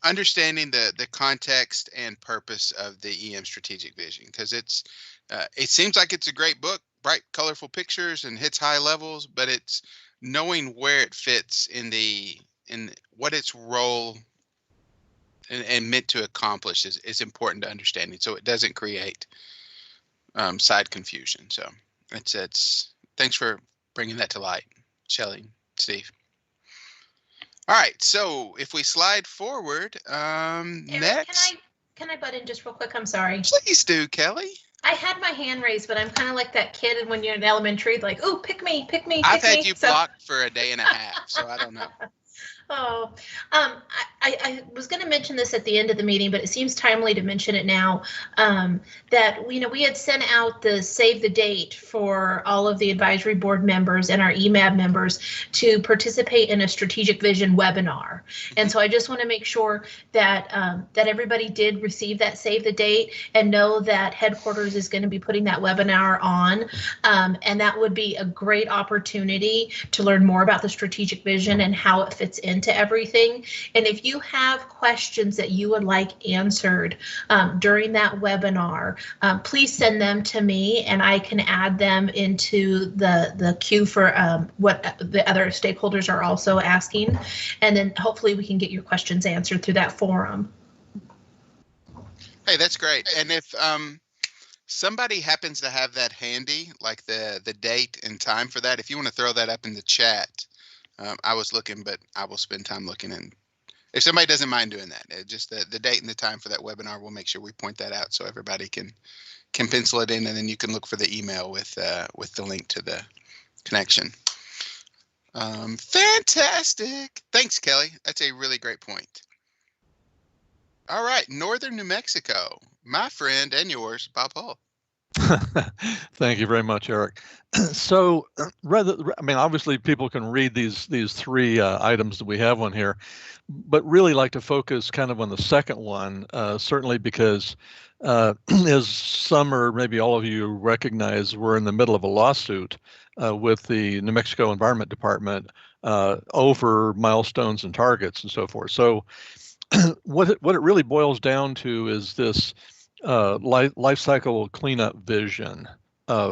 Understanding the context and purpose of the EM strategic vision, because it seems like it's a great book, bright, colorful pictures, and hits high levels, but it's knowing where it fits in what its role and meant to accomplish is important to understanding, so it doesn't create side confusion. So it's thanks for bringing that to light, Shelley, Steve. All right, so if we slide forward, Eric, next. Can I butt in just real quick? I'm sorry. Please do, Kelly. I had my hand raised, but I'm kind of like that kid when you're in elementary, like, oh, pick me. I've had you blocked for a day and a half, so I don't know. Oh, I was going to mention this at the end of the meeting, but it seems timely to mention it now, that we had sent out the save the date for all of the advisory board members and our EMAB members to participate in a strategic vision webinar. And so I just want to make sure that that everybody did receive that save the date and know that headquarters is going to be putting that webinar on. And that would be a great opportunity to learn more about the strategic vision and how it fits into everything. And if you have questions that you would like answered during that webinar, please send them to me and I can add them into the queue for what the other stakeholders are also asking. And then hopefully we can get your questions answered through that forum. Hey, that's great. And if somebody happens to have that handy, like the date and time for that, if you want to throw that up in the chat. I was looking, but I will spend time looking. And if somebody doesn't mind doing that, just the date and the time for that webinar, we'll make sure we point that out so everybody can pencil it in, and then you can look for the email with the link to the connection. Fantastic. Thanks, Kelly. That's a really great point. All right, northern New Mexico, my friend and yours, Bob Hall. Thank you very much, Eric. So, obviously, people can read these three items that we have on here, but really like to focus kind of on the second one, certainly because, as some or maybe all of you recognize, we're in the middle of a lawsuit with the New Mexico Environment Department over milestones and targets and so forth. So, what it really boils down to is this life cycle cleanup vision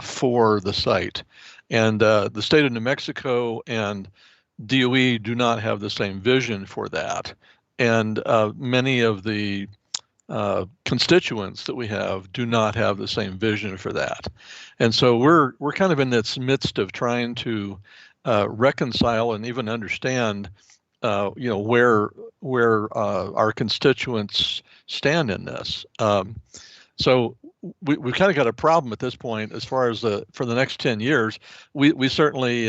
for the site, and the state of New Mexico and DOE do not have the same vision for that, and many of the constituents that we have do not have the same vision for that, and so we're kind of in this midst of trying to reconcile and even understand where our constituents stand in this. So we've kind of got a problem at this point as far as for the next 10 years. We certainly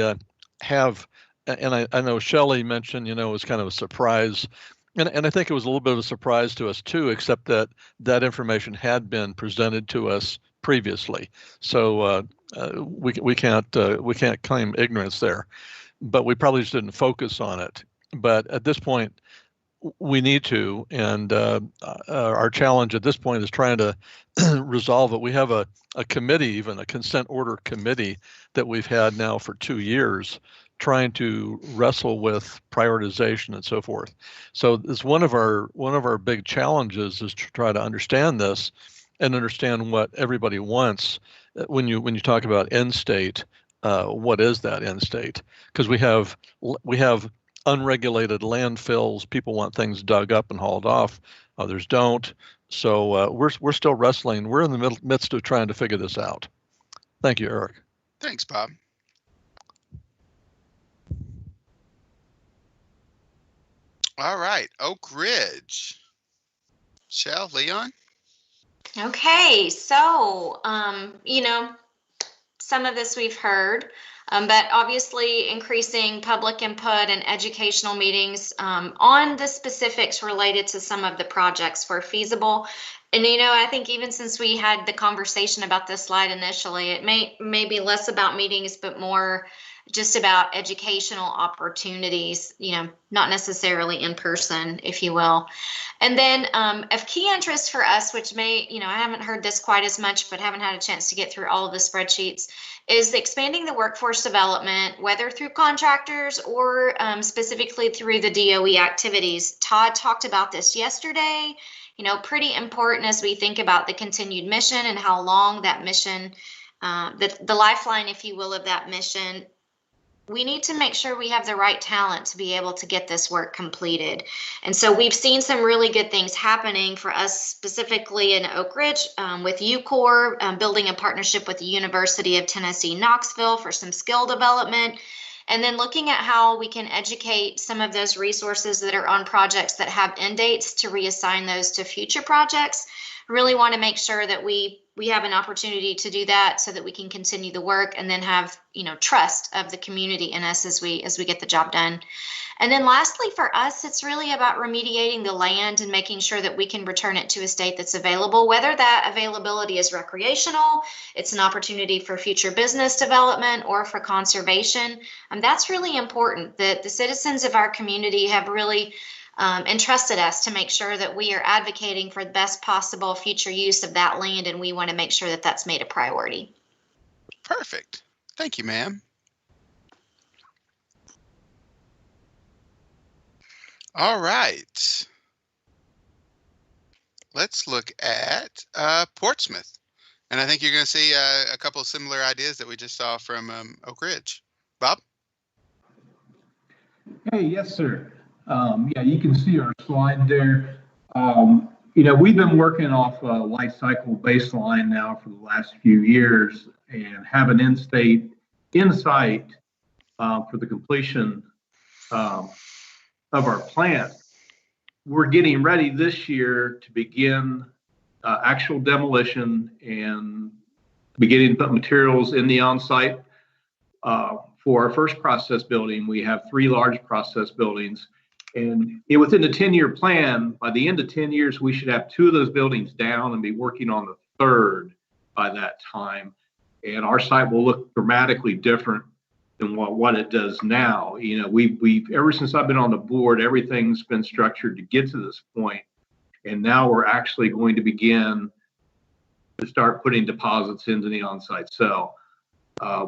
have, and I know Shelley mentioned, it was kind of a surprise. And I think it was a little bit of a surprise to us too, except that information had been presented to us previously. So we can't claim ignorance there, but we probably just didn't focus on it. But at this point, we need to, and our challenge at this point is trying to resolve it. We have a committee, even a consent order committee that we've had now for 2 years, trying to wrestle with prioritization and so forth. So it's one of our big challenges is to try to understand this and understand what everybody wants. When you talk about end state, what is that end state? Because we have unregulated landfills. People want things dug up and hauled off. Others don't. So we're still wrestling. We're in the midst of trying to figure this out. Thank you, Eric. Thanks, Bob. All right, Oak Ridge. Shell, Leon? Okay, so, some of this we've heard, but obviously increasing public input and educational meetings on the specifics related to some of the projects were feasible. And, I think even since we had the conversation about this slide initially, it may be less about meetings, but more just about educational opportunities, not necessarily in person, if you will. And then of key interest for us, which may, I haven't heard this quite as much, but haven't had a chance to get through all of the spreadsheets, is expanding the workforce development, whether through contractors or specifically through the DOE activities. Todd talked about this yesterday, pretty important as we think about the continued mission and how long that mission, the lifeline, if you will, of that mission. We need to make sure we have the right talent to be able to get this work completed. And so we've seen some really good things happening for us specifically in Oak Ridge with UCOR, building a partnership with the University of Tennessee, Knoxville for some skill development. And then looking at how we can educate some of those resources that are on projects that have end dates to reassign those to future projects. Really want to make sure that we have an opportunity to do that so that we can continue the work and then have, trust of the community in us as we get the job done. And then lastly, for us, it's really about remediating the land and making sure that we can return it to a state that's available, whether that availability is recreational, it's an opportunity for future business development or for conservation. That's really important that the citizens of our community have really entrusted us to make sure that we are advocating for the best possible future use of that land, and we want to make sure that that's made a priority. Perfect. Thank you, ma'am. All right. Let's look at Portsmouth. And I think you're going to see a couple of similar ideas that we just saw from Oak Ridge. Bob? Hey, yes, sir. Yeah, you can see our slide there. We've been working off a life cycle baseline now for the last few years and have an end state in sight for the completion of our plant. We're getting ready this year to begin actual demolition and beginning to put materials in the on-site for our first process building. We have 3 large process buildings. And within the 10-year plan, by the end of 10 years, we should have 2 of those buildings down and be working on the 3rd by that time. And our site will look dramatically different than what it does now. You know, we've ever since I've been on the board, everything's been structured to get to this point. And now we're actually going to begin to start putting deposits into the on-site cell.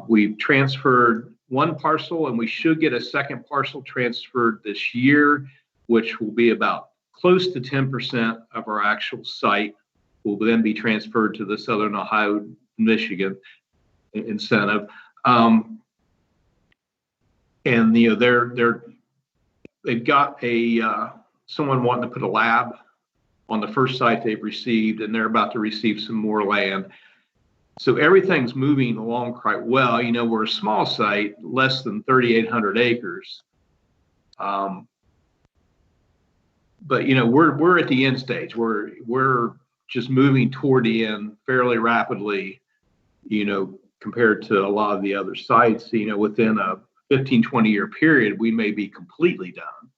We've transferred 1 parcel, and we should get a 2nd parcel transferred this year, which will be about close to 10% of our actual site will then be transferred to the Southern Ohio, Michigan incentive. And you know, they've got someone wanting to put a lab on the first site they've received, and they're about to receive some more land. So everything's moving along quite well. You know, we're a small site, less than 3,800 acres. But you know, we're at the end stage. We're just moving toward the end fairly rapidly, you know, compared to a lot of the other sites. You know, within a 15-20 year period, we may be completely done.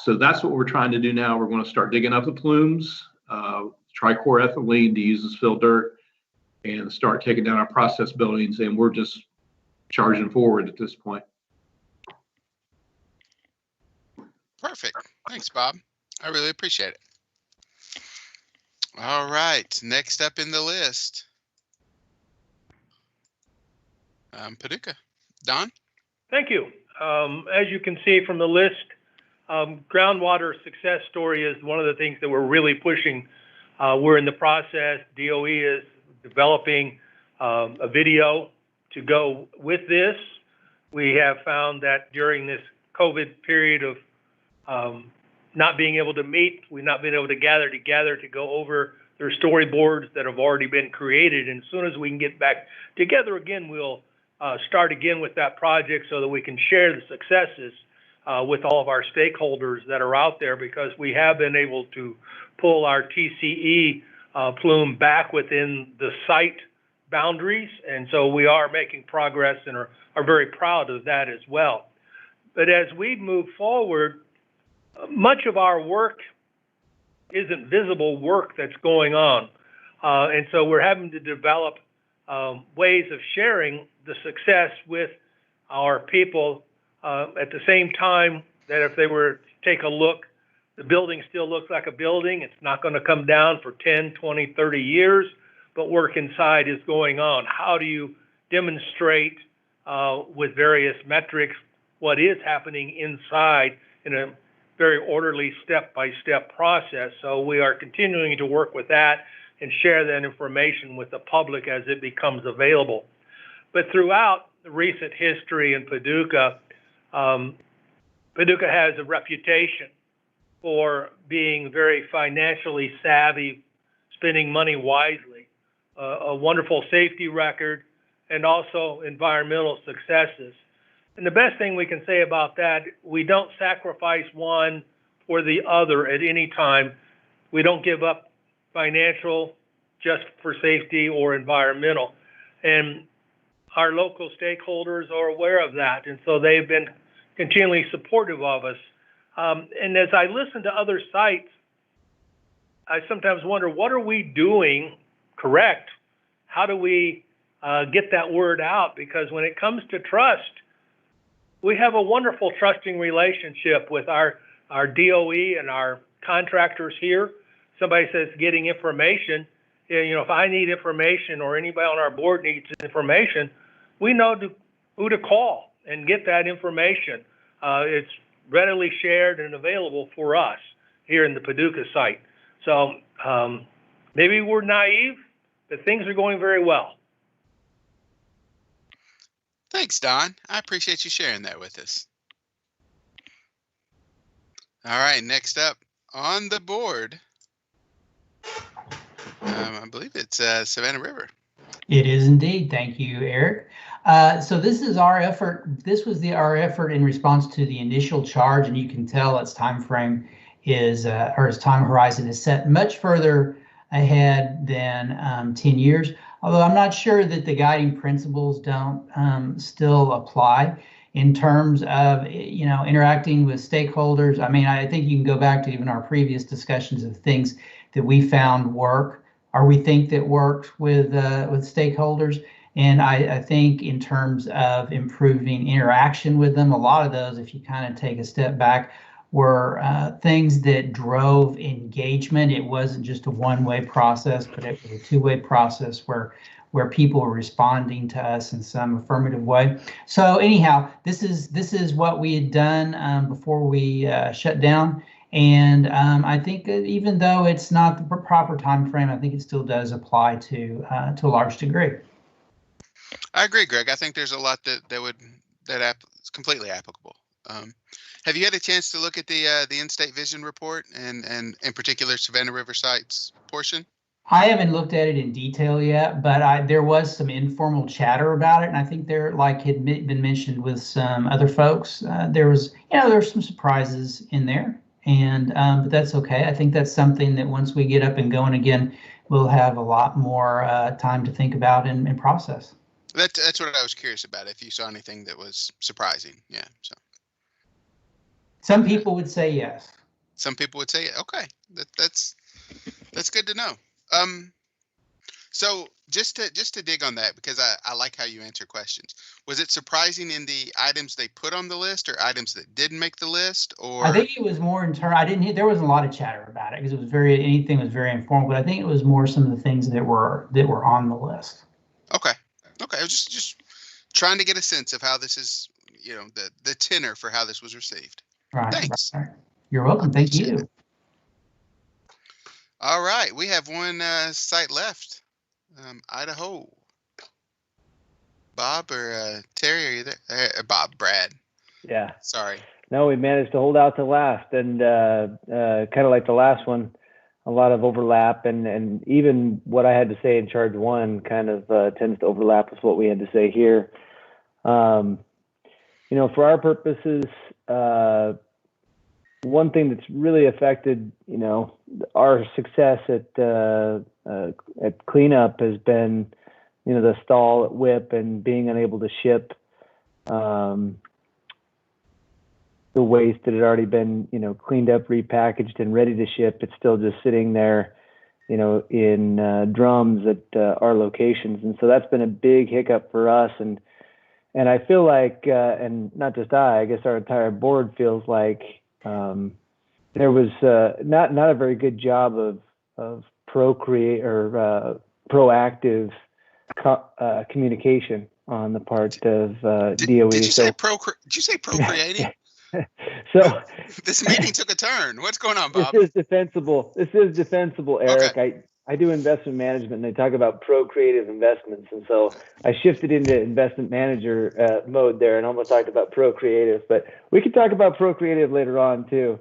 So that's what we're trying to do now. We're going to start digging up the plumes, trichloroethylene to use as fill dirt, and start taking down our process buildings, and we're just charging forward at this point. Perfect. Thanks, Bob. I really appreciate it. All right, next up in the list, Paducah. Don? Thank you. As you can see from the list, groundwater success story is one of the things that we're really pushing. We're in the process. DOE is developing a video to go with this. We have found that during this COVID period of not being able to meet, we've not been able to gather together to go over their storyboards that have already been created. And as soon as we can get back together again, we'll start again with that project so that we can share the successes with all of our stakeholders that are out there, because we have been able to pull our TCE plume back within the site boundaries. And so we are making progress and are very proud of that as well. But as we move forward, much of our work isn't visible work that's going on. And so we're having to develop ways of sharing the success with our people at the same time that if they were to take a look, the building still looks like a building. It's not going to come down for 10, 20, 30 years, but work inside is going on. How do you demonstrate with various metrics what is happening inside in a very orderly step-by-step process? So we are continuing to work with that and share that information with the public as it becomes available. But throughout the recent history in Paducah, Paducah has a reputation for being very financially savvy, spending money wisely, a wonderful safety record, and also environmental successes. And the best thing we can say about that, we don't sacrifice one or the other at any time. We don't give up financial just for safety or environmental. And our local stakeholders are aware of that. And so they've been continually supportive of us. And as I listen to other sites, I sometimes wonder, what are we doing correct? How do we get that word out? Because when it comes to trust, we have a wonderful trusting relationship with our DOE and our contractors here. Somebody says getting information, you know, if I need information or anybody on our board needs information, we know who to call and get that information. It's readily shared and available for us here in the Paducah site. So maybe we're naive, but things are going very well. Thanks, Don. I appreciate you sharing that with us. All right, next up on the board, I believe it's Savannah River. It is indeed. Thank you, Eric. So this is our effort. This was our effort in response to the initial charge, and you can tell its time frame is, or its time horizon is set much further ahead than 10 years. Although I'm not sure that the guiding principles don't still apply in terms of, interacting with stakeholders. I mean, I think you can go back to even our previous discussions of things that we found work or we think that worked with stakeholders. And I think in terms of improving interaction with them, a lot of those, if you kind of take a step back, were things that drove engagement. It wasn't just a one-way process, but it was a two-way process where people were responding to us in some affirmative way. So anyhow, this is what we had done before we shut down. And I think that even though it's not the proper time frame, I think it still does apply to a large degree. I agree, Greg. I think there's a lot that's completely applicable. Have you had a chance to look at the in-state vision report and in particular Savannah River Sites portion? I haven't looked at it in detail yet, but there was some informal chatter about it, and I think there, like had been mentioned with some other folks, there was some surprises in there, and but that's okay. I think that's something that once we get up and going again, we'll have a lot more time to think about and process. That's what I was curious about. If you saw anything that was surprising, yeah. So some people would say yes. Some people would say okay. That's good to know. So just to dig on that, because I like how you answer questions. Was it surprising in the items they put on the list or items that didn't make the list? Or I think it was more in turn. There wasn't a lot of chatter about it because anything was very informal. But I think it was more some of the things that were on the list. Okay. I was just trying to get a sense of how this is, the tenor for how this was received. Right. Thanks. Right. You're welcome. Thank you. All right, we have one site left. Idaho. Bob or Terry, are you there? Bob, Brad. Yeah. Sorry. No, we managed to hold out to last, and kind of like the last one, a lot of overlap, and even what I had to say in charge one kind of tends to overlap with what we had to say here. For our purposes, one thing that's really affected, our success at cleanup has been, the stall at WIP and being unable to ship the waste that had already been, cleaned up, repackaged, and ready to ship. It's still just sitting there, in drums at our locations, and so that's been a big hiccup for us. And I feel like, and not just I guess our entire board feels like. There was not a very good job of proactive communication on the part of DOE. Did you say procreating? So this meeting took a turn. What's going on, Bob? This is defensible, Eric. Okay. I do investment management, and they talk about procreative investments, and so I shifted into investment manager mode there, and almost talked about procreative. But we could talk about procreative later on too.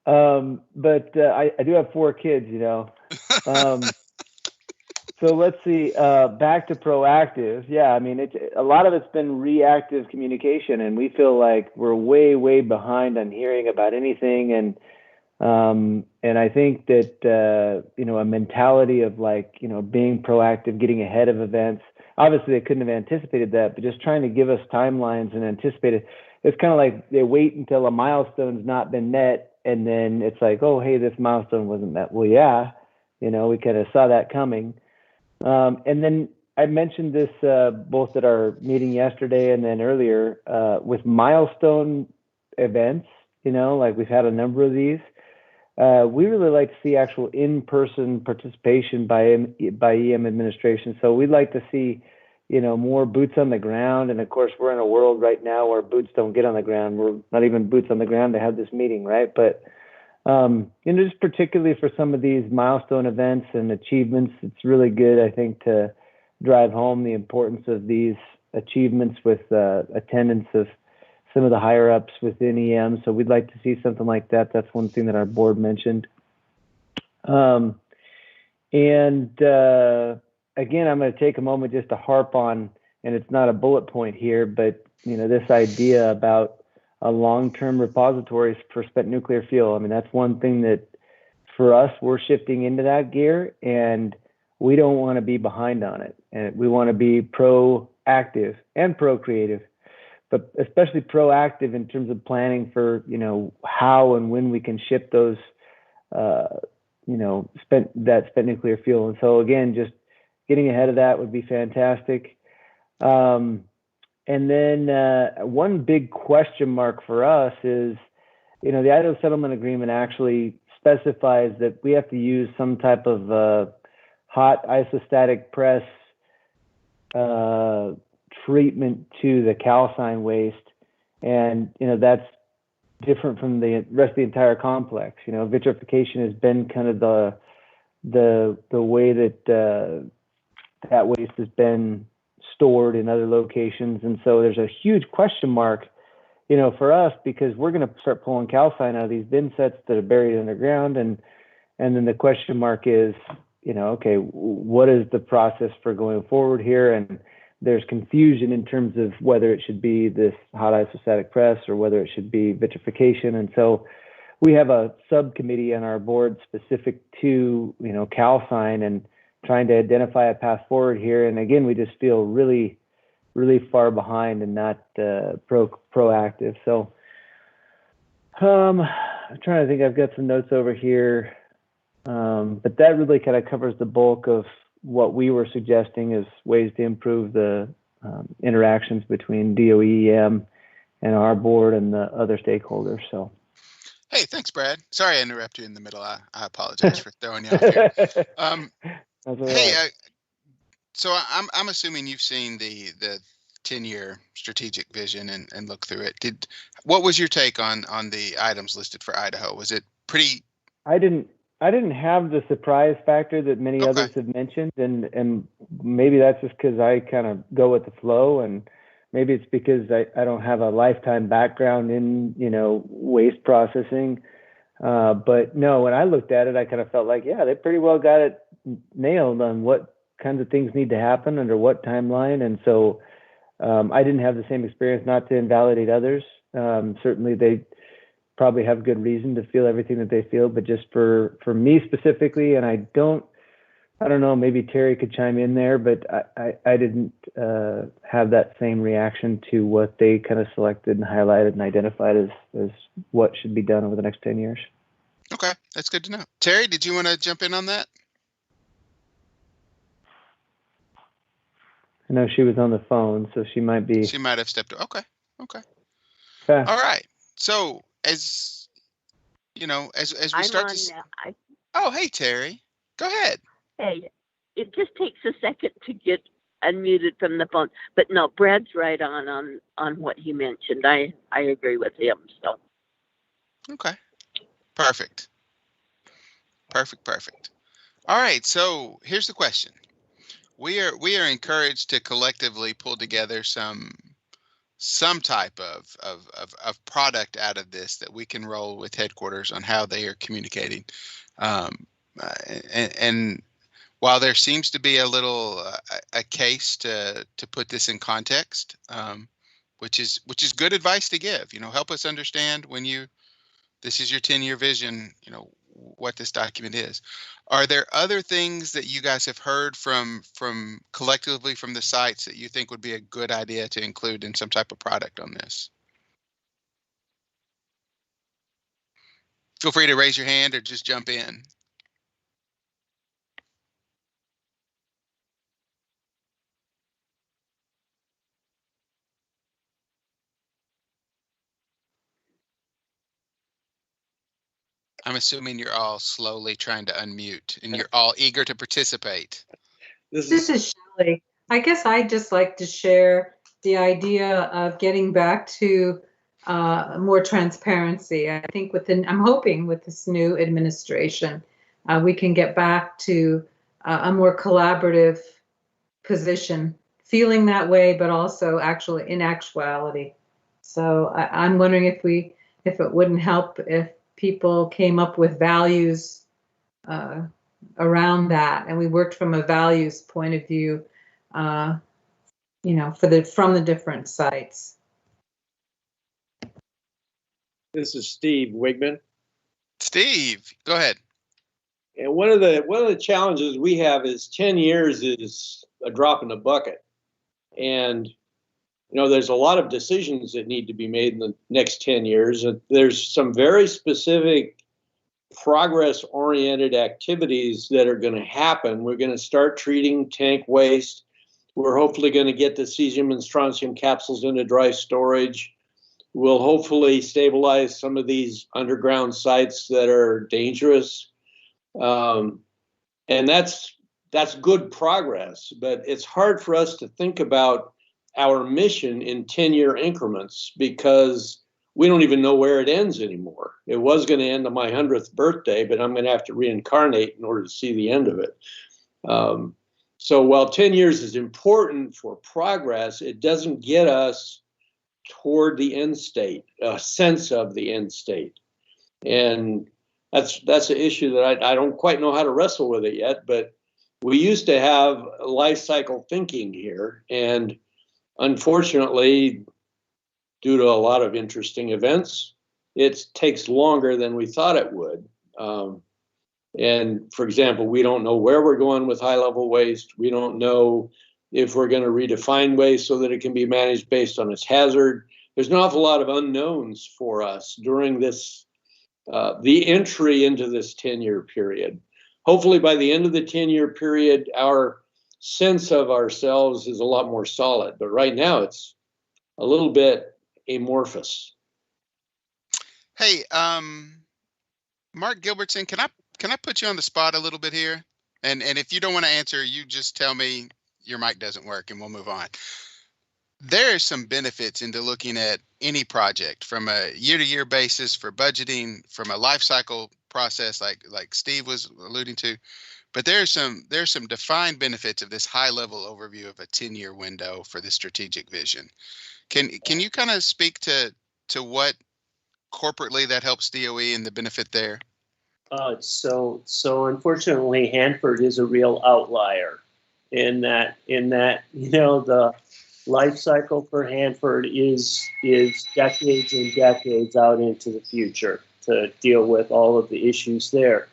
But I do have 4 kids, So let's see. Back to proactive. Yeah, I mean, a lot of it's been reactive communication, and we feel like we're way behind on hearing about anything. And I think that a mentality of being proactive, getting ahead of events. Obviously, they couldn't have anticipated that, but just trying to give us timelines and anticipate it. It's kind of like they wait until a milestone's not been met, and then it's like, oh, hey, this milestone wasn't met. Well, yeah, we kind of saw that coming. And then I mentioned this both at our meeting yesterday and then earlier with milestone events. We've had a number of these. We really like to see actual in-person participation by EM administration. So we'd like to see, more boots on the ground. And of course, we're in a world right now where boots don't get on the ground. We're not even boots on the ground to have this meeting, right? But just particularly for some of these milestone events and achievements, it's really good, I think, to drive home the importance of these achievements with attendance of some of the higher ups within EM. So we'd like to see something like that. That's one thing that our board mentioned. Again, I'm going to take a moment just to harp on, and it's not a bullet point here, but this idea about a long-term repositories for spent nuclear fuel. I mean, that's one thing that for us, we're shifting into that gear, and we don't want to be behind on it. and we want to be proactive and procreative, but especially proactive in terms of planning for, you know, how and when we can ship those, you know, spent nuclear fuel. And so again, just getting ahead of that would be fantastic. And then one big question mark for us is, you know, the Idaho Settlement Agreement actually specifies that we have to use some type of hot isostatic press treatment to the calcine waste. And, you know, that's different from the rest of the entire complex. You know, vitrification has been kind of the way that that waste has been stored in other locations. And so there's a huge question mark, you know, for us, because we're going to start pulling calcine out of these bin sets that are buried underground. And then the question mark is, you know, okay, what is the process for going forward here? And there's confusion in terms of whether it should be this hot isostatic press or whether it should be vitrification. And so we have a subcommittee on our board specific to, you know, calcine and trying to identify a path forward here. And again, we just feel really far behind and not proactive. So I'm trying to think, I've got some notes over here, but that really kind of covers the bulk of what we were suggesting as ways to improve the interactions between DOE-EM and our board and the other stakeholders. So. Hey, thanks, Brad. Sorry I interrupted you in the middle. I apologize for throwing you off here. Hey, so I'm assuming you've seen the 10-year strategic vision and looked through it. What was your take on the items listed for Idaho? Was it pretty? I didn't have the surprise factor that many others have mentioned, and maybe that's just because I kind of go with the flow, and maybe it's because I don't have a lifetime background in, you know, waste processing. But no, when I looked at it, I kind of felt like, yeah, they pretty well got it nailed on what kinds of things need to happen under what timeline. And so I didn't have the same experience, not to invalidate others. Certainly they probably have good reason to feel everything that they feel, but just for me specifically, and I don't know, maybe Terry could chime in there, but I didn't have that same reaction to what they kind of selected and highlighted and identified as what should be done over the next 10 years. Okay, that's good to know. Terry, did you want to jump in on that? I know she was on the phone, so she might have stepped. Okay. All right. So as you know, as we I'm start on to. now. Oh, hey Terry, go ahead. Hey, it just takes a second to get unmuted from the phone, but no, Brad's right on what he mentioned. I agree with him. So. Okay. Perfect. All right. So here's the question. We are encouraged to collectively pull together some type of product out of this that we can roll with headquarters on how they are communicating. And while there seems to be a little a case to put this in context, which is good advice to give. You know, help us understand when this is your 10-year vision. You know what this document is. Are there other things that you guys have heard from collectively from the sites that you think would be a good idea to include in some type of product on this? Feel free to raise your hand or just jump in. I'm assuming you're all slowly trying to unmute and you're all eager to participate. This is Shelley. I guess I'd just like to share the idea of getting back to more transparency. I think I'm hoping with this new administration, we can get back to a more collaborative position, feeling that way, but also actually in actuality. So I'm wondering if it wouldn't help if people came up with values around that, and we worked from a values point of view, you know, from the different sites. This is Steve Wigman. Steve, go ahead. And one of the challenges we have is 10 years is a drop in the bucket. And, there's a lot of decisions that need to be made in the next 10 years. There's some very specific progress-oriented activities that are going to happen. We're going to start treating tank waste. We're hopefully going to get the cesium and strontium capsules into dry storage. We'll hopefully stabilize some of these underground sites that are dangerous. And that's good progress, but it's hard for us to think about our mission in 10-year increments because we don't even know where it ends anymore. It was going to end on my 100th birthday, but I'm going to have to reincarnate in order to see the end of it. So while 10 years is important for progress, it doesn't get us toward the end state, a sense of the end state. And that's an issue that I don't quite know how to wrestle with it yet, but we used to have life cycle thinking here. And unfortunately, due to a lot of interesting events, it takes longer than we thought it would. And for example, we don't know where we're going with high level waste. We don't know if we're going to redefine waste so that it can be managed based on its hazard. There's an awful lot of unknowns for us during this, the entry into this 10-year period. Hopefully by the end of the 10-year period, our sense of ourselves is a lot more solid. But right now it's a little bit amorphous. Hey, Mark Gilbertson, can I put you on the spot a little bit here? And if you don't want to answer, you just tell me your mic doesn't work and we'll move on. There are some benefits into looking at any project from a year-to-year basis for budgeting, from a life cycle process like Steve was alluding to. But there's some defined benefits of this high-level overview of a 10-year window for the strategic vision. Can you kind of speak to what corporately that helps DOE and the benefit there? So unfortunately, Hanford is a real outlier in that the life cycle for Hanford is decades and decades out into the future to deal with all of the issues there.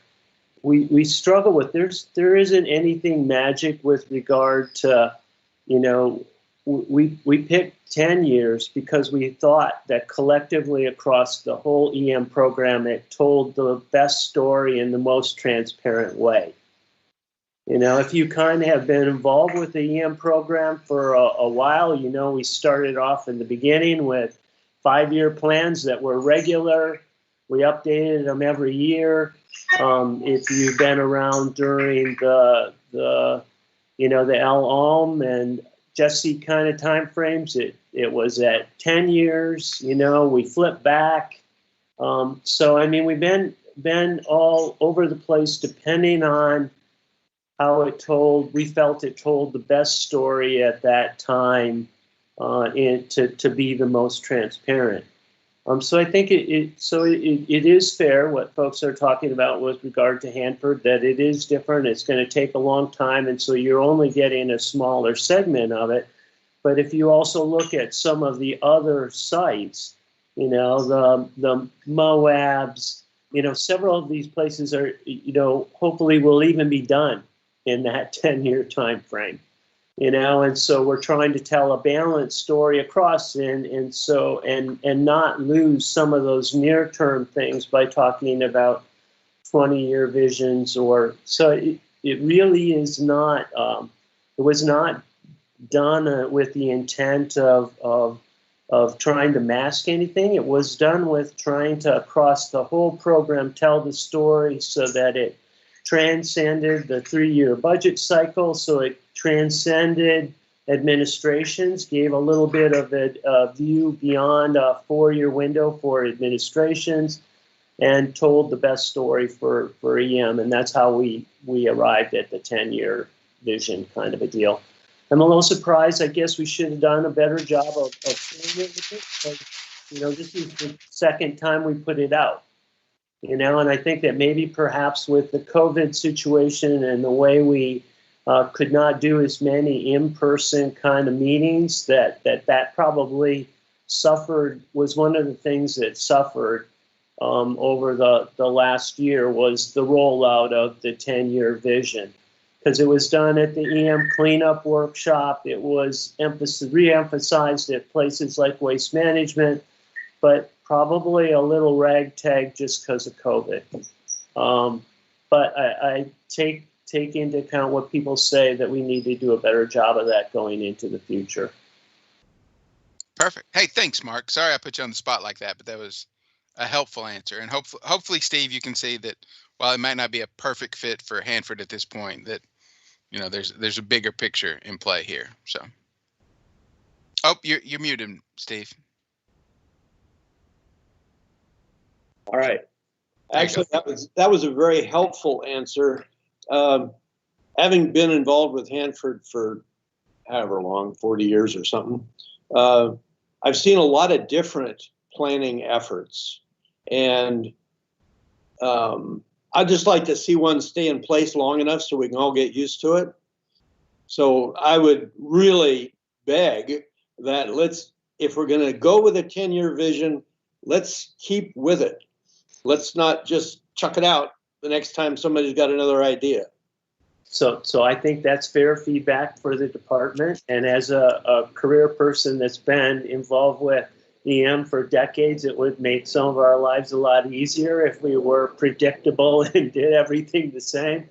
We struggle with there isn't anything magic with regard to, we picked 10 years because we thought that collectively across the whole EM program, it told the best story in the most transparent way. If you kind of have been involved with the EM program for a while, we started off in the beginning with 5-year plans that were regular. We updated them every year. If you've been around during the LOM and Jesse kind of time frames, it was at 10 years. We flipped back. So I mean, we've been all over the place depending on how we felt it told the best story at that time, to be the most transparent. So I think it is fair what folks are talking about with regard to Hanford, that it is different. It's going to take a long time, and so you're only getting a smaller segment of it. But if you also look at some of the other sites, the Moabs, several of these places are, hopefully will even be done in that 10-year time frame. And so we're trying to tell a balanced story across and not lose some of those near-term things by talking about 20-year visions so it really is not, it was not done with the intent of trying to mask anything. It was done with trying to, across the whole program, tell the story so that it transcended the 3-year budget cycle, so it transcended administrations, gave a little bit of a view beyond a 4-year window for administrations, and told the best story for EM. And that's how we arrived at the 10-year vision kind of a deal. I'm a little surprised. I guess we should have done a better job of saying it with it, because, this is the second time we put it out. And I think that maybe perhaps with the COVID situation and the way we could not do as many in-person kind of meetings, that probably was one of the things that suffered over the last year, was the rollout of the 10-year vision. because it was done at the EM cleanup workshop. It was re-emphasized at places like Waste Management, but probably a little ragtag just because of COVID. But I take into account what people say, that we need to do a better job of that going into the future. Perfect. Hey, thanks, Mark. Sorry I put you on the spot like that, but that was a helpful answer. And hopefully, Steve, you can see that while it might not be a perfect fit for Hanford at this point, that there's a bigger picture in play here. So, oh, you're muted, Steve. All right. Actually, that was a very helpful answer. Having been involved with Hanford for however long, 40 years or something, I've seen a lot of different planning efforts, and I'd just like to see one stay in place long enough so we can all get used to it. So I would really beg that if we're going to go with a 10-year vision, let's keep with it. Let's not just chuck it out the next time somebody's got another idea. So I think that's fair feedback for the department. And as a career person that's been involved with EM for decades, it would make some of our lives a lot easier if we were predictable and did everything the same.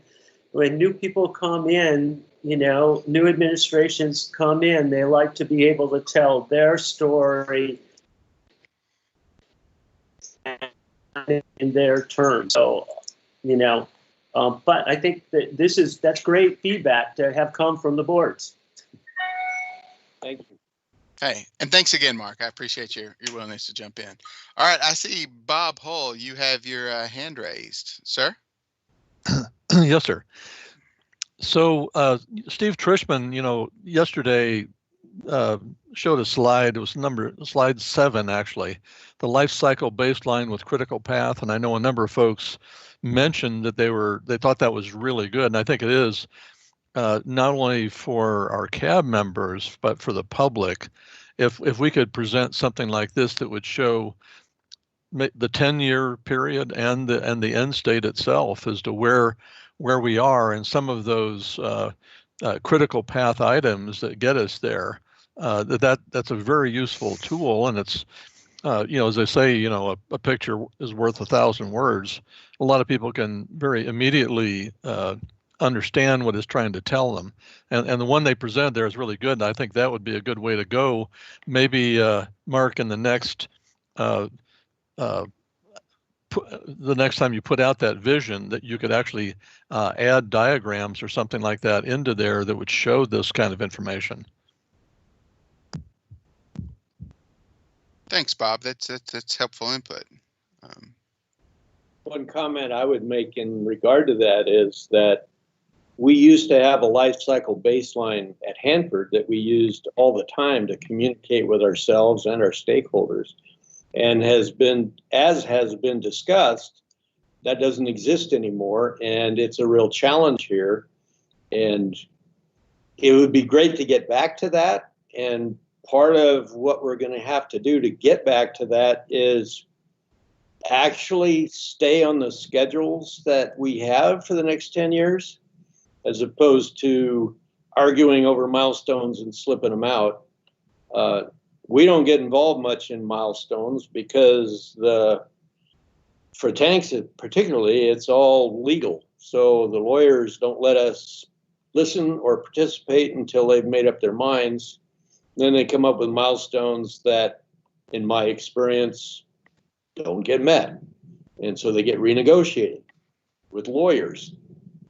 When new people come in, new administrations come in, they like to be able to tell their story in their terms. So, but I think that that's great feedback to have come from the boards. Thank you. Hey, and thanks again, Mark. I appreciate your willingness to jump in. All right, I see Bob Hull. You have your hand raised, sir. Yes, sir. So Steve Trishman, yesterday showed a slide. It was slide 7, actually, the life cycle baseline with critical path. And I know a number of folks mentioned that they thought that was really good. And I think it is, not only for our CAB members, but for the public. If we could present something like this that would show the 10-year period and the end state itself as to where we are, and some of those critical path items that get us there, that's a very useful tool. And it's as they say, a picture is worth 1,000 words. A lot of people can very immediately understand what it's trying to tell them, and the one they present there is really good. And I think that would be a good way to go. Maybe Mark, in the next time you put out that vision, that you could actually add diagrams or something like that into there that would show this kind of information. Thanks, Bob. That's helpful input. One comment I would make in regard to that is that we used to have a life cycle baseline at Hanford that we used all the time to communicate with ourselves and our stakeholders. And has been discussed, that doesn't exist anymore, and it's a real challenge here. And it would be great to get back to that. And part of what we're going to have to do to get back to that is actually stay on the schedules that we have for the next 10 years, as opposed to arguing over milestones and slipping them out. We don't get involved much in milestones because for tanks particularly, it's all legal. So the lawyers don't let us listen or participate until they've made up their minds. Then they come up with milestones that, in my experience, don't get met. And so they get renegotiated with lawyers.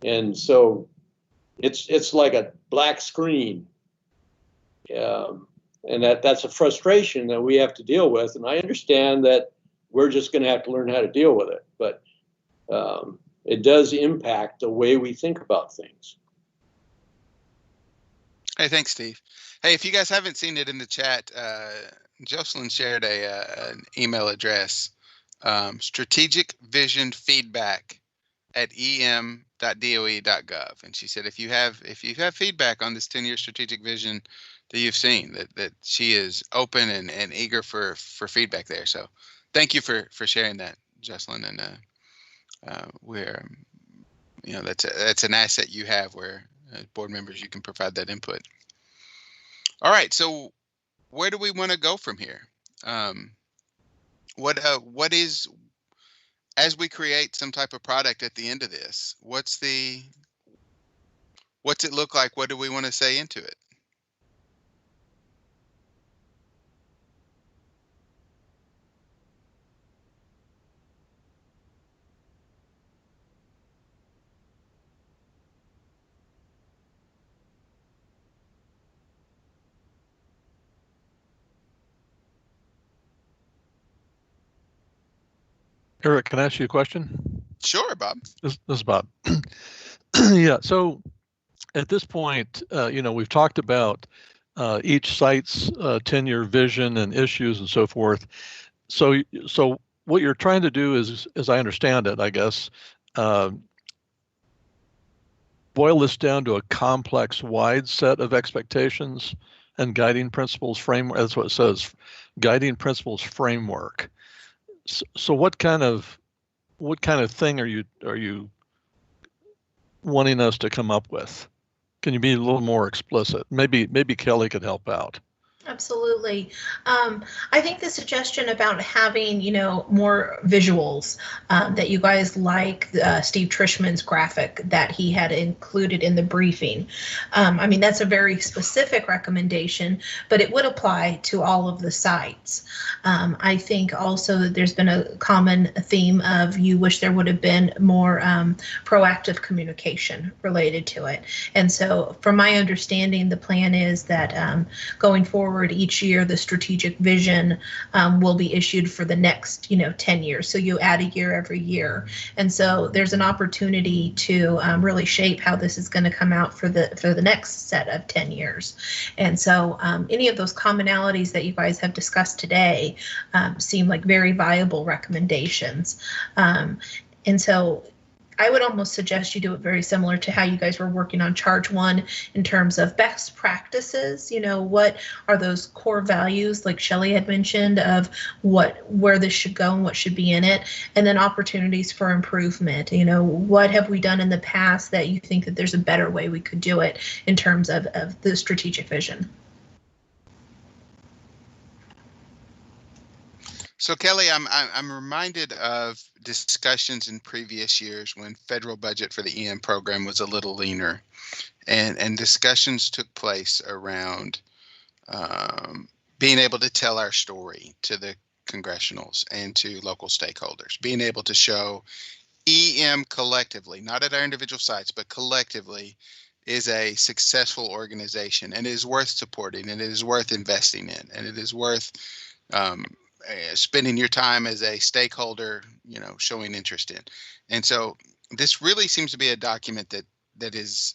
And so it's like a black screen. And that's a frustration that we have to deal with. And I understand that we're just going to have to learn how to deal with it. But it does impact the way we think about things. Hey, thanks, Steve. Hey, if you guys haven't seen it in the chat, Jocelyn shared an email address, strategicvisionfeedback@em.doe.gov. And she said, if you have feedback on this 10-year strategic vision that you've seen, that she is open and eager for feedback there. So thank you for sharing that, Jocelyn. And we're that's an asset you have where board members, you can provide that input. All right, so where do we want to go from here? What is, as we create some type of product at the end of this, what's it look like? What do we want to say into it? Eric, can I ask you a question? Sure, Bob. This is Bob. Yeah, so at this point, we've talked about each site's 10-year vision and issues and so forth. So what you're trying to do is, as I understand it, I guess, boil this down to a complex, wide set of expectations and guiding principles framework. That's what it says, guiding principles framework. So what kind of thing are you wanting us to come up with? Can you be a little more explicit? Maybe Kelly could help out. Absolutely. I think the suggestion about having, more visuals that you guys like, Steve Trishman's graphic that he had included in the briefing. I mean, that's a very specific recommendation, but it would apply to all of the sites. I think also that there's been a common theme of you wish there would have been more proactive communication related to it. And so from my understanding, the plan is that going forward, each year the strategic vision will be issued for the next 10 years, so you add a year every year, and so there's an opportunity to really shape how this is going to come out for the next set of 10 years. And so any of those commonalities that you guys have discussed today seem like very viable recommendations, and so I would almost suggest you do it very similar to how you guys were working on Charge 1 in terms of best practices. What are those core values, like Shelley had mentioned, of where this should go and what should be in it, and then opportunities for improvement. What have we done in the past that you think that there's a better way we could do it in terms of the strategic vision? So Kelly, I'm reminded of discussions in previous years when federal budget for the EM program was a little leaner, and discussions took place around being able to tell our story to the congressionals and to local stakeholders, being able to show EM collectively, not at our individual sites, but collectively, is a successful organization and is worth supporting, and it is worth investing in, and it is worth spending your time as a stakeholder, showing interest in. And so this really seems to be a document that is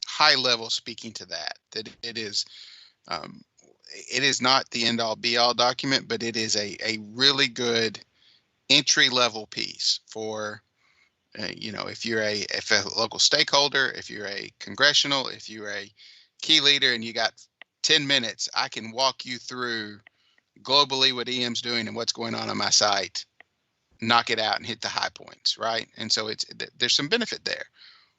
high level speaking to that it is not the end all be all document, but it is a really good entry level piece for, if you're a local stakeholder, if you're a congressional, if you're a key leader and you got 10 minutes, I can walk you through globally what EM's doing and what's going on my site, knock it out and hit the high points, right? And so there's some benefit there.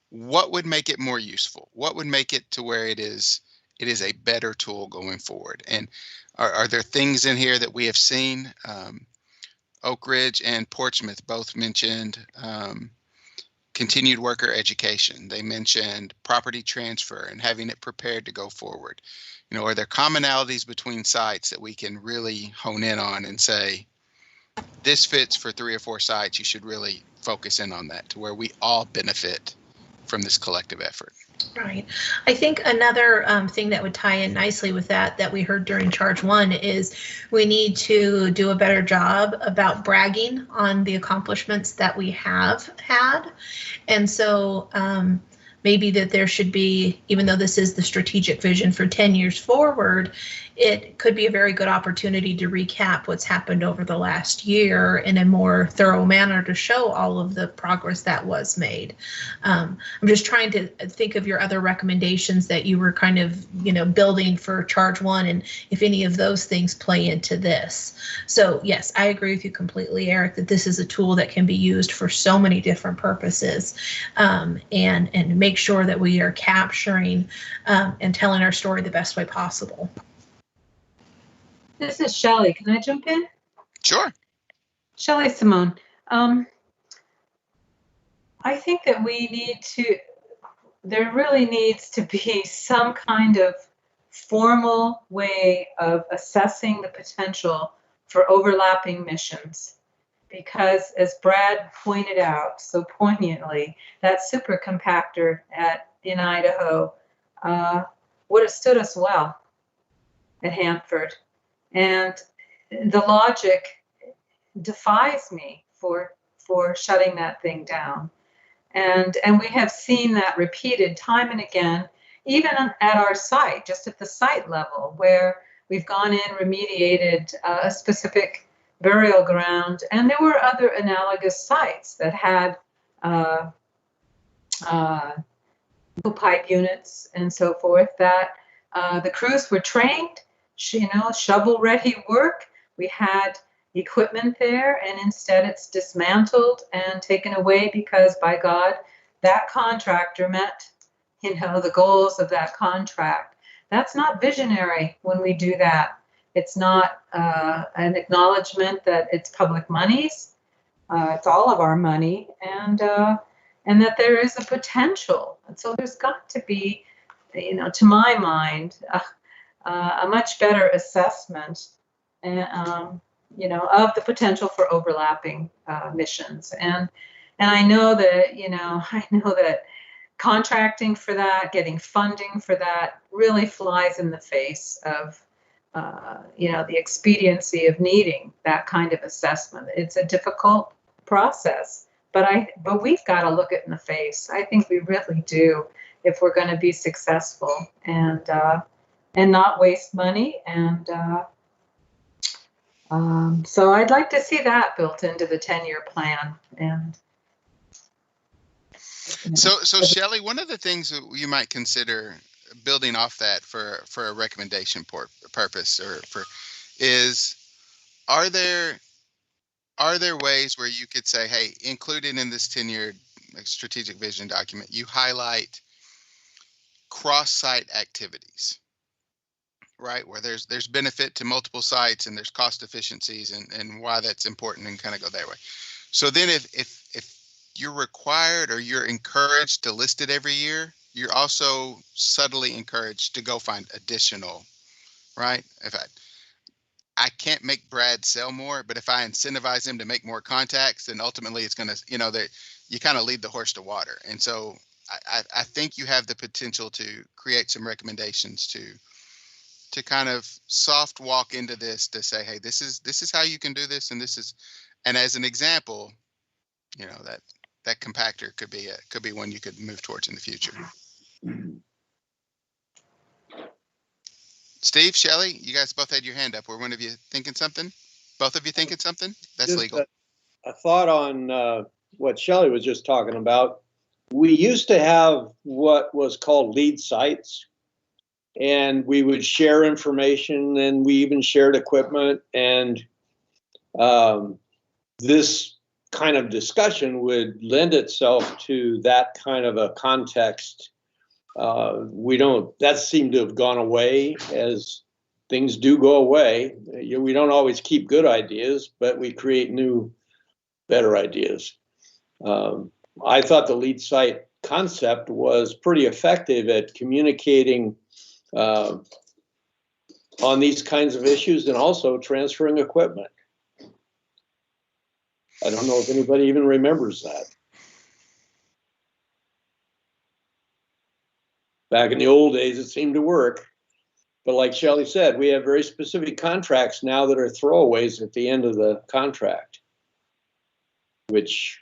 What would make it more useful? What would make it to where it is a better tool going forward? And are there things in here that we have seen? Oak Ridge and Portsmouth both mentioned continued worker education. They mentioned property transfer and having it prepared to go forward. Are there commonalities between sites that we can really hone in on and say, this fits for 3 or 4 sites, you should really focus in on that to where we all benefit from this collective effort? Right. I think another thing that would tie in nicely with that we heard during Charge 1 is we need to do a better job about bragging on the accomplishments that we have had. And so maybe that there should be, even though this is the strategic vision for 10 years forward, it could be a very good opportunity to recap what's happened over the last year in a more thorough manner to show all of the progress that was made. I'm just trying to think of your other recommendations that you were kind of, building for charge one, and if any of those things play into this. So yes, I agree with you completely, Eric, that this is a tool that can be used for so many different purposes, and make sure that we are capturing and telling our story the best way possible. This is Shelley. Can I jump in? Sure. Shelley Simone. I think that there really needs to be some kind of formal way of assessing the potential for overlapping missions. Because as Brad pointed out so poignantly, that super compactor in Idaho would have stood us well at Hanford. And the logic defies me for shutting that thing down. And we have seen that repeated time and again, even at our site, just at the site level, where we've gone in, remediated a specific burial ground, and there were other analogous sites that had pipe units and so forth that the crews were trained, shovel-ready work. We had equipment there, and instead it's dismantled and taken away because, by God, that contractor met, the goals of that contract. That's not visionary when we do that. It's not an acknowledgement that it's public monies. It's all of our money, and that there is a potential. And so there's got to be, to my mind, a much better assessment, of the potential for overlapping missions. And I know that contracting for that, getting funding for that, really flies in the face of the expediency of needing that kind of assessment. It's a difficult process, but we've got to look it in the face. I think we really do, if we're going to be successful and not waste money. And so I'd like to see that built into the 10-year plan. And so Shelley, one of the things that you might consider building off that for a recommendation purpose is, are there ways where you could say, hey, included in this 10-year strategic vision document, you highlight cross-site activities, right? Where there's benefit to multiple sites and there's cost efficiencies and why that's important, and kind of go that way. So then if you're required or you're encouraged to list it every year, you're also subtly encouraged to go find additional, right? If I can't make Brad sell more, but if I incentivize him to make more contacts, then ultimately it's going to, that you kind of lead the horse to water. And so I think you have the potential to create some recommendations to kind of soft walk into this, to say, hey, this is how you can do this, and as an example, that compactor could be one you could move towards in the future. Steve, Shelley, you guys both had your hand up. Were one of you thinking something? Both of you thinking something? That's just legal. A thought on what Shelley was just talking about. We used to have what was called lead sites, and we would share information, and we even shared equipment. And this kind of discussion would lend itself to that kind of a context. That seemed to have gone away, as things do go away. We don't always keep good ideas, but we create new, better ideas. I thought the lead site concept was pretty effective at communicating on these kinds of issues, and also transferring equipment. I don't know if anybody even remembers that. Back in the old days, it seemed to work. But like Shelley said, we have very specific contracts now that are throwaways at the end of the contract, which,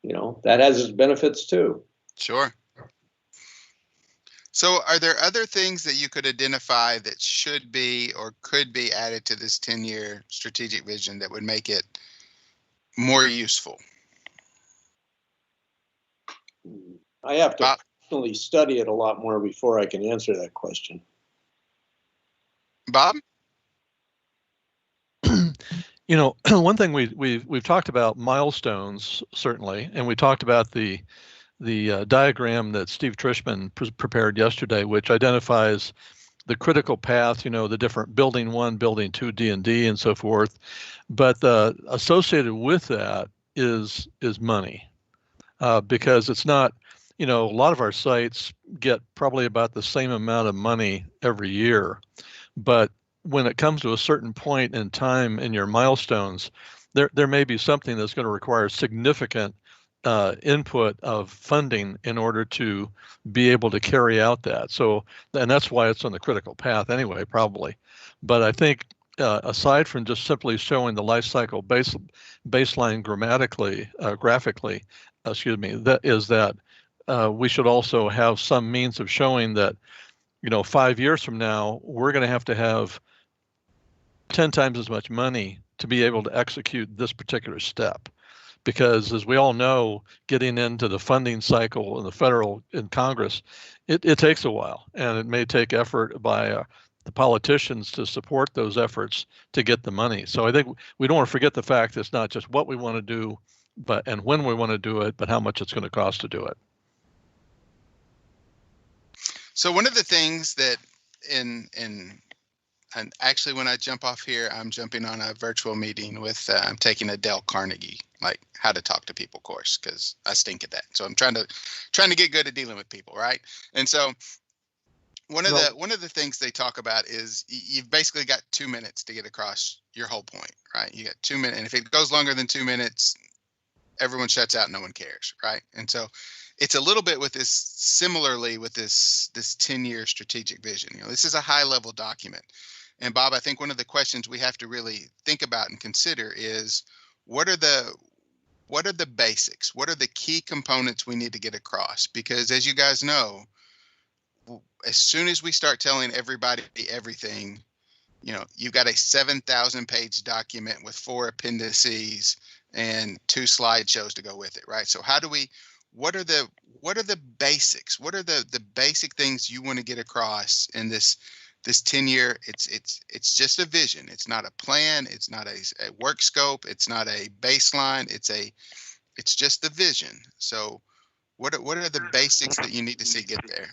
that has its benefits too. Sure. So are there other things that you could identify that should be or could be added to this 10-year strategic vision that would make it more useful? I have to personally study it a lot more before I can answer that question. Bob? You know, one thing we've talked about milestones, certainly, and we talked about the diagram that Steve Trishman prepared yesterday, which identifies the critical path, you know, the different building 1, building 2, D&D, and so forth. But associated with that is money, because it's not, you know, a lot of our sites get probably about the same amount of money every year, but when it comes to a certain point in time in your milestones, there may be something that's going to require significant input of funding in order to be able to carry out that. So, and that's why it's on the critical path anyway, probably. But I think aside from just simply showing the life cycle baseline graphically, that is that we should also have some means of showing that, you know, 5 years from now, we're going to have 10 times as much money to be able to execute this particular step. Because as we all know, getting into the funding cycle in the federal in Congress, it takes a while, and it may take effort by the politicians to support those efforts to get the money. So I think we don't want to forget the fact that it's not just what we want to do, and when we want to do it, but how much it's going to cost to do it. So one of the things that and actually when I jump off here, I'm jumping on a virtual meeting with, I'm taking a Dale Carnegie, like how to talk to people course, because I stink at that. So I'm trying to get good at dealing with people, right? And so one of the things they talk about is you've basically got 2 minutes to get across your whole point, right? You got 2 minutes, and if it goes longer than 2 minutes, everyone shuts out, no one cares, right? And so it's a little bit with this, similarly with this 10-year strategic vision. You know, this is a high-level document. And Bob, I think one of the questions we have to really think about and consider is what are the basics? What are the key components we need to get across? Because as you guys know, as soon as we start telling everybody everything, you know, you've got a 7,000-page document with 4 appendices and 2 slideshows to go with it, right? So what are the basics? What are the basic things you want to get across in this 10-year? It's just a vision. It's not a plan. It's not a work scope. It's not a baseline. It's just the vision. So what are the basics that you need to see get there?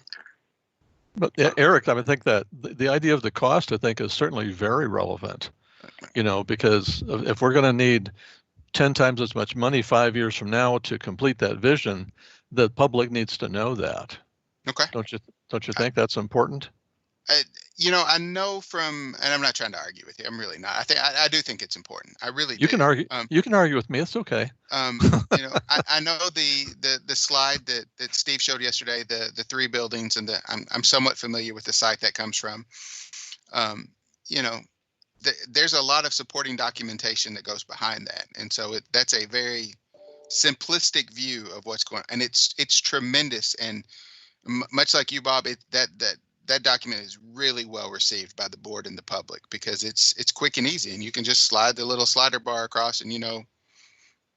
But Eric, I would think that the idea of the cost, I think, is certainly very relevant, you know, because if we're going to need 10 times as much money 5 years from now to complete that vision, the public needs to know that. Okay. Don't you think that's important? You know, I know from, and I'm not trying to argue with you. I'm really not. I do think it's important. I really do. You can argue. You can argue with me. It's okay. You know, I know the slide that Steve showed yesterday, the 3 buildings, and I'm somewhat familiar with the site that comes from. You know, there's a lot of supporting documentation that goes behind that, and so that's a very simplistic view of what's going on, and it's tremendous. And much like you, Bob, that document is really well received by the board and the public because it's quick and easy, and you can just slide the little slider bar across and you know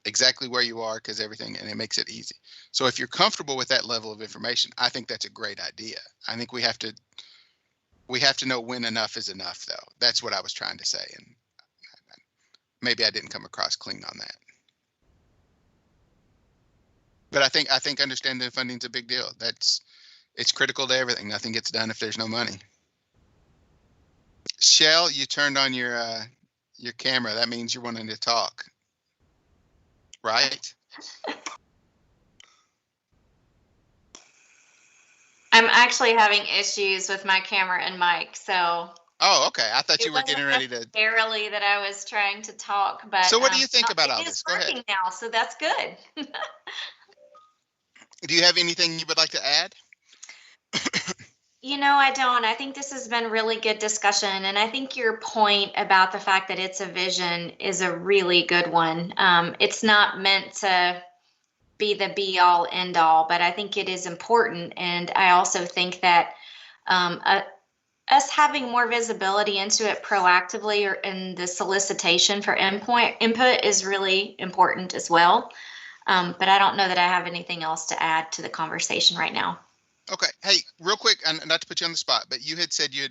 exactly where you are because everything, and it makes it easy. So if you're comfortable with that level of information, I think that's a great idea. I think we have to know when enough is enough, though. That's what I was trying to say, and maybe I didn't come across clean on that. But I think understanding the funding's a big deal. It's critical to everything. Nothing gets done if there's no money. Shell, you turned on your camera. That means you're wanting to talk, right? I'm actually having issues with my camera and mic, so. Oh, okay. I thought you were getting ready to. Barely that I was trying to talk, but. So what do you think about all this? Go ahead. It is working now, so that's good. Do you have anything you would like to add? You know, I don't. I think this has been really good discussion. And I think your point about the fact that it's a vision is a really good one. It's not meant to be the be all end all, but I think it is important. And I also think that us having more visibility into it proactively or in the solicitation for input is really important as well. But I don't know that I have anything else to add to the conversation right now. Okay. Hey, real quick, and not to put you on the spot, but you had said you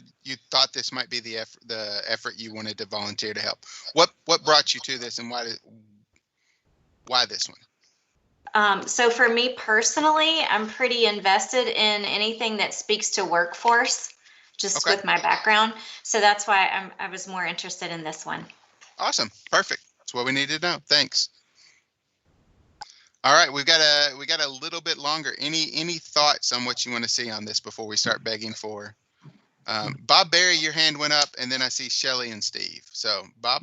thought this might be the effort you wanted to volunteer to help. What brought you to this, and why this one? So for me personally, I'm pretty invested in anything that speaks to workforce, just with my background. So that's why I was more interested in this one. Awesome. Perfect. That's what we need to know. Thanks. All right, we got a little bit longer. Any thoughts on what you want to see on this before we start begging for? Bob Berry, your hand went up, and then I see Shelley and Steve. So, Bob.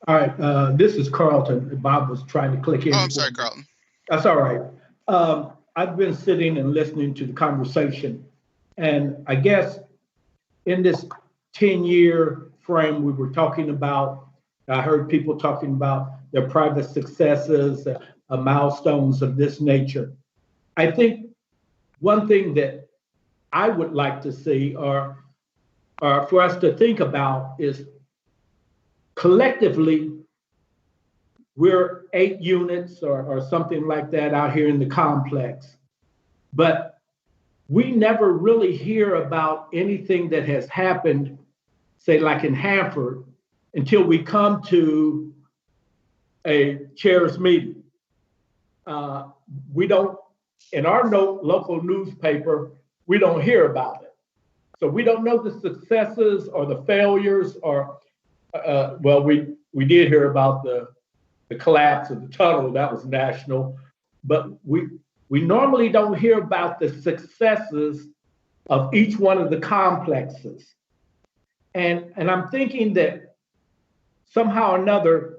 All right, this is Carlton. Bob was trying to click in. Oh, I'm sorry, Carlton. That's all right. I've been sitting and listening to the conversation, and I guess in this 10-year frame we were talking about, I heard people talking about their private successes, milestones of this nature. I think one thing that I would like to see or for us to think about is collectively, we're 8 units or something like that out here in the complex, but we never really hear about anything that has happened, say like in Hanford, until we come to a chair's meeting. We don't, in our local newspaper, we don't hear about it. So we don't know the successes or the failures or, well, we did hear about the collapse of the tunnel, that was national, but we normally don't hear about the successes of each one of the complexes. And I'm thinking that somehow or another,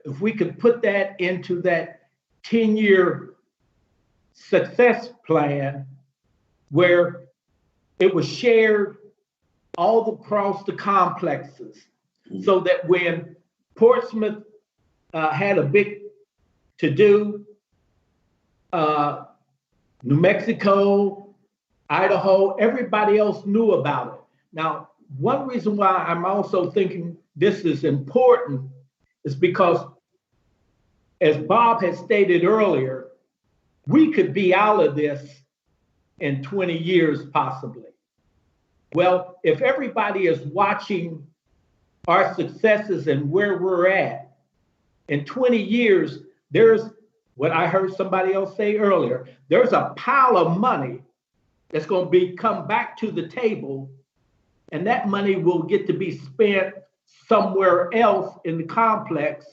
if we could put that into that 10-year success plan where it was shared all across the complexes, so that when Portsmouth had a big to-do, New Mexico, Idaho, everybody else knew about it. Now, one reason why I'm also thinking this is important is because, as Bob had stated earlier, we could be out of this in 20 years possibly. Well, if everybody is watching our successes and where we're at, in 20 years, there's what I heard somebody else say earlier, there's a pile of money that's going to come back to the table, and that money will get to be spent somewhere else in the complex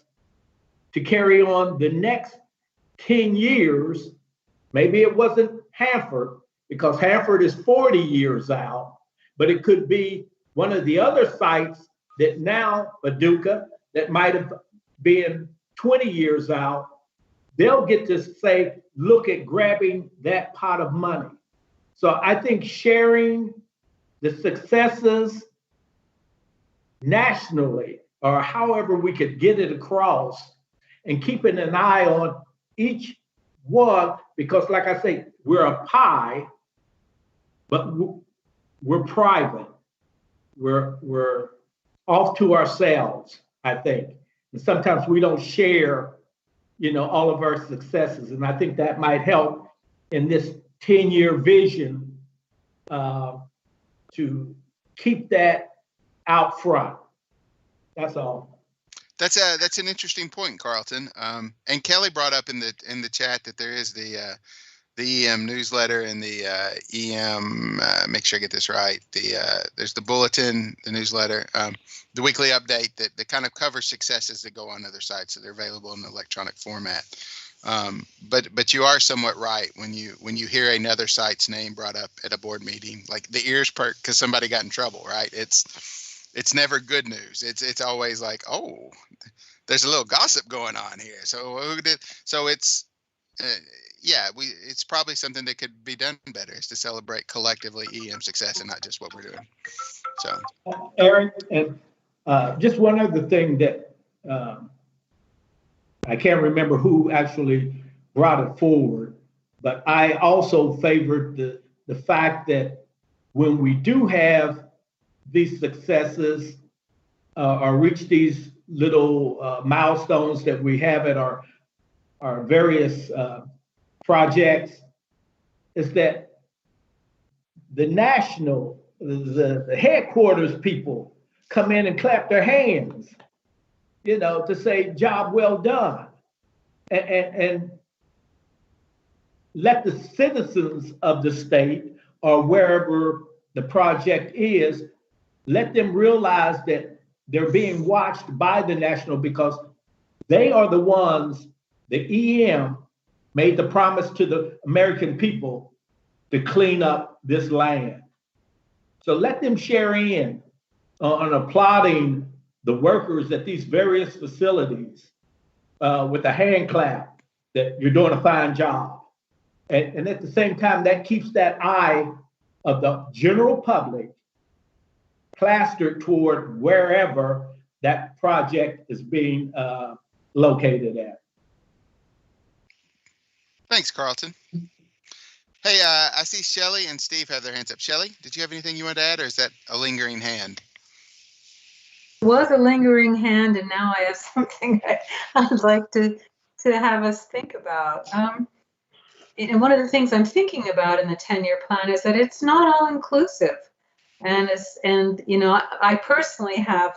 to carry on the next 10 years. Maybe it wasn't Hanford, because Hanford is 40 years out, but it could be one of the other sites that now, Paducah, that might have been 20 years out. They'll get to say, look at grabbing that pot of money. So I think sharing the successes nationally, or however we could get it across, and keeping an eye on each one, because like I say, we're a pie, but we're private. We're off to ourselves, I think. And sometimes we don't share, all of our successes. And I think that might help in this 10-year vision to keep that out front. That's all. That's an interesting point, Carlton. And Kelly brought up in the chat that there is the EM newsletter and the EM. Make sure I get this right. There's the bulletin, the newsletter, the weekly update that kind of covers successes that go on other sites, so they're available in the electronic format. But you are somewhat right when you hear another site's name brought up at a board meeting, like the ears perk because somebody got in trouble, right? It's never good news. It's always like, oh, there's a little gossip going on here. So who did? So it's it's probably something that could be done better, is to celebrate collectively EM success and not just what we're doing. So Aaron, and just one other thing that I can't remember who actually brought it forward. But I also favored the fact that when we do have these successes or reach these little milestones that we have at our various projects, is that the headquarters people come in and clap their hands, to say job well done, and let the citizens of the state or wherever the project is, let them realize that they're being watched by the national, because they are the ones, the EM made the promise to the American people to clean up this land. So let them share in on applauding the workers at these various facilities with a hand clap that you're doing a fine job. And at the same time, that keeps that eye of the general public plastered toward wherever that project is being located at. Thanks, Carlton. Hey, I see Shelley and Steve have their hands up. Shelley, did you have anything you want to add, or is that a lingering hand? It was a lingering hand, and now I have something I'd like to have us think about. And one of the things I'm thinking about in the 10-year plan is that it's not all inclusive, and I personally have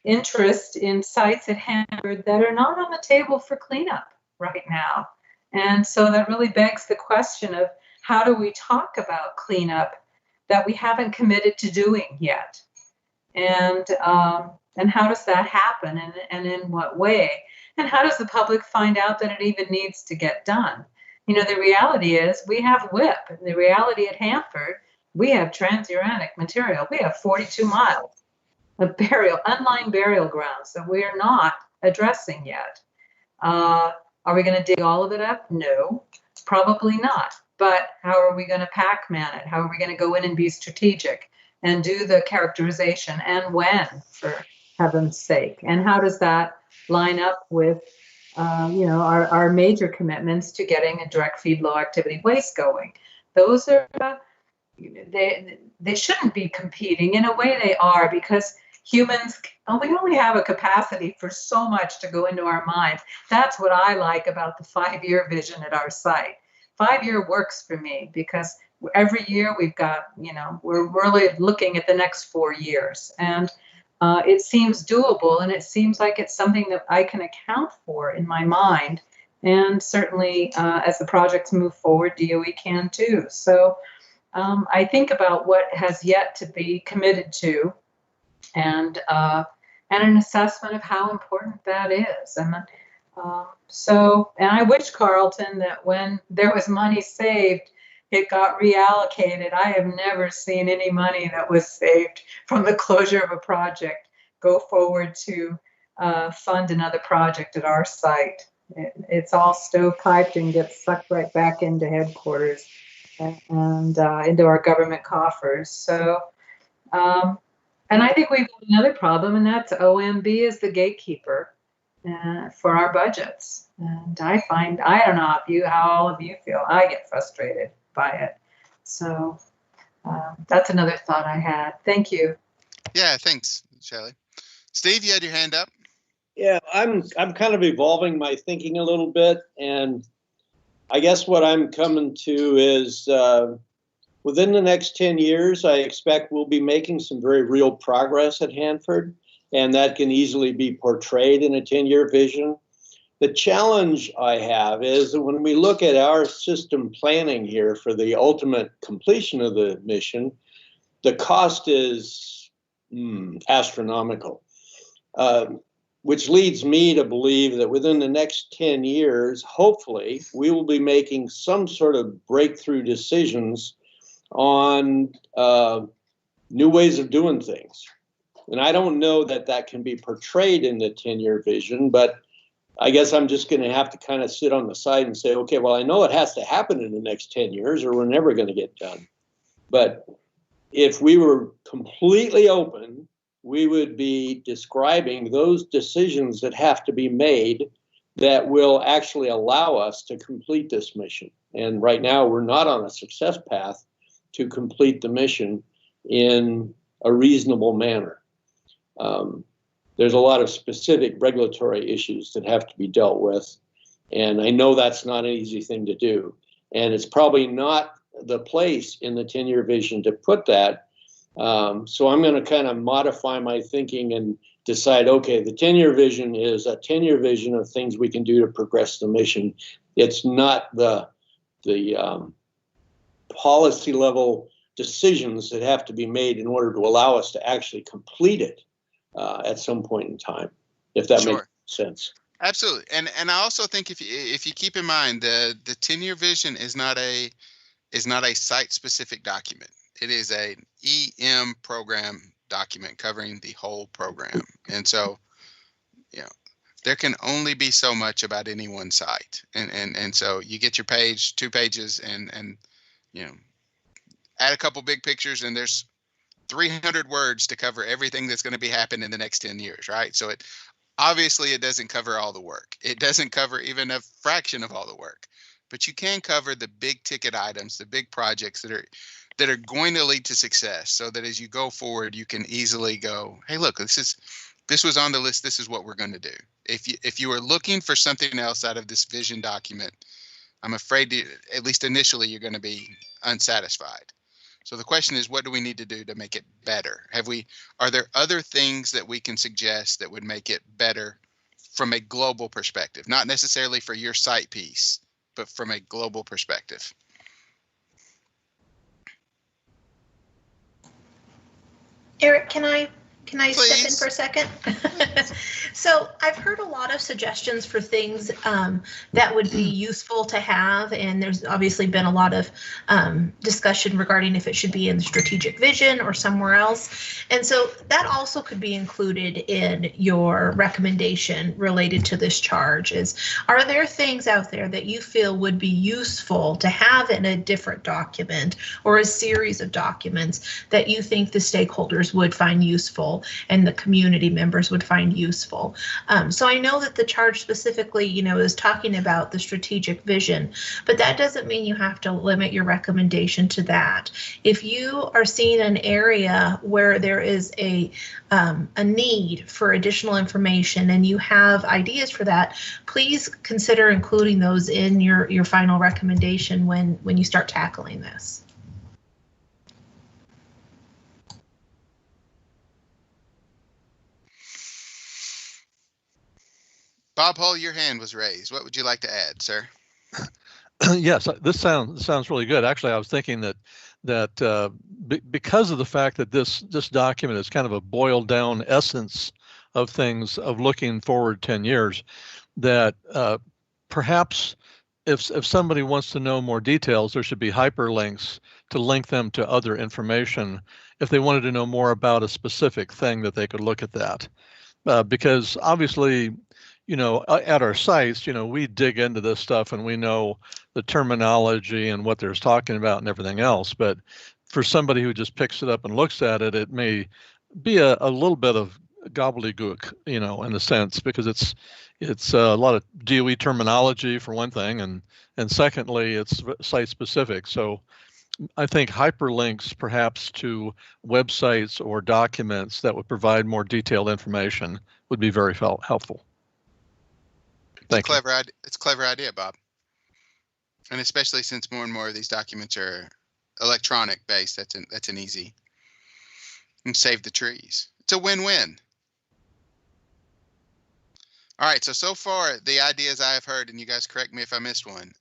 interest in sites at Hanford that are not on the table for cleanup right now. And so that really begs the question of how do we talk about cleanup that we haven't committed to doing yet? And how does that happen, and in what way? And how does the public find out that it even needs to get done? The reality is we have WIP. The reality at Hanford, we have transuranic material. We have 42 miles of unlined burial grounds that we are not addressing yet. Are we going to dig all of it up? No, probably not. But how are we going to pac-man it? How are we going to go in and be strategic and do the characterization, and when, for heaven's sake? And how does that line up with, our major commitments to getting a direct feed low activity waste going? Those are, they shouldn't be competing. In a way they are, because humans, we only have a capacity for so much to go into our minds. That's what I like about the 5-year vision at our site. 5-year works for me, because every year we've got, we're really looking at the next 4 years. And it seems doable, and it seems like it's something that I can account for in my mind. And certainly as the projects move forward, DOE can too. So I think about what has yet to be committed to, and an assessment of how important that is. And I wish, Carlton, that when there was money saved, it got reallocated. I have never seen any money that was saved from the closure of a project go forward to fund another project at our site. It's all stovepiped and gets sucked right back into headquarters and into our government coffers. So, and I think we've got another problem, and that's OMB is the gatekeeper for our budgets. And I don't know how all of you feel. I get frustrated by it. So that's another thought I had. Thank you. Yeah, thanks, Shelley. Steve, you had your hand up. Yeah, I'm kind of evolving my thinking a little bit, and I guess what I'm coming to is within the next 10 years, I expect we'll be making some very real progress at Hanford, and that can easily be portrayed in a 10-year vision. The challenge I have is that when we look at our system planning here for the ultimate completion of the mission, the cost is astronomical, which leads me to believe that within the next 10 years, hopefully, we will be making some sort of breakthrough decisions on new ways of doing things. And I don't know that that can be portrayed in the 10-year vision, but I guess I'm just going to have to kind of sit on the side and say, okay, well, I know it has to happen in the next 10 years or we're never going to get done. But if we were completely open, we would be describing those decisions that have to be made that will actually allow us to complete this mission. And right now, we're not on a success path to complete the mission in a reasonable manner. There's a lot of specific regulatory issues that have to be dealt with. And I know that's not an easy thing to do. And it's probably not the place in the 10-year vision to put that. So I'm going to kind of modify my thinking and decide, okay, the 10-year vision is a 10-year vision of things we can do to progress the mission. It's not the policy level decisions that have to be made in order to allow us to actually complete it at some point in time, if that makes sense. Absolutely. And I also think if you keep in mind the 10-year vision is not a site specific document. It is an EM program document covering the whole program. And so, you know, there can only be so much about any one site. And so you get your page, 2 pages, and you know, add a couple big pictures, and there's 300 words to cover everything that's going to be happening in the next 10 years, right? So it obviously it doesn't cover all the work. It doesn't cover even a fraction of all the work, but you can cover the big ticket items, the big projects that are going to lead to success, so that as you go forward, you can easily go, hey, look, this was on the list. This is what we're going to do. If you are looking for something else out of this vision document, I'm afraid at least initially you're going to be unsatisfied. So the question is, what do we need to do to make it better? Are there other things that we can suggest that would make it better from a global perspective? Not necessarily for your site piece, but from a global perspective. Eric, can I step in for a second? So I've heard a lot of suggestions for things that would be useful to have, and there's obviously been a lot of discussion regarding if it should be in the strategic vision or somewhere else. And so that also could be included in your recommendation related to this charge. Are there things out there that you feel would be useful to have in a different document or a series of documents that you think the stakeholders would find useful and the community members would find useful? So I know that the charge specifically, is talking about the strategic vision, but that doesn't mean you have to limit your recommendation to that. If you are seeing an area where there is a need for additional information and you have ideas for that, please consider including those in your final recommendation when you start tackling this. Bob Hull, your hand was raised. What would you like to add, sir? Yes, this sounds really good. Actually, I was thinking that because of the fact that this document is kind of a boiled down essence of things, of looking forward 10 years, that perhaps if somebody wants to know more details, there should be hyperlinks to link them to other information if they wanted to know more about a specific thing, that they could look at that. Because obviously, at our sites, we dig into this stuff and we know the terminology and what they're talking about and everything else. But for somebody who just picks it up and looks at it, it may be a little bit of gobbledygook, in a sense, because it's a lot of DOE terminology for one thing, and secondly, it's site specific. So I think hyperlinks perhaps to websites or documents that would provide more detailed information would be very helpful. It's a clever idea, Bob. And especially since more and more of these documents are electronic based, that's an easy, and save the trees. It's a win-win. All right, so far the ideas I have heard, and you guys correct me if I missed one,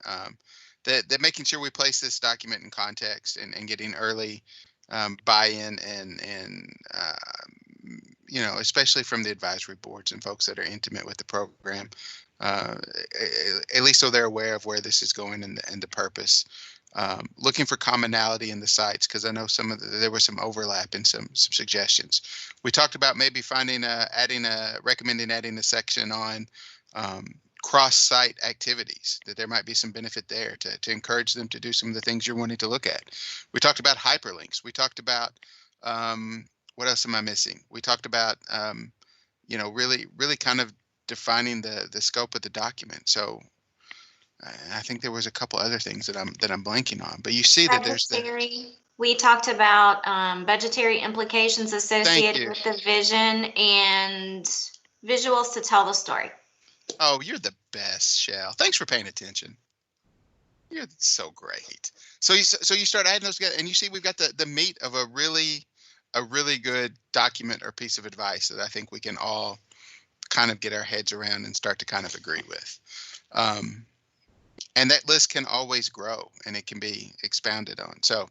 that making sure we place this document in context and getting early buy-in and especially from the advisory boards and folks that are intimate with the program, at least so they're aware of where this is going and the purpose. Looking for commonality in the sites, because I know there was some overlap in some suggestions. We talked about maybe recommending adding a section on cross-site activities, that there might be some benefit there to encourage them to do some of the things you're wanting to look at. We talked about hyperlinks. We talked about what else am I missing? We talked about really kind of defining the scope of the document. So I think there was a couple other things that I'm blanking on, but you see that there's we talked about budgetary implications associated with the vision and visuals to tell the story. Oh, you're the best, Shell. Thanks for paying attention. You're so great. So you start adding those together, and you see we've got the meat of a really good document or piece of advice that I think we can all kind of get our heads around and start to kind of agree with. And that list can always grow and it can be expounded on. So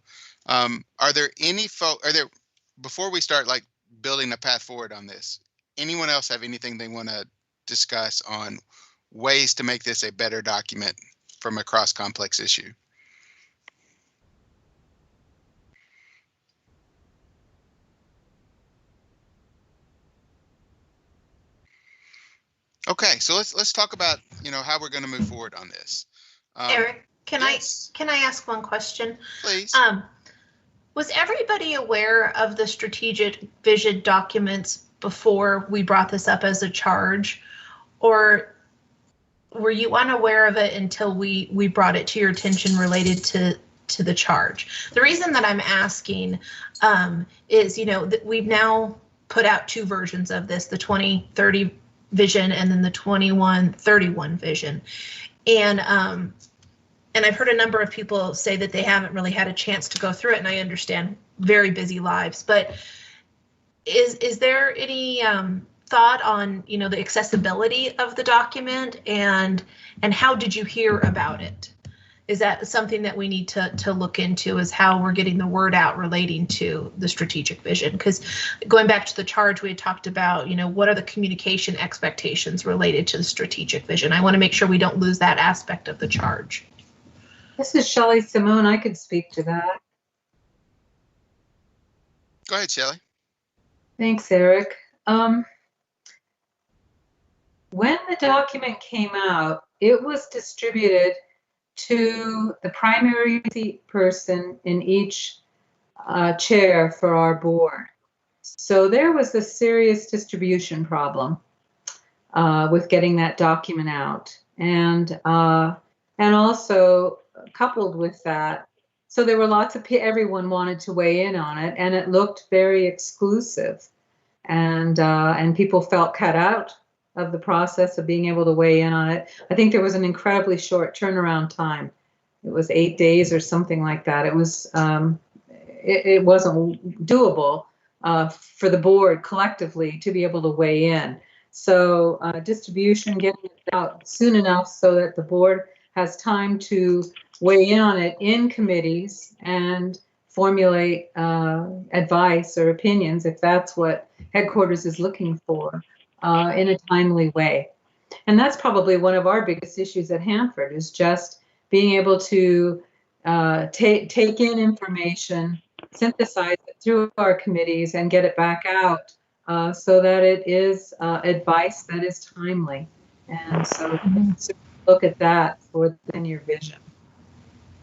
are there any before we start like building a path forward on this, anyone else have anything they want to discuss on ways to make this a better document from a cross-complex issue? Okay, so let's talk about how we're going to move forward on this. Eric, can I ask one question? Please. Was everybody aware of the strategic vision documents before we brought this up as a charge, or were you unaware of it until we brought it to your attention related to the charge? The reason that I'm asking is, that we've now put out two versions of this, the 2030 vision and then the 2131 vision. And I've heard a number of people say that they haven't really had a chance to go through it, and I understand very busy lives, but is there any thought on the accessibility of the document, and how did you hear about it? Is that something that we need to look into, is how we're getting the word out relating to the strategic vision? Because going back to the charge, we had talked about, what are the communication expectations related to the strategic vision? I want to make sure we don't lose that aspect of the charge. This is Shelley Simone. I could speak to that. Go ahead, Shelley. Thanks, Eric. When the document came out, it was distributed to the primary seat person in each chair for our board. So there was a serious distribution problem with getting that document out, and also coupled with that, so there were lots of everyone wanted to weigh in on it, and it looked very exclusive, and people felt cut out of the process of being able to weigh in on it. I think there was an incredibly short turnaround time. It was 8 days or something like that. It was it wasn't doable for the board collectively to be able to weigh in. So distribution, getting it out soon enough so that the board has time to weigh in on it in committees and formulate advice or opinions, if that's what headquarters is looking for, in a timely way. And that's probably one of our biggest issues at Hanford, is just being able to take in information, synthesize it through our committees, and get it back out so that it is advice that is timely. And so look at that for the 10-year vision.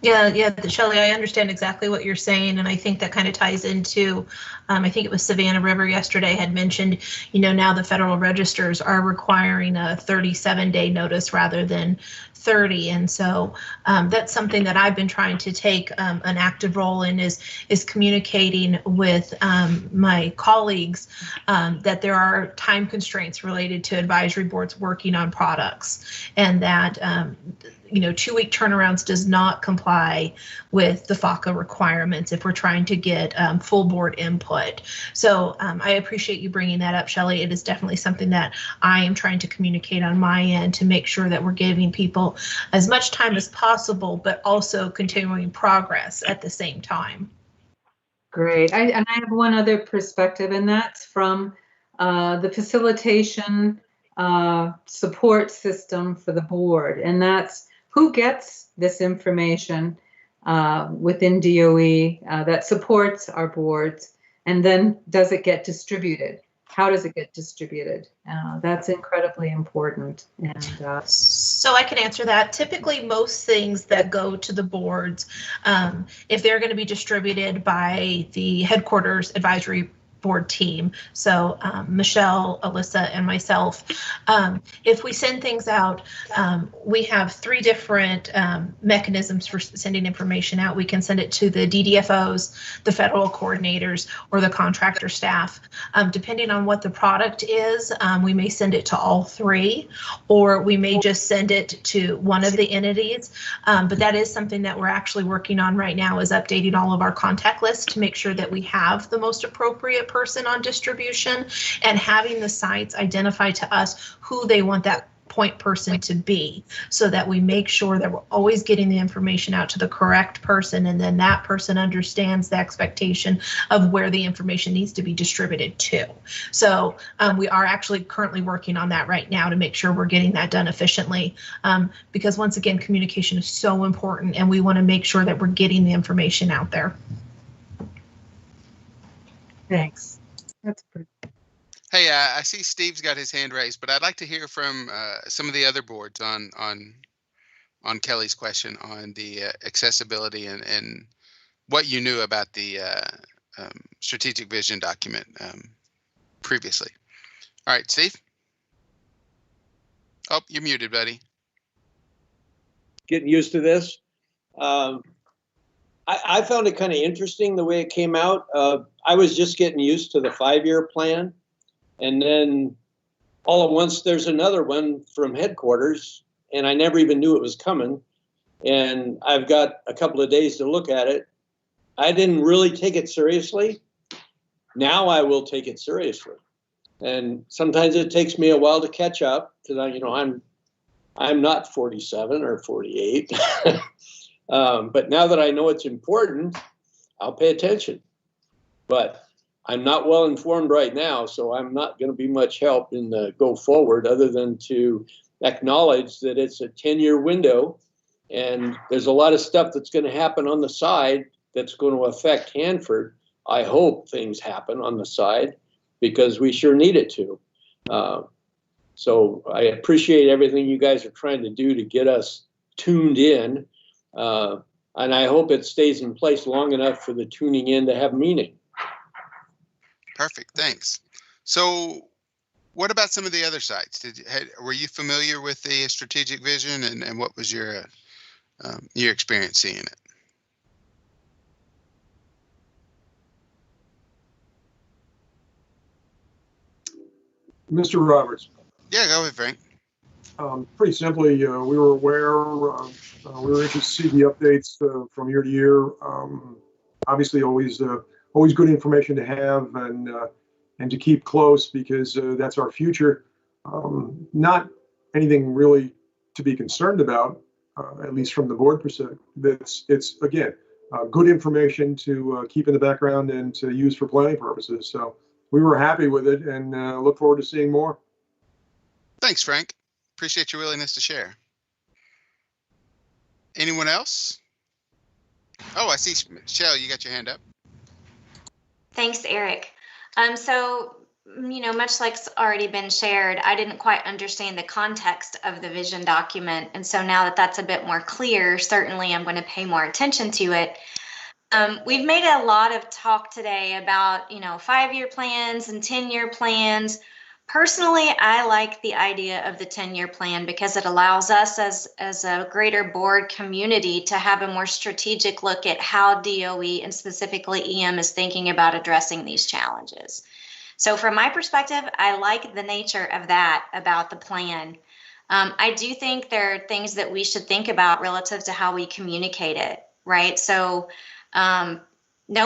Yeah, Shelley, I understand exactly what you're saying, and I think that kind of ties into, I think it was Savannah River yesterday had mentioned, now the federal registers are requiring a 37-day notice rather than 30, and so that's something that I've been trying to take an active role in, is communicating with my colleagues that there are time constraints related to advisory boards working on products, and that 2-week turnarounds does not comply with the FACA requirements if we're trying to get full board input. So I appreciate you bringing that up, Shelley. It is definitely something that I am trying to communicate on my end to make sure that we're giving people as much time as possible, but also continuing progress at the same time. Great. I have one other perspective, and that's from the facilitation support system for the board, and that's who gets this information within DOE that supports our boards, and then does it get distributed? How does it get distributed? That's incredibly important. And so I can answer that. Typically, most things that go to the boards, if they're going to be distributed by the headquarters advisory board team. So Michelle, Alyssa, and myself. If we send things out, we have 3 different mechanisms for sending information out. We can send it to the DDFOs, the federal coordinators, or the contractor staff. Depending on what the product is, we may send it to all 3, or we may just send it to one of the entities. But that is something that we're actually working on right now, is updating all of our contact lists to make sure that we have the most appropriate person on distribution, and having the sites identify to us who they want that point person to be, so that we make sure that we're always getting the information out to the correct person, and then that person understands the expectation of where the information needs to be distributed to. So we are actually currently working on that right now to make sure we're getting that done efficiently, because once again, communication is so important, and we want to make sure that we're getting the information out there. Thanks. That's pretty. Hey, I see Steve's got his hand raised, but I'd like to hear from some of the other boards on Kelly's question on the accessibility and what you knew about the strategic vision document previously. All right, Steve. Oh, you're muted, buddy. Getting used to this. I found it kind of interesting the way it came out. I was just getting used to the 5-year plan. And then all at once, there's another one from headquarters, and I never even knew it was coming. And I've got a couple of days to look at it. I didn't really take it seriously. Now I will take it seriously. And sometimes it takes me a while to catch up, because I'm not 47 or 48. But now that I know it's important, I'll pay attention. But I'm not well informed right now, so I'm not going to be much help in the go forward, other than to acknowledge that it's a 10-year window, and there's a lot of stuff that's going to happen on the side that's going to affect Hanford. I hope things happen on the side, because we sure need it to. So I appreciate everything you guys are trying to do to get us tuned in, and I hope it stays in place long enough for the tuning in to have meaning. Perfect, thanks. So what about some of the other sites? Were you familiar with the strategic vision, and what was your experience seeing it? Mr. Roberts. Yeah, go ahead, Frank. Pretty simply, we were aware, we were interested to see the updates from year to year. Obviously, always good information to have, and to keep close, because that's our future. Not anything really to be concerned about, at least from the board perspective. It's again, good information to keep in the background and to use for planning purposes. So we were happy with it, and look forward to seeing more. Thanks, Frank. Appreciate your willingness to share. Anyone else? Oh, I see, Michelle, you got your hand up. Thanks, Eric. So, much like's already been shared, I didn't quite understand the context of the vision document. And so now that that's a bit more clear, certainly I'm going to pay more attention to it. We've made a lot of talk today about, 5-year plans and 10-year plans. Personally, I like the idea of the 10-year plan, because it allows us as a greater board community to have a more strategic look at how DOE and specifically EM is thinking about addressing these challenges. So from my perspective, I like the nature of that about the plan. I do think there are things that we should think about relative to how we communicate it, right? So no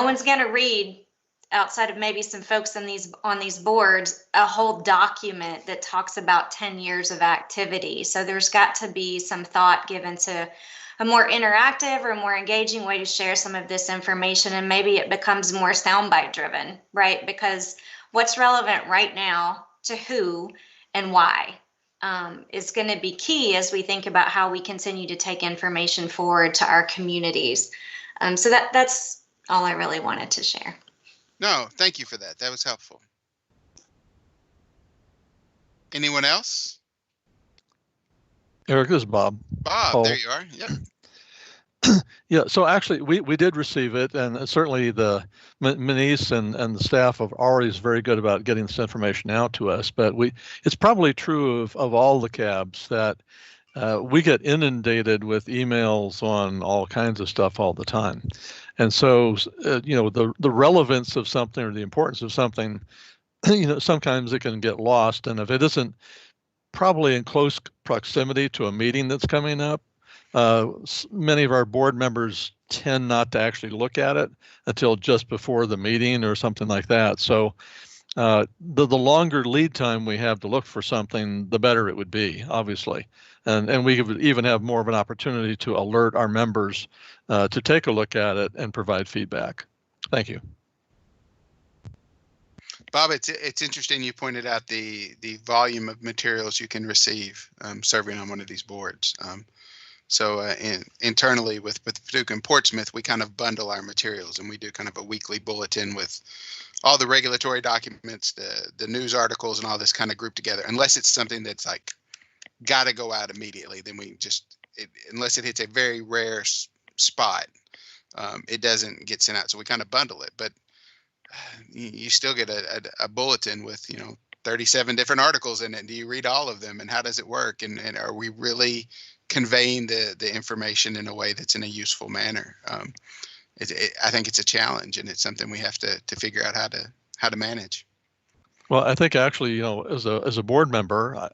one's going to read, outside of maybe some folks on these boards, a whole document that talks about 10 years of activity. So there's got to be some thought given to a more interactive or more engaging way to share some of this information, and maybe it becomes more soundbite driven, right? Because what's relevant right now to who and why is going to be key as we think about how we continue to take information forward to our communities. So that's all I really wanted to share. No, thank you for that. That was helpful. Anyone else? Eric, this is Bob. Bob, Oh. there you are. Yep. Yeah, so actually we did receive it, and certainly the Manise and the staff are always very good about getting this information out to us. But it's probably true of all the cabs that we get inundated with emails on all kinds of stuff all the time. And so, the relevance of something or the importance of something, sometimes it can get lost. And if it isn't probably in close proximity to a meeting that's coming up, many of our board members tend not to actually look at it until just before the meeting or something like that. So the longer lead time we have to look for something, the better it would be, obviously. And we would even have more of an opportunity to alert our members to take a look at it and provide feedback. Thank you. Bob, it's interesting you pointed out the volume of materials you can receive serving on one of these boards. So internally with Paducah and Portsmouth, we kind of bundle our materials, and we do kind of a weekly bulletin with all the regulatory documents, the news articles, and all this kind of grouped together. Unless it's something that's like got to go out immediately, then we just unless it hits a very rare spot, it doesn't get sent out. So we kind of bundle it, but you still get a bulletin with 37 different articles in it. Do you read all of them, and how does it work? And are we really conveying the information in a way that's in a useful manner? I think it's a challenge, and it's something we have to figure out how to manage. Well, I think actually, as a board member,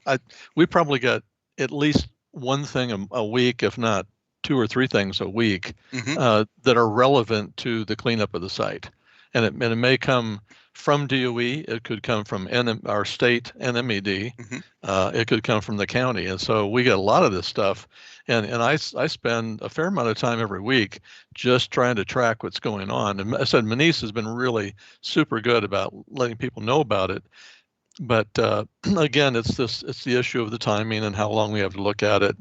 we probably get at least one thing a week, if not 2 or 3 things a week, that are relevant to the cleanup of the site. And it may come from DOE, it could come from our state NMED, it could come from the county. And so we get a lot of this stuff. And I spend a fair amount of time every week just trying to track what's going on. And I said Manise has been really super good about letting people know about it. But again, it's the issue of the timing and how long we have to look at it,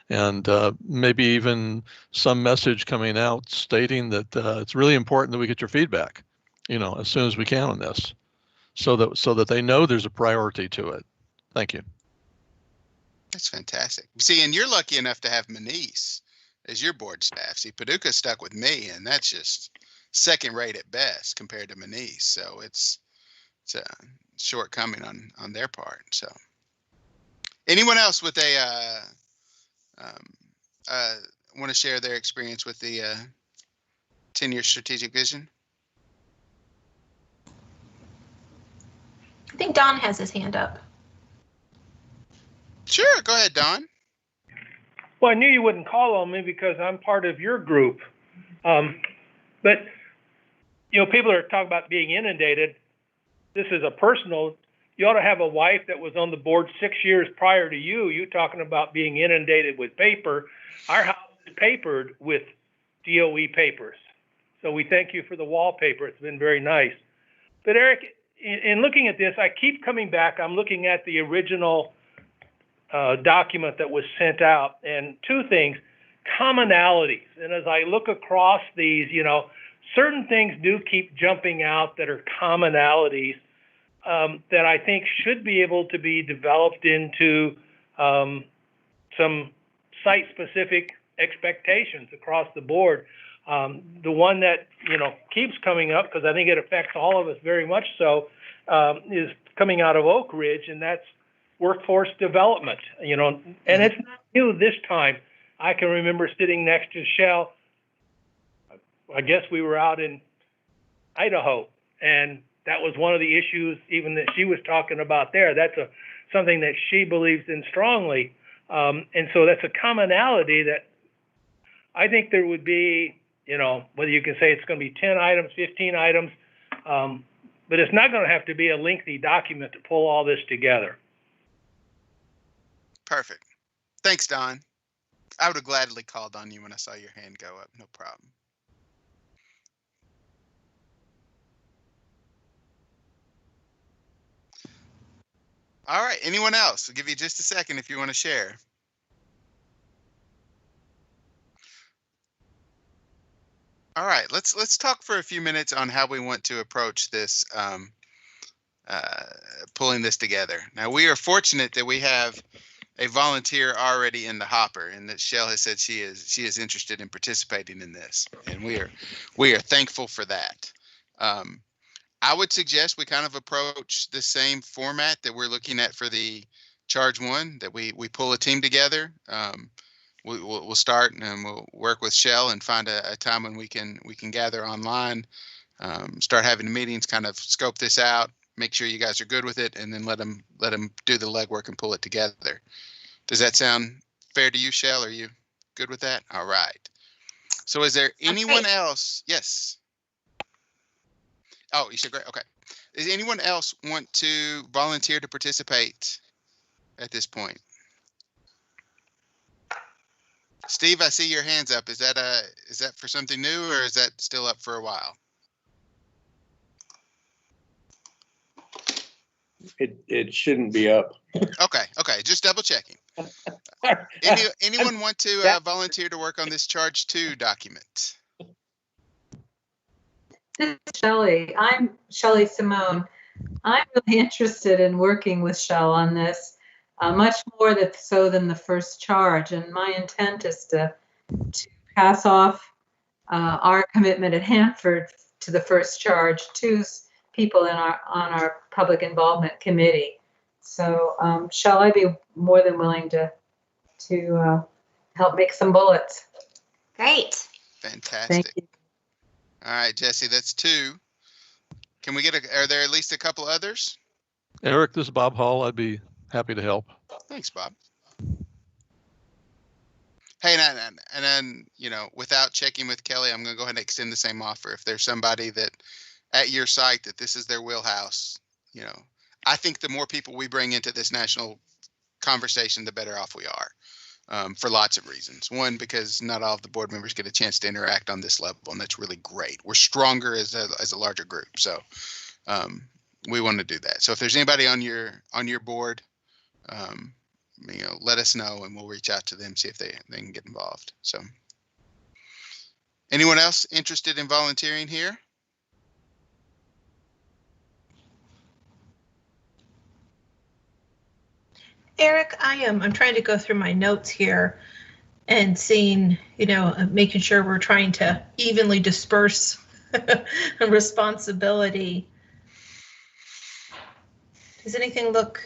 and maybe even some message coming out stating that it's really important that we get your feedback, as soon as we can on this, so that they know there's a priority to it. Thank you. That's fantastic. See, and you're lucky enough to have Manise as your board staff. See, Paducah stuck with me, and that's just second rate at best compared to Manise. So it's a shortcoming on their part. So anyone else with want to share their experience with the 10-year strategic vision? I think Don has his hand up. Sure, go ahead, Don. Well, I knew you wouldn't call on me because I'm part of your group. But people are talking about being inundated. This is a personal. You ought to have a wife that was on the board 6 years prior to you. You talking about being inundated with paper. Our house is papered with DOE papers. So we thank you for the wallpaper. It's been very nice. But Eric, in looking at this, I keep coming back. I'm looking at the original document that was sent out, and 2 things: commonalities. And as I look across these, certain things do keep jumping out that are commonalities that I think should be able to be developed into some site-specific expectations across the board. The one that keeps coming up, because I think it affects all of us very much so, is coming out of Oak Ridge, and that's workforce development. And it's not new this time. I can remember sitting next to Shell. I guess we were out in Idaho, and that was one of the issues even that she was talking about there. That's something that she believes in strongly. And so that's a commonality that I think there would be, whether you can say it's going to be 10 items, 15 items, but it's not going to have to be a lengthy document to pull all this together. Perfect. Thanks, Don. I would have gladly called on you when I saw your hand go up. No problem. All right. Anyone else? I'll give you just a second if you want to share. All right. Let's talk for a few minutes on how we want to approach this, pulling this together. Now, we are fortunate that we have volunteer already in the hopper, and that Shell has said she is interested in participating in this, and we are thankful for that. I would suggest we kind of approach the same format that we're looking at for the Charge 1, that we pull a team together. We'll start and we'll work with Shell and find a time when we can gather online, start having meetings, kind of scope this out, make sure you guys are good with it, and then let them do the legwork and pull it together. Does that sound fair to you, Shell? Are you good with that? All right. So is there anyone else? Yes. Oh, you said great. Okay. Does anyone else want to volunteer to participate at this point? Steve, I see your hands up. Is that for something new, or is that still up for a while? It shouldn't be up. Okay, just double checking. Anyone want to volunteer to work on this Charge 2 document? This is Shelley. I'm Shelley Simone. I'm really interested in working with Shell on this, much more so than the first charge. And my intent is to pass off our commitment at Hanford to the first charge to people on our public involvement committee. So shall I be more than willing to help make some bullets? Great. Fantastic. Thank you. All right, Jesse, that's 2. Can we are there at least a couple others? Eric, this is Bob Hall. I'd be happy to help. Thanks, Bob. Hey, and then, without checking with Kelly, I'm going to go ahead and extend the same offer. If there's somebody that at your site that this is their wheelhouse, I think the more people we bring into this national conversation, the better off we are, for lots of reasons. One, because not all of the board members get a chance to interact on this level, and that's really great. We're stronger as a larger group, so we want to do that. So if there's anybody on your board, let us know and we'll reach out to them, see if they can get involved. So anyone else interested in volunteering here? Eric, I'm trying to go through my notes here and seeing, making sure we're trying to evenly disperse responsibility. Does anything look?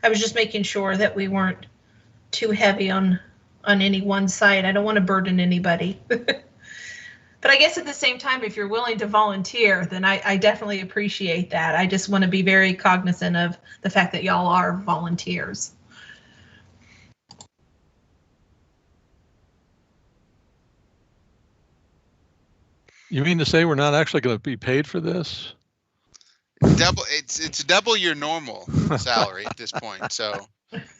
I was just making sure that we weren't too heavy on any one side. I don't want to burden anybody. But I guess at the same time, if you're willing to volunteer, then I definitely appreciate that. I just want to be very cognizant of the fact that y'all are volunteers. You mean to say we're not actually going to be paid for this? It's double your normal salary at this point, so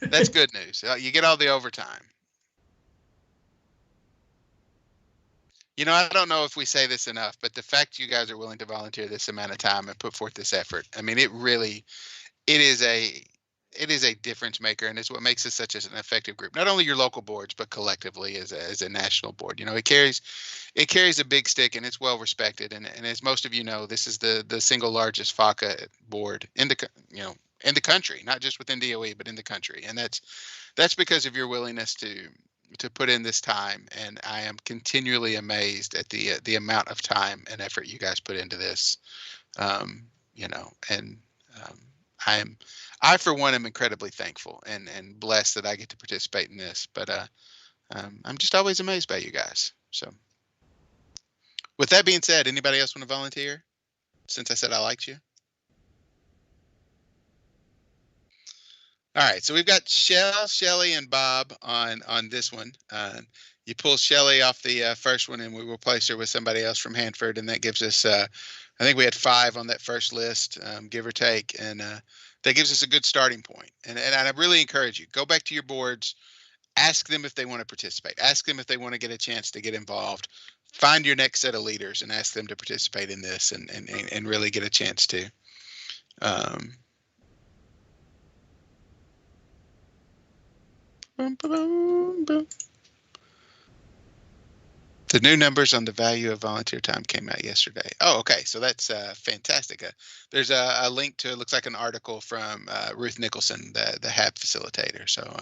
that's good news. You get all the overtime. I don't know if we say this enough, but the fact you guys are willing to volunteer this amount of time and put forth this effort, I mean, it is a difference maker, and it's what makes us such an effective group. Not only your local boards, but collectively as a national board. It carries a big stick, and it's well respected. And as most of you know, this is the single largest FACA board in the country, not just within DOE, but in the country. And that's because of your willingness to put in this time, and I am continually amazed at the amount of time and effort you guys put into this. I for one am incredibly thankful and blessed that I get to participate in this. But I'm just always amazed by you guys. So, with that being said, anybody else want to volunteer? Since I said I liked you. All right, so we've got Shelley, and Bob on this one. You pull Shelley off the first one, and we will replace her with somebody else from Hanford, and that gives us, I think we had 5 on that first list, give or take, and that gives us a good starting point. And I really encourage you, go back to your boards, ask them if they want to participate, ask them if they want to get a chance to get involved, find your next set of leaders and ask them to participate in this and really get a chance to. The new numbers on the value of volunteer time came out yesterday. Oh, okay. So that's fantastic. There's a link to, it looks like an article from Ruth Nicholson, the HAB facilitator. So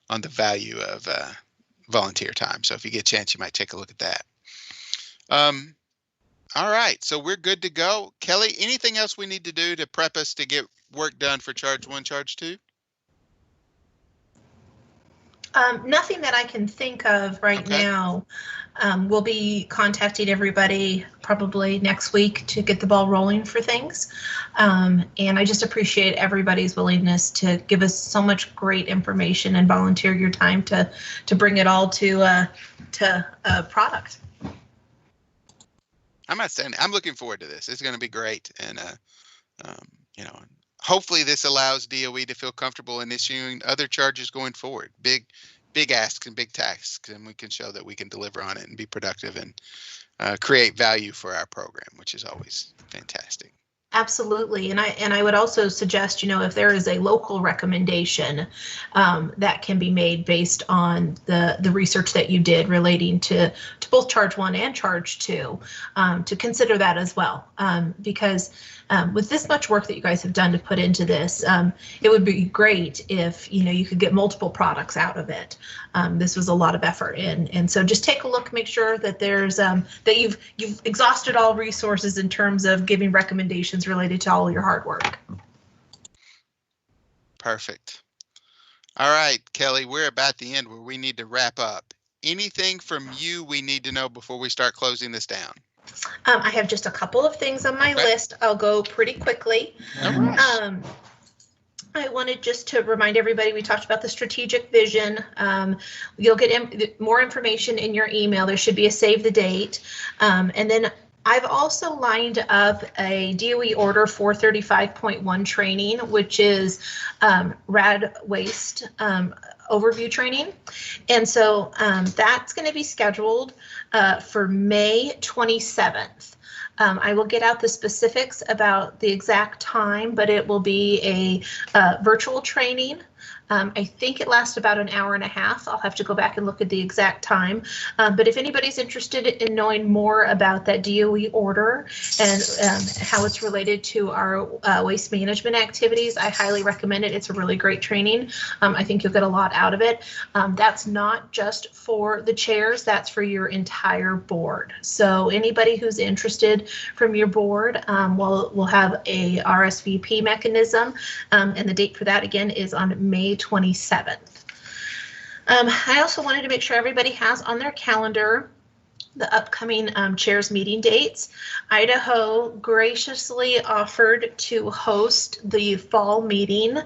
on the value of volunteer time. So if you get a chance, you might take a look at that. All right. So we're good to go. Kelly, anything else we need to do to prep us to get work done for Charge 1, Charge 2? Nothing that I can think of right now. We'll be contacting everybody probably next week to get the ball rolling for things. And I just appreciate everybody's willingness to give us so much great information and volunteer your time to bring it all to a product. I'm not saying, I'm looking forward to this. It's going to be great. And, you know, hopefully this allows DOE to feel comfortable in issuing other charges going forward. Big asks and big tasks, and we can show that we can deliver on it and be productive and create value for our program, which is always fantastic. Absolutely, and I would also suggest, you know, if there is a local recommendation that can be made based on the research that you did relating to both Charge 1 and Charge 2, to consider that as well, because with this much work that you guys have done to put into this, it would be great if, you know, you could get multiple products out of it. This was a lot of effort, and so just take a look, make sure that there's that you've exhausted all resources in terms of giving recommendations related to all your hard work. Perfect. All right, Kelly, we're about the end where we need to wrap up. Anything from you we need to know before we start closing this down? I have just a couple of things on my list. I'll go pretty quickly. I wanted just to remind everybody, we talked about the strategic vision. You'll get more information in your email. There should be a save the date. And then I've also lined up a DOE Order 435.1 training, which is RAD waste overview training. And so that's going to be scheduled for May 27th. I will get out the specifics about the exact time, but it will be a virtual training. I think it lasts about an hour and a half. I'll have to go back and look at the exact time. But if anybody's interested in knowing more about that DOE order and how it's related to our waste management activities, I highly recommend it. It's a really great training. I think you'll get a lot out of it. That's not just for the chairs, that's for your entire board. So anybody who's interested from your board, we'll have a RSVP mechanism, and the date for that again is on May 27th. I also wanted to make sure everybody has on their calendar the upcoming chairs meeting dates. Idaho graciously offered to host the fall meeting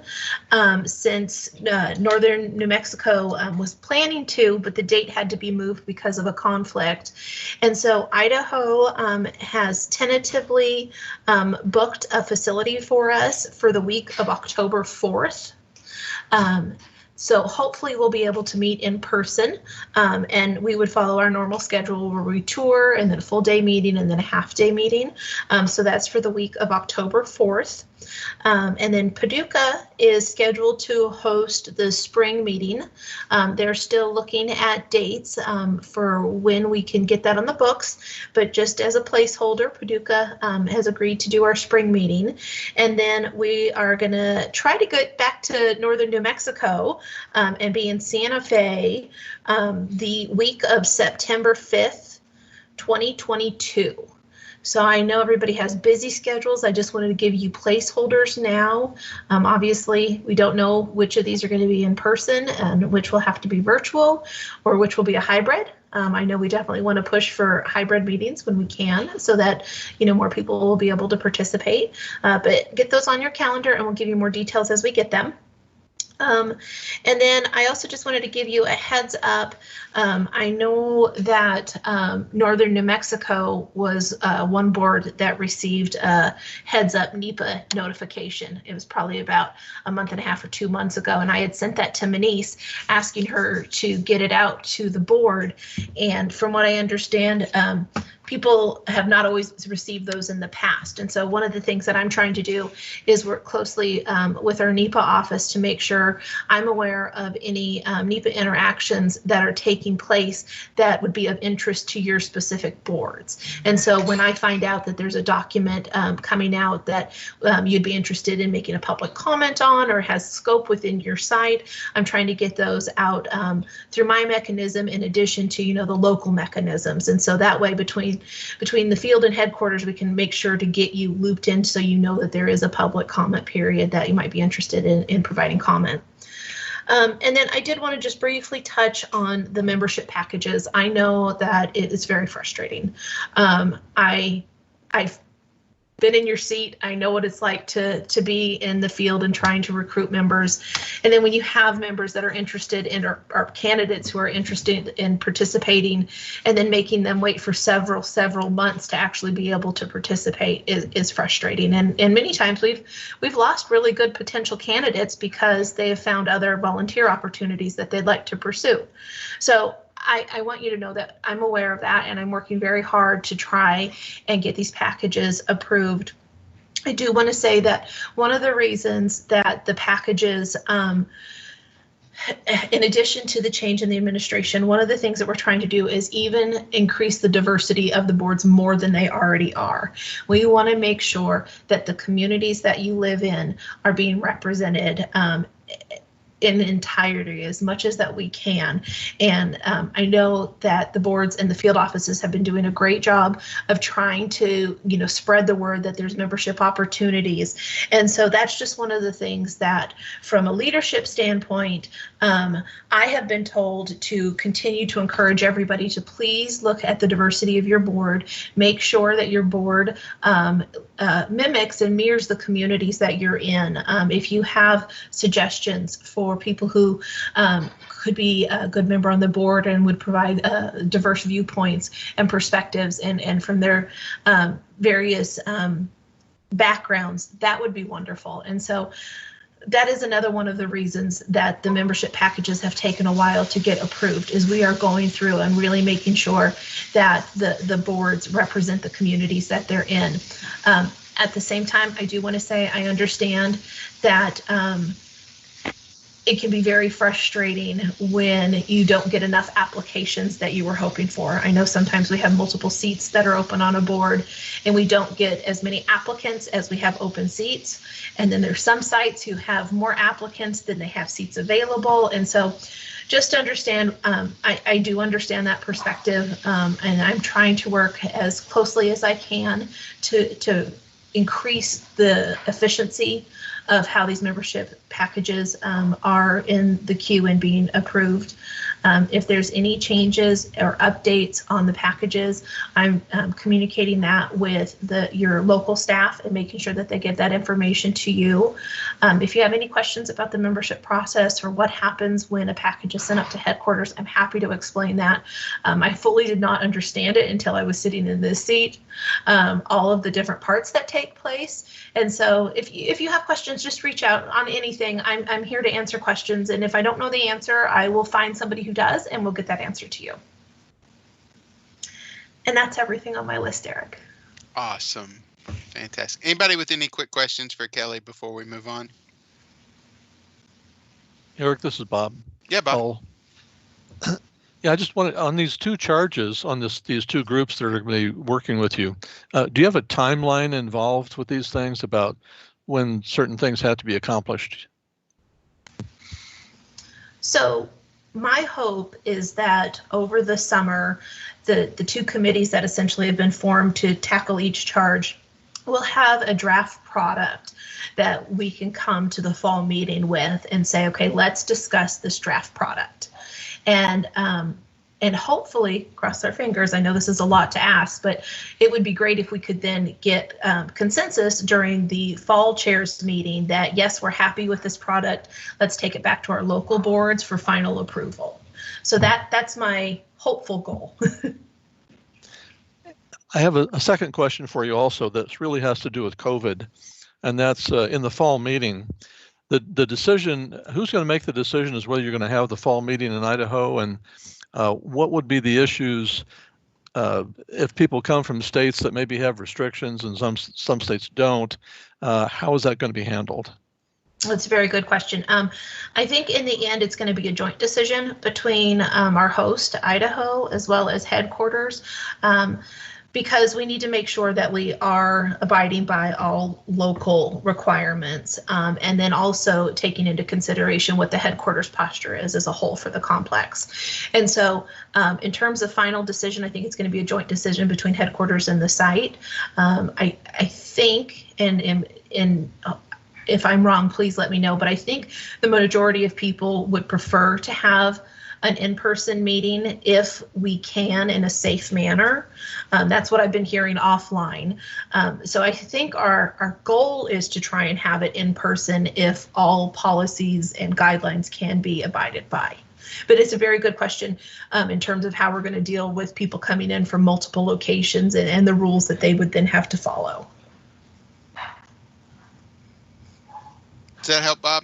since northern New Mexico was planning to, but the date had to be moved because of a conflict. And so Idaho has tentatively booked a facility for us for the week of October 4th. So hopefully we'll be able to meet in person, and we would follow our normal schedule where we tour and then a full day meeting and then a half day meeting. So that's for the week of October 4th. And then Paducah is scheduled to host the spring meeting. They're still looking at dates for when we can get that on the books, but just as a placeholder, Paducah has agreed to do our spring meeting. And then we are going to try to get back to northern New Mexico and be in Santa Fe the week of September 5th, 2022. So I know everybody has busy schedules. I just wanted to give you placeholders now. Obviously, we don't know which of these are going to be in person and which will have to be virtual or which will be a hybrid. I know we definitely want to push for hybrid meetings when we can so that, you know, more people will be able to participate. But get those on your calendar and we'll give you more details as we get them. And then I also just wanted to give you a heads up. I know that northern New Mexico was one board that received a heads up NEPA notification. It was probably about a month and a half or 2 months ago, and I had sent that to Manise asking her to get it out to the board. And from what I understand, people have not always received those in the past. And so one of the things that I'm trying to do is work closely with our NEPA office to make sure I'm aware of any NEPA interactions that are taking place that would be of interest to your specific boards. And so when I find out that there's a document coming out that you'd be interested in making a public comment on or has scope within your site, I'm trying to get those out through my mechanism in addition to, the local mechanisms. And so that way between the field and headquarters, we can make sure to get you looped in so you know that there is a public comment period that you might be interested in providing comment. And then I did want to just briefly touch on the membership packages. I know that it is very frustrating. I've been in your seat. I know what it's like to be in the field and trying to recruit members. And then when you have members that are interested in or candidates who are interested in participating and then making them wait for several months to actually be able to participate is frustrating. And many times we've lost really good potential candidates because they have found other volunteer opportunities that they'd like to pursue. So I want you to know that I'm aware of that, and I'm working very hard to try and get these packages approved. I do want to say that one of the reasons that the packages, in addition to the change in the administration, one of the things that we're trying to do is even increase the diversity of the boards more than they already are. We want to make sure that the communities that you live in are being represented in entirety as much as that we can. And I know that the boards and the field offices have been doing a great job of trying to, spread the word that there's membership opportunities. And so that's just one of the things that from a leadership standpoint, I have been told to continue to encourage everybody to please look at the diversity of your board, make sure that your board mimics and mirrors the communities that you're in. If you have suggestions for people who could be a good member on the board and would provide diverse viewpoints and perspectives and from their various backgrounds, that would be wonderful. And so that is another one of the reasons that the membership packages have taken a while to get approved, is we are going through and really making sure that the boards represent the communities that they're in. At the same time, I do want to say I understand that it can be very frustrating when you don't get enough applications that you were hoping for. I know sometimes we have multiple seats that are open on a board and we don't get as many applicants as we have open seats. And then there's some sites who have more applicants than they have seats available. And so just to understand, I do understand that perspective, and I'm trying to work as closely as I can to increase the efficiency of how these membership packages are in the queue and being approved. If there's any changes or updates on the packages, I'm communicating that with your local staff and making sure that they get that information to you. If you have any questions about the membership process or what happens when a package is sent up to headquarters, I'm happy to explain that. I fully did not understand it until I was sitting in this seat, all of the different parts that take place. And so if you have questions, just reach out on anything. I'm here to answer questions. And if I don't know the answer, I will find somebody who does, and we'll get that answer to you. And that's everything on my list, Eric. Awesome. Fantastic. Anybody with any quick questions for Kelly before we move on? Eric, this is Bob. Yeah, Bob. Yeah, I just wanted, on these two charges, on these two groups that are going to be working with you, do you have a timeline involved with these things about when certain things have to be accomplished? So my hope is that over the summer, the two committees that essentially have been formed to tackle each charge will have a draft product that we can come to the fall meeting with and say, okay, let's discuss this draft product. And hopefully, cross our fingers, I know this is a lot to ask, but it would be great if we could then get consensus during the fall chairs meeting that, yes, we're happy with this product. Let's take it back to our local boards for final approval. So that's my hopeful goal. I have a second question for you also that really has to do with COVID, and that's in the fall meeting. The decision, who's going to make the decision is whether you're going to have the fall meeting in Idaho, and what would be the issues if people come from states that maybe have restrictions and some states don't, how is that going to be handled? That's a very good question. I think in the end, it's going to be a joint decision between our host, Idaho, as well as headquarters, because we need to make sure that we are abiding by all local requirements, and then also taking into consideration what the headquarters posture is as a whole for the complex. And so in terms of final decision, I think it's going to be a joint decision between headquarters and the site. I think, and if I'm wrong, please let me know, but I think the majority of people would prefer to have an in-person meeting if we can in a safe manner. That's what I've been hearing offline. So I think our goal is to try and have it in person if all policies and guidelines can be abided by. But it's a very good question in terms of how we're going to deal with people coming in from multiple locations and the rules that they would then have to follow. Does that help, Bob?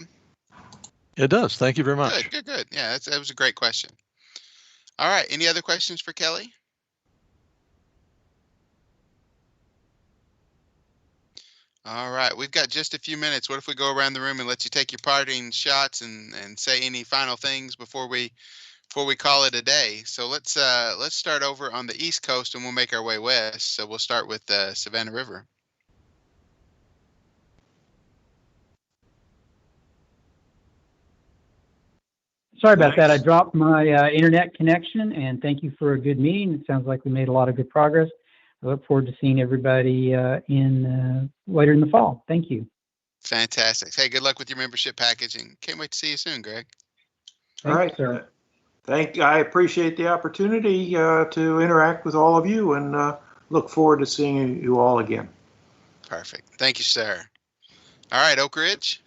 It does. Thank you very much. Good. Yeah, that was a great question. All right. Any other questions for Kelly? All right. We've got just a few minutes. What if we go around the room and let you take your parting shots and say any final things before we call it a day? So let's start over on the East Coast and we'll make our way west. So we'll start with the Savannah River. Sorry about that. I dropped my internet connection, and thank you for a good meeting. It sounds like we made a lot of good progress. I look forward to seeing everybody later in the fall. Thank you. Fantastic. Hey, good luck with your membership package, and can't wait to see you soon, Greg. All right, sir. I appreciate the opportunity to interact with all of you, and look forward to seeing you all again. Perfect. Thank you, sir. All right, Oak Ridge.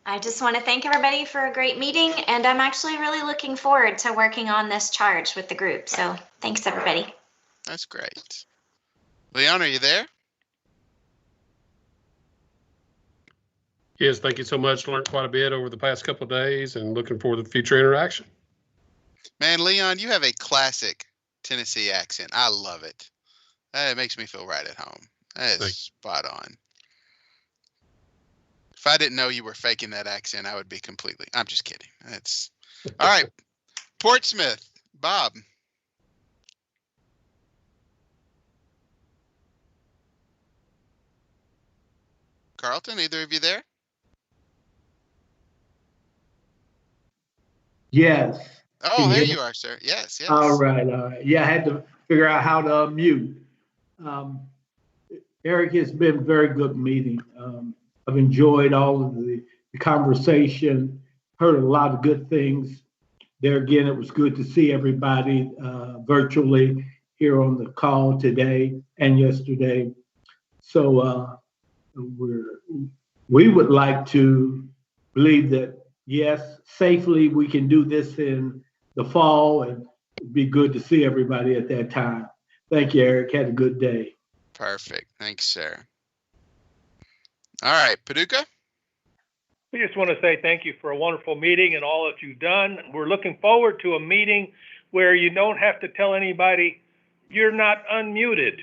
I just want to thank everybody for a great meeting, and I'm actually really looking forward to working on this charge with the group. So thanks, everybody. That's great. Leon, are you there? Yes, thank you so much. Learned quite a bit over the past couple of days and looking forward to future interaction. Man, Leon, you have a classic Tennessee accent. I love it. It makes me feel right at home. That is spot on. If I didn't know you were faking that accent, I would be completely. I'm just kidding. That's all right. Portsmouth, Bob. Carlton, either of you there? Yes. Oh, there you are, sir. Yes. All right. Yeah, I had to figure out how to unmute. Eric, it's been a very good meeting. I've enjoyed all of the conversation, heard a lot of good things. There again, it was good to see everybody virtually here on the call today and yesterday. So we would like to believe that, yes, safely we can do this in the fall, and it'd be good to see everybody at that time. Thank you, Eric. Had a good day. Perfect. Thanks, sir. All right, Paducah. We just want to say thank you for a wonderful meeting and all that you've done. We're looking forward to a meeting where you don't have to tell anybody you're not unmuted.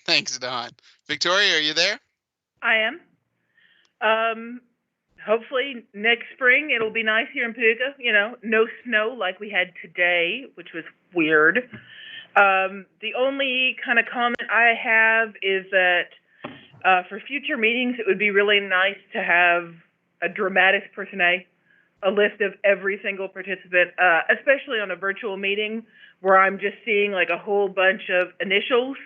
Thanks, Don. Victoria, are you there? I am. Hopefully next spring it'll be nice here in Paducah. You know, no snow like we had today, which was weird. The only kind of comment I have is that for future meetings, it would be really nice to have a dramatis personae, a list of every single participant, especially on a virtual meeting where I'm just seeing like a whole bunch of initials.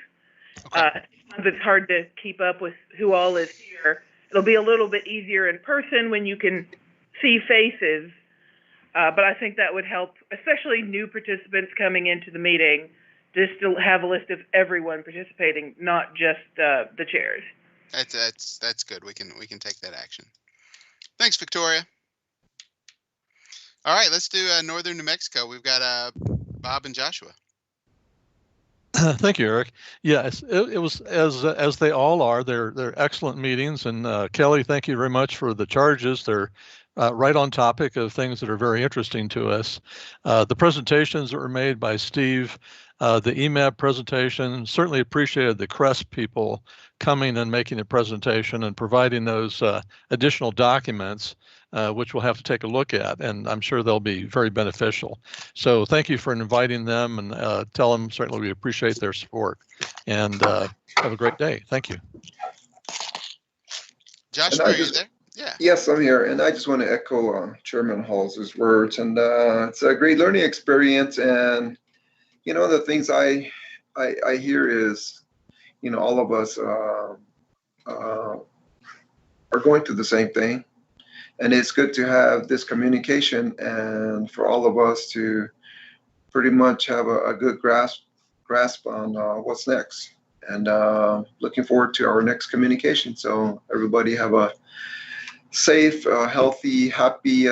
Okay. It's hard to keep up with who all is here. It'll be a little bit easier in person when you can see faces, but I think that would help, especially new participants coming into the meeting, just to have a list of everyone participating, not just the chairs. That's good. We can take that action. Thanks, Victoria. All right, let's do northern New Mexico. We've got Bob and Joshua. Thank you, Eric. Yes, it was as they all are. They're excellent meetings, and Kelly, thank you very much for the charges. They're right on topic of things that are very interesting to us. The presentations that were made by Steve, the EMAP presentation, certainly appreciated the CREST people coming and making a presentation and providing those additional documents, which we'll have to take a look at, and I'm sure they'll be very beneficial. So thank you for inviting them, and tell them certainly we appreciate their support, and have a great day. Thank you. Joshua, are you there? Yeah. Yes, I'm here, and I just want to echo Chairman Hall's words. And it's a great learning experience. And you know, the things I hear is, you know, all of us are going through the same thing, and it's good to have this communication and for all of us to pretty much have a good grasp on what's next. And looking forward to our next communication. So everybody have a safe, healthy, happy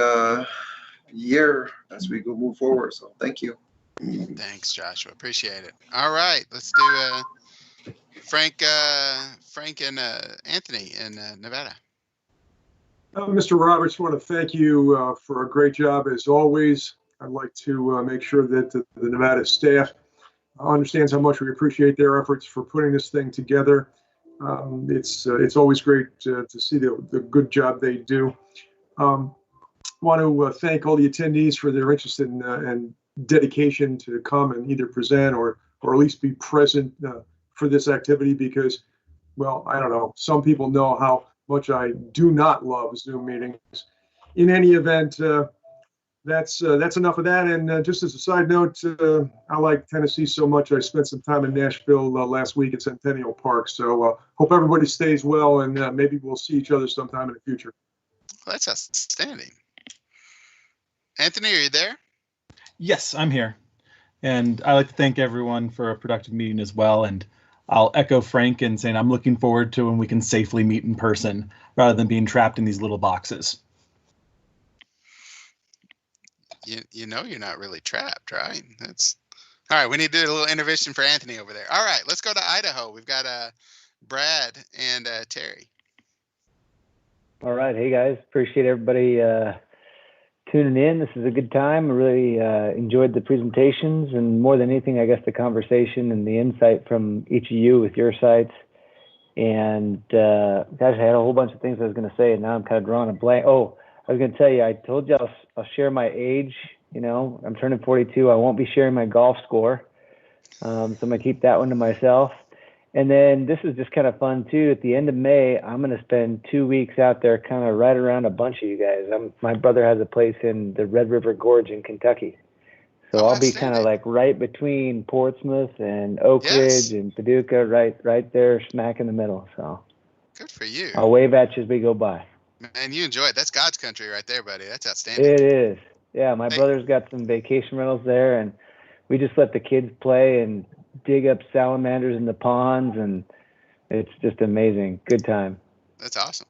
year as we go move forward. So thank you. Thanks, Joshua. Appreciate it. All right, let's do Frank and Anthony in Nevada. Mr. Roberts, I want to thank you for a great job as always. I'd like to make sure that the Nevada staff understands how much we appreciate their efforts for putting this thing together. It's always great to see the good job they do. Want to thank all the attendees for their interest and dedication to come and either present or at least be present for this activity, because, well, I don't know, some people know how much I do not love Zoom meetings. In any event, that's enough of that. And just as a side note, I like Tennessee so much. I spent some time in Nashville last week at Centennial Park. So hope everybody stays well, and maybe we'll see each other sometime in the future. Well, that's outstanding. Anthony, are you there? Yes, I'm here. And I'd like to thank everyone for a productive meeting as well. And I'll echo Frank in saying I'm looking forward to when we can safely meet in person rather than being trapped in these little boxes. You know you're not really trapped, right? That's all right. We need to do a little intervention for Anthony over there. All right, let's go to Idaho. We've got Brad and Terry. All right, hey guys, appreciate everybody tuning in. This is a good time. I really enjoyed the presentations, and more than anything, I guess the conversation and the insight from each of you with your sites. And gosh, I had a whole bunch of things I was going to say, and now I'm kind of drawing a blank. Oh, I was going to tell you, I told you I'll share my age. You know, I'm turning 42. I won't be sharing my golf score. So I'm going to keep that one to myself. And then this is just kind of fun too. At the end of May, I'm going to spend 2 weeks out there kind of right around a bunch of you guys. My brother has a place in the Red River Gorge in Kentucky. So I'll be kind of like right between Portsmouth and Oak Ridge and Paducah, right there smack in the middle. So good for you. I'll wave at you as we go by. Man, you enjoy it. That's God's country right there, buddy. That's outstanding. It is. Yeah, my brother's got some vacation rentals there, and we just let the kids play and dig up salamanders in the ponds, and it's just amazing. Good time. That's awesome.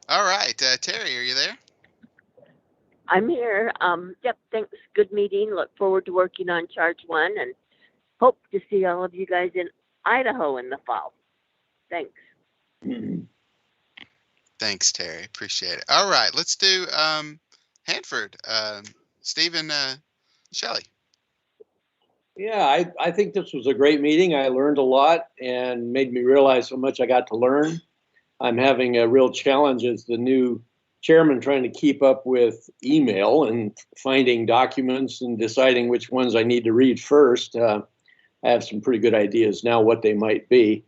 All right, Terry, are you there? I'm here. Yep, thanks. Good meeting. Look forward to working on Charge 1, and hope to see all of you guys in Idaho in the fall. Thanks. Thanks, Terry. Appreciate it. All right, let's do Hanford. Stephen, Shelley. Yeah, I think this was a great meeting. I learned a lot and made me realize how much I got to learn. I'm having a real challenge as the new chairman trying to keep up with email and finding documents and deciding which ones I need to read first. I have some pretty good ideas now what they might be.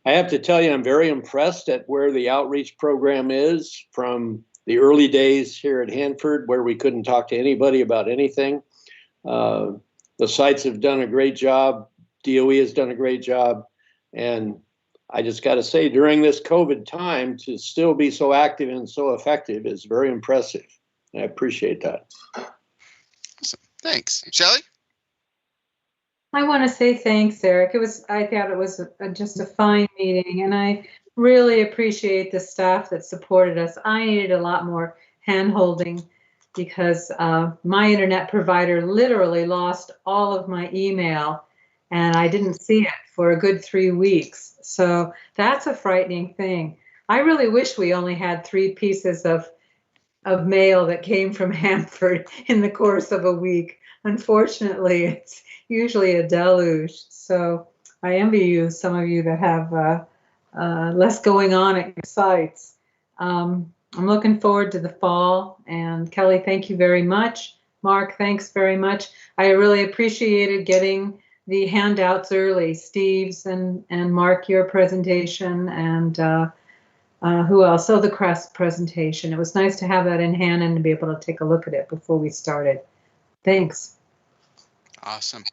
I have to tell you, I'm very impressed at where the outreach program is from the early days here at Hanford, where we couldn't talk to anybody about anything. The sites have done a great job. DOE has done a great job. And I just got to say, during this COVID time, to still be so active and so effective is very impressive. I appreciate that. Awesome. Thanks. Shelley? I want to say thanks, Eric. I thought it was just a fine meeting, and I really appreciate the staff that supported us. I needed a lot more hand-holding because my internet provider literally lost all of my email, and I didn't see it for a good 3 weeks. So that's a frightening thing. I really wish we only had 3 pieces of of mail that came from Hanford in the course of a week. Unfortunately, it's usually a deluge. So I envy you, some of you that have less going on at your sites. I'm looking forward to the fall. And Kelly, thank you very much. Mark, thanks very much. I really appreciated getting the handouts early. Steve's and Mark, your presentation, and who else? Oh, the CREST presentation. It was nice to have that in hand and to be able to take a look at it before we started. Thanks. Awesome.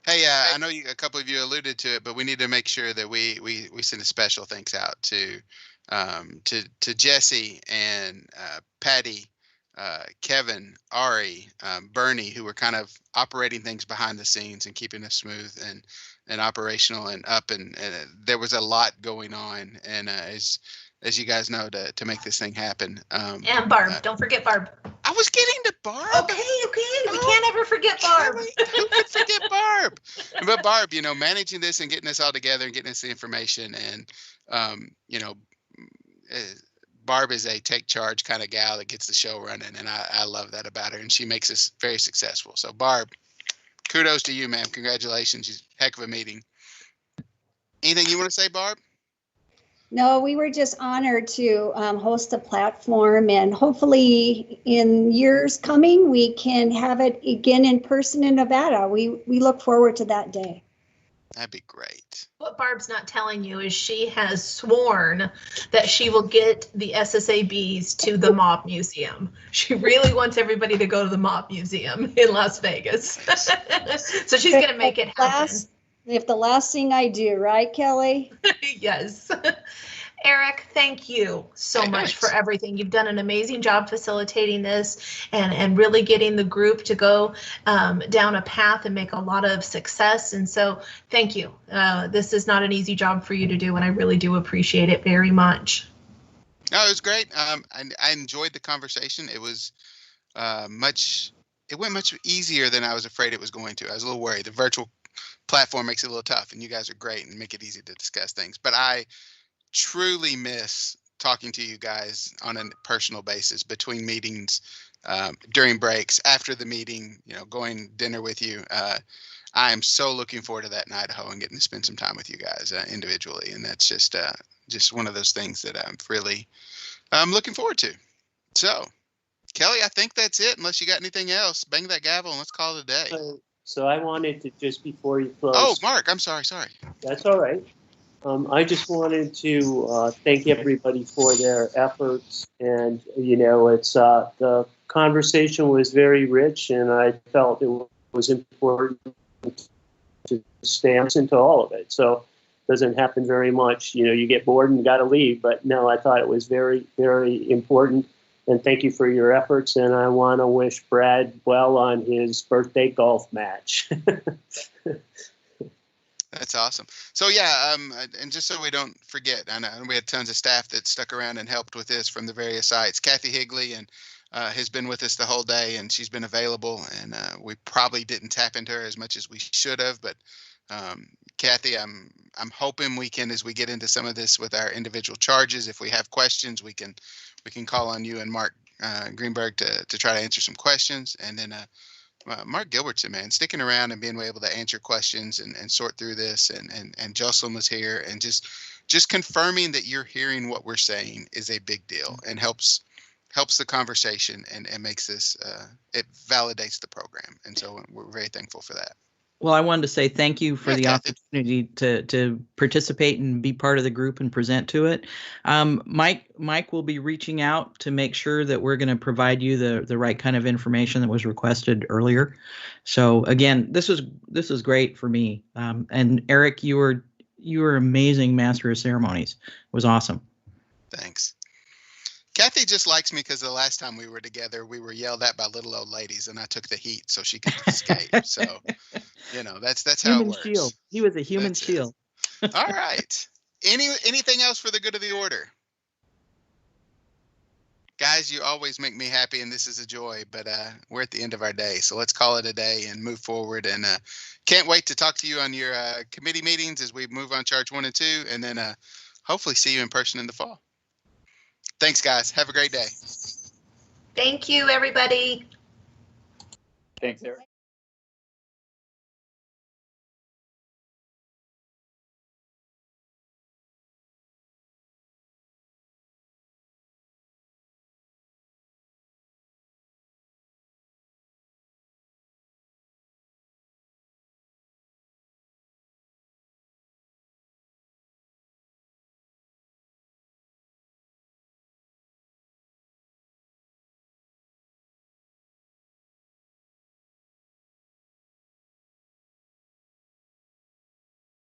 Hey, I know a couple of you alluded to it, but we need to make sure that we send a special thanks out to Jesse and Patty, Kevin, Ari, Bernie, who were kind of operating things behind the scenes and keeping us smooth and operational and up. And there was a lot going on. And as you guys know, to make this thing happen. And Barb, don't forget Barb. I was getting to Barb. Okay, we can't ever forget Barb. Who could forget Barb? But Barb, managing this and getting us all together and getting us the information, and Barb is a take charge kind of gal that gets the show running, and I love that about her, and she makes us very successful. So Barb, kudos to you, ma'am. Congratulations. Heck of a meeting. Anything you want to say, Barb? No, we were just honored to host a platform, and hopefully in years coming, we can have it again in person in Nevada. We look forward to that day. That'd be great. What Barb's not telling you is she has sworn that she will get the SSABs to the Mob Museum. She really wants everybody to go to the Mob Museum in Las Vegas. So she's going to make it happen. If the last thing I do, right, Kelly? Yes. Eric, thank you so much for everything. You've done an amazing job facilitating this and really getting the group to go down a path and make a lot of success. And so thank you. This is not an easy job for you to do, and I really do appreciate it very much. No, it was great. I enjoyed the conversation. It was it went much easier than I was afraid it was going to. I was a little worried. The virtual platform makes it a little tough, and you guys are great and make it easy to discuss things. But I truly miss talking to you guys on a personal basis between meetings, during breaks, after the meeting, going dinner with you. I am so looking forward to that in Idaho and getting to spend some time with you guys individually. And that's just one of those things that I'm looking forward to. So, Kelly, I think that's it. Unless you got anything else, bang that gavel and let's call it a day. So I wanted to, just before you close. Oh, Mark, I'm sorry. That's all right. I just wanted to thank everybody for their efforts, and it's the conversation was very rich, and I felt it was important to stay into all of it. So it doesn't happen very much. You get bored and got to leave, but no, I thought it was very, very important. And thank you for your efforts. And I want to wish Brad well on his birthday golf match. That's awesome. So yeah, and just so we don't forget, I know we had tons of staff that stuck around and helped with this from the various sites. Kathy Higley and has been with us the whole day, and she's been available. And we probably didn't tap into her as much as we should have, but Kathy, I'm hoping we can, as we get into some of this with our individual charges, if we have questions, we can call on you and Mark Greenberg to try to answer some questions. And then Mark Gilbertson, man, sticking around and being able to answer questions and sort through this. And Jocelyn was here, and just confirming that you're hearing what we're saying is a big deal and helps the conversation and makes this, it validates the program. And so we're very thankful for that. Well, I wanted to say thank you for the opportunity to participate and be part of the group and present to it. Mike will be reaching out to make sure that we're going to provide you the right kind of information that was requested earlier. So again, this is great for me. And Eric, you were amazing master of ceremonies. It was awesome. Thanks. Kathy just likes me because the last time we were together, we were yelled at by little old ladies, and I took the heat so she could escape. So, that's how it works. Shield. He was a human shield. All right. Anything else for the good of the order? Guys, you always make me happy, and this is a joy, but we're at the end of our day. So let's call it a day and move forward. And can't wait to talk to you on your committee meetings as we move on Charge 1 and 2, and then hopefully see you in person in the fall. Thanks, guys. Have a great day. Thank you, everybody. Thanks, Eric.